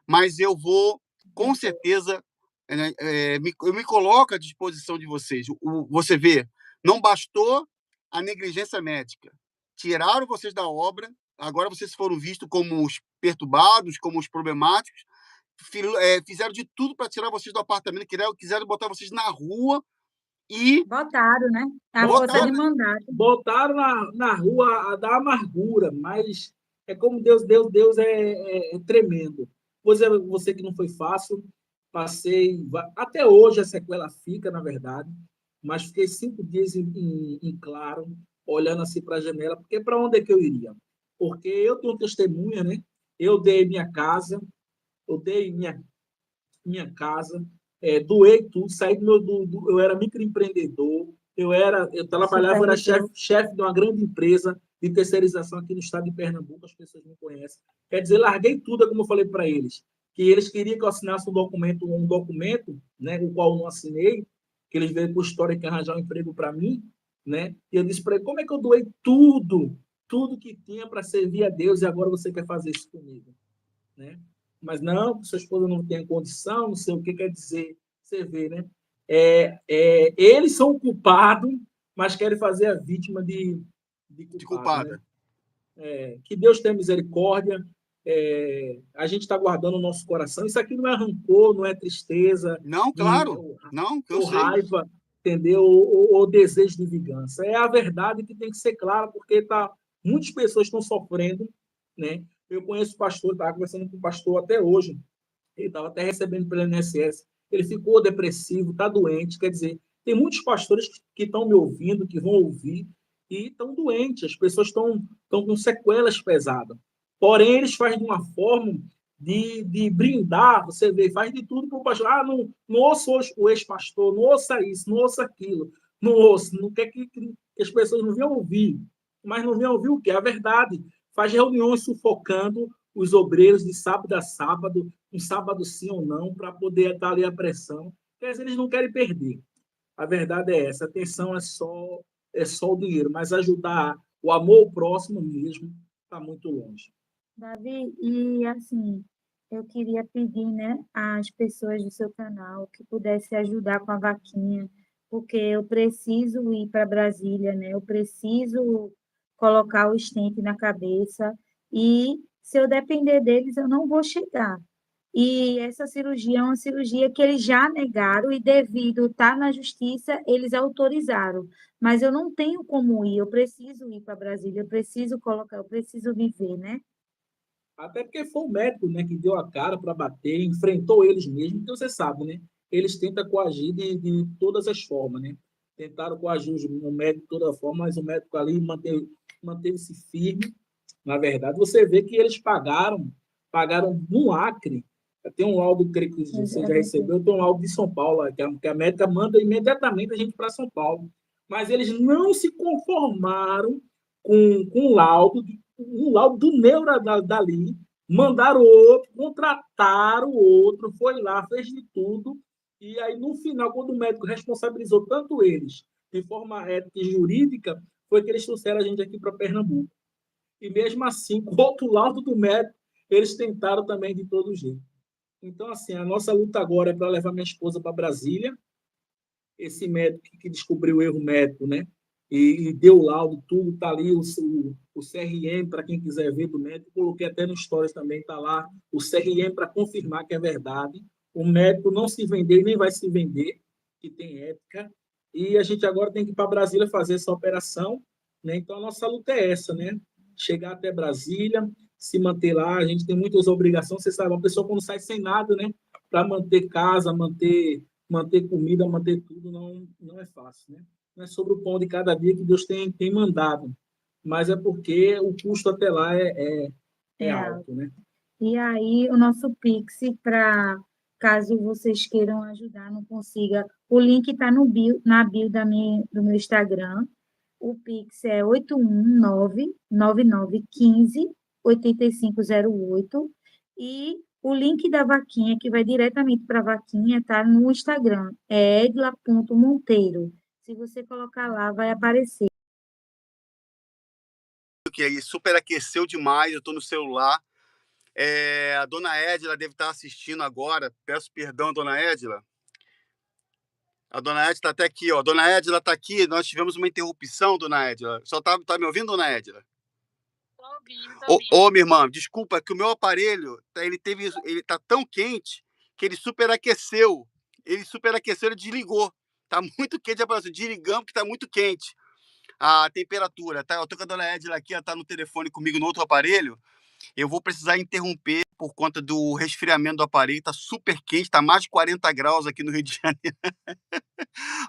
A: mas eu vou, com certeza, eu me coloco à disposição de vocês. Você vê, não bastou a negligência médica. Tiraram vocês da obra, agora vocês foram vistos como os perturbados, como os problemáticos, fizeram de tudo para tirar vocês do apartamento, quiseram botar vocês na rua e...
B: Botaram, né? A força de mandato.
C: Botaram na rua da amargura, mas é como Deus é tremendo. Você que não foi fácil, passei... Até hoje a sequela fica, na verdade, mas fiquei 5 dias em claro, olhando assim para a janela, porque para onde é que eu iria? Porque eu tenho testemunha, né? Eu dei minha casa, doei tudo, saí eu era microempreendedor, eu trabalhava, era chefe de uma grande empresa de terceirização aqui no estado de Pernambuco, as pessoas me conhecem. Quer dizer, larguei tudo, como eu falei para eles, que eles queriam que eu assinasse um documento, né, o qual eu não assinei, que eles veio com história que arranjar um emprego para mim, né? E eu disse para ele, como é que eu doei tudo que tinha para servir a Deus e agora você quer fazer isso comigo, né? Mas não, sua esposa não tem condição, não sei o que quer dizer. Você vê, né? Eles são culpados, mas querem fazer a vítima de culpada. Né? Que Deus tenha misericórdia. A gente está guardando o nosso coração. Isso aqui não é rancor, não é tristeza.
A: Não, claro. Não, que eu
C: ou
A: sei.
C: raiva, entendeu? Ou desejo de vingança. É a verdade que tem que ser clara, porque muitas pessoas estão sofrendo, né? Eu conheço o pastor, estava conversando com o pastor até hoje, ele estava até recebendo pelo INSS, ele ficou depressivo, está doente, quer dizer, tem muitos pastores que estão me ouvindo, que vão ouvir, e estão doentes, as pessoas estão com sequelas pesadas. Porém, eles fazem de uma forma de brindar, você vê, faz de tudo para o pastor. Não ouça o ex-pastor, não ouça isso, não ouça aquilo, não ouça, não quer que as pessoas não venham ouvir. Mas não venham ouvir o quê? A verdade. Faz reuniões sufocando os obreiros de sábado a sábado, um sábado sim ou não, para poder dar ali a pressão. Porque eles não querem perder. A verdade é essa. A atenção é só o dinheiro, mas ajudar o amor ao próximo mesmo está muito longe.
B: Davi, e assim, eu queria pedir, né, às pessoas do seu canal que pudessem ajudar com a vaquinha, porque eu preciso ir para Brasília, né? Eu preciso colocar o stent na cabeça e se eu depender deles, eu não vou chegar. E essa cirurgia é uma cirurgia que eles já negaram e devido estar na justiça, eles autorizaram. Mas eu não tenho como ir, eu preciso ir para Brasília, eu preciso viver, né?
C: Até porque foi o médico, né, que deu a cara para bater, enfrentou eles mesmo, então você sabe, né? Eles tentam coagir de todas as formas, né? Tentaram coagir o médico de toda forma, mas o médico ali manteve-se firme. Na verdade, você vê que eles pagaram no Acre. Tem um laudo, creio que você já recebeu, tem um laudo de São Paulo, que a médica manda imediatamente a gente para São Paulo. Mas eles não se conformaram com um laudo do neuro dali, mandaram outro, contrataram outro, foi lá, fez de tudo. E aí, no final, quando o médico responsabilizou tanto eles, de forma ética e jurídica, foi que eles trouxeram a gente aqui para Pernambuco. E mesmo assim, com outro laudo do médico, eles tentaram também de todo jeito. Então, assim, a nossa luta agora é para levar minha esposa para Brasília. Esse médico que descobriu o erro médico, né? E deu o laudo, tudo, está ali o CRM, para quem quiser ver do médico. Coloquei até no Stories também, está lá o CRM para confirmar que é verdade. O médico não se vender nem vai se vender, que tem ética. e a gente agora tem que ir para Brasília fazer essa operação, né? Então, a nossa luta é essa, né? Chegar até Brasília, se manter lá, a gente tem muitas obrigações, você sabe, uma pessoa quando sai sem nada, né? Para manter casa, manter comida, manter tudo, não é fácil, né? Não é sobre o pão de cada dia que Deus tem mandado, mas é porque o custo até lá é
B: alto.
C: alto, né?
B: E aí, o nosso Pix, para caso vocês queiram ajudar, não consiga, o link está no bio, na bio do meu Instagram. O Pix é 819-9915-8508. E o link da vaquinha, que vai diretamente para a vaquinha, está no Instagram, é edla.monteiro. Se você colocar lá, vai aparecer.
A: Que aí superaqueceu demais, eu estou no celular. A dona Edila deve estar assistindo agora. Peço perdão, dona Edila. A dona Edila está até aqui, ó. A dona Edila está aqui. Nós tivemos uma interrupção, dona Edila. Só tá me ouvindo, dona Edila?
D: Tô ouvindo.
A: Ô, minha irmã, desculpa que o meu aparelho, ele tá tão quente que ele superaqueceu. Ele desligou. Tá muito quente, desligamos que tá muito quente a temperatura, tá? Eu tô com a dona Edila aqui, ela tá no telefone comigo no outro aparelho. Eu vou precisar interromper por conta do resfriamento do aparelho. Tá super quente, tá mais de 40 graus aqui no Rio de Janeiro.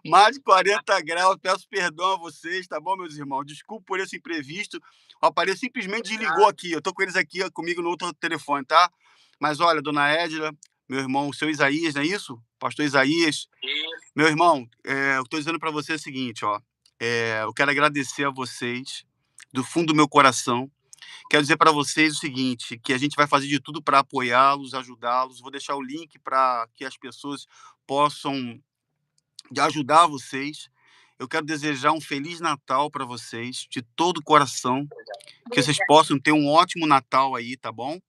A: Mais de 40 graus. Peço perdão a vocês, tá bom, meus irmãos? Desculpa por esse imprevisto. O aparelho simplesmente desligou aqui. Eu tô com eles aqui comigo no outro telefone, tá? Mas olha, dona Edila, meu irmão, o seu Isaías, não é isso? Pastor Isaías. Meu irmão, eu tô dizendo para você o seguinte, ó. Eu quero agradecer a vocês do fundo do meu coração. Quero dizer para vocês o seguinte, que a gente vai fazer de tudo para apoiá-los, ajudá-los. Vou deixar o link para que as pessoas possam ajudar vocês. Eu quero desejar um Feliz Natal para vocês, de todo o coração. Que vocês possam ter um ótimo Natal aí, tá bom?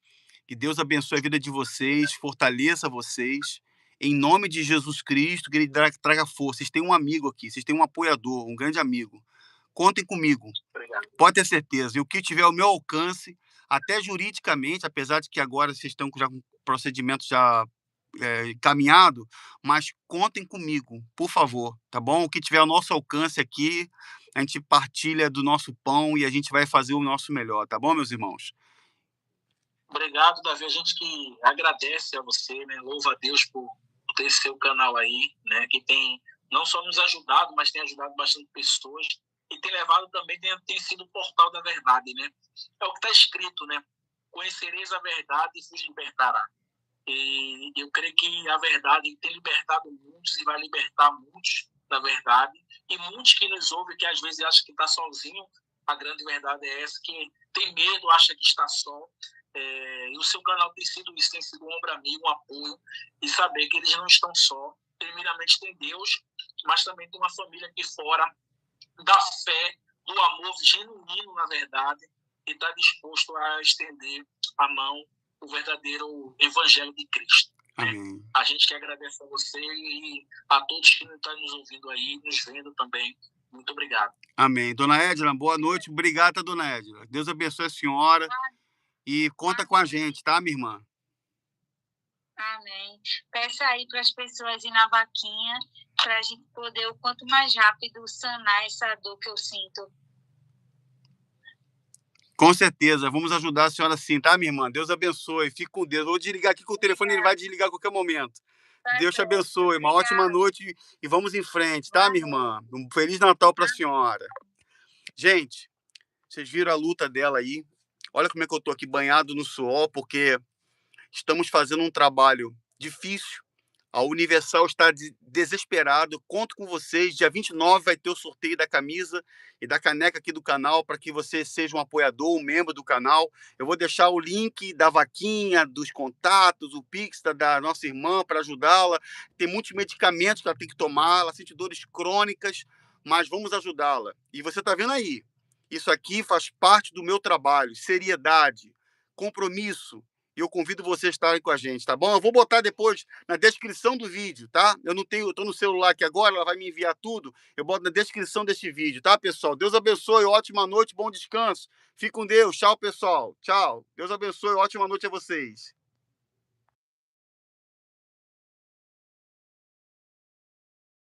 A: Que Deus abençoe a vida de vocês, fortaleça vocês. Em nome de Jesus Cristo, que Ele traga força. Vocês têm um amigo aqui, vocês têm um apoiador, um grande amigo. Contem comigo. Obrigado. Pode ter certeza. E o que tiver ao meu alcance, até juridicamente, apesar de que agora vocês estão já com procedimento já caminhado, mas contem comigo, por favor, tá bom? O que tiver ao nosso alcance aqui, a gente partilha do nosso pão e a gente vai fazer o nosso melhor, tá bom, meus irmãos?
D: Obrigado, Davi. A gente que agradece a você, né? Louva a Deus por ter seu canal aí, né? Que tem não só nos ajudado, mas tem ajudado bastante pessoas e tem levado também, tem sido o portal da verdade, né? É o que está escrito, né? Conhecereis a verdade e vos libertará. E eu creio que a verdade tem libertado muitos e vai libertar muitos da verdade. E muitos que nos ouvem, que às vezes acham que está sozinho, a grande verdade é essa, que tem medo, acha que está só. E o seu canal tem sido isso, tem sido um ombro amigo, um apoio, e saber que eles não estão só. Primeiramente tem Deus, mas também tem uma família aqui fora da fé, do amor genuíno, na verdade, e está disposto a estender a mão, o verdadeiro evangelho de Cristo.
A: Amém.
D: A gente que agradece a você e a todos que estão nos ouvindo aí, nos vendo também. Muito obrigado.
A: Amém. Dona Edila, boa noite. Obrigada, dona Edila. Deus abençoe a senhora e conta com a gente, tá, minha irmã?
D: Amém. Peça aí para as pessoas ir na vaquinha para a gente poder, o quanto mais rápido, sanar essa dor que eu sinto.
A: Com certeza, vamos ajudar a senhora sim, tá, minha irmã? Deus abençoe, fique com Deus. Vou desligar aqui com o telefone, ele vai desligar a qualquer momento. Deus te abençoe, uma ótima noite e vamos em frente, tá, minha irmã? Um Feliz Natal para a senhora. Gente, vocês viram a luta dela aí? Olha como é que eu tô aqui banhado no suor, porque estamos fazendo um trabalho difícil. A Universal está desesperado. Conto com vocês. Dia 29 vai ter o sorteio da camisa e da caneca aqui do canal para que você seja um apoiador, um membro do canal. Eu vou deixar o link da vaquinha, dos contatos, o Pix da nossa irmã para ajudá-la. Tem muitos medicamentos que ela tem que tomar. Ela sente dores crônicas, mas vamos ajudá-la. E você está vendo aí. Isso aqui faz parte do meu trabalho. Seriedade, compromisso. E eu convido vocês a estarem com a gente, tá bom? Eu vou botar depois na descrição do vídeo, tá? Eu tô no celular aqui agora, ela vai me enviar tudo. Eu boto na descrição deste vídeo, tá, pessoal? Deus abençoe, ótima noite, bom descanso. Fique com Deus. Tchau, pessoal. Tchau. Deus abençoe, ótima noite a vocês.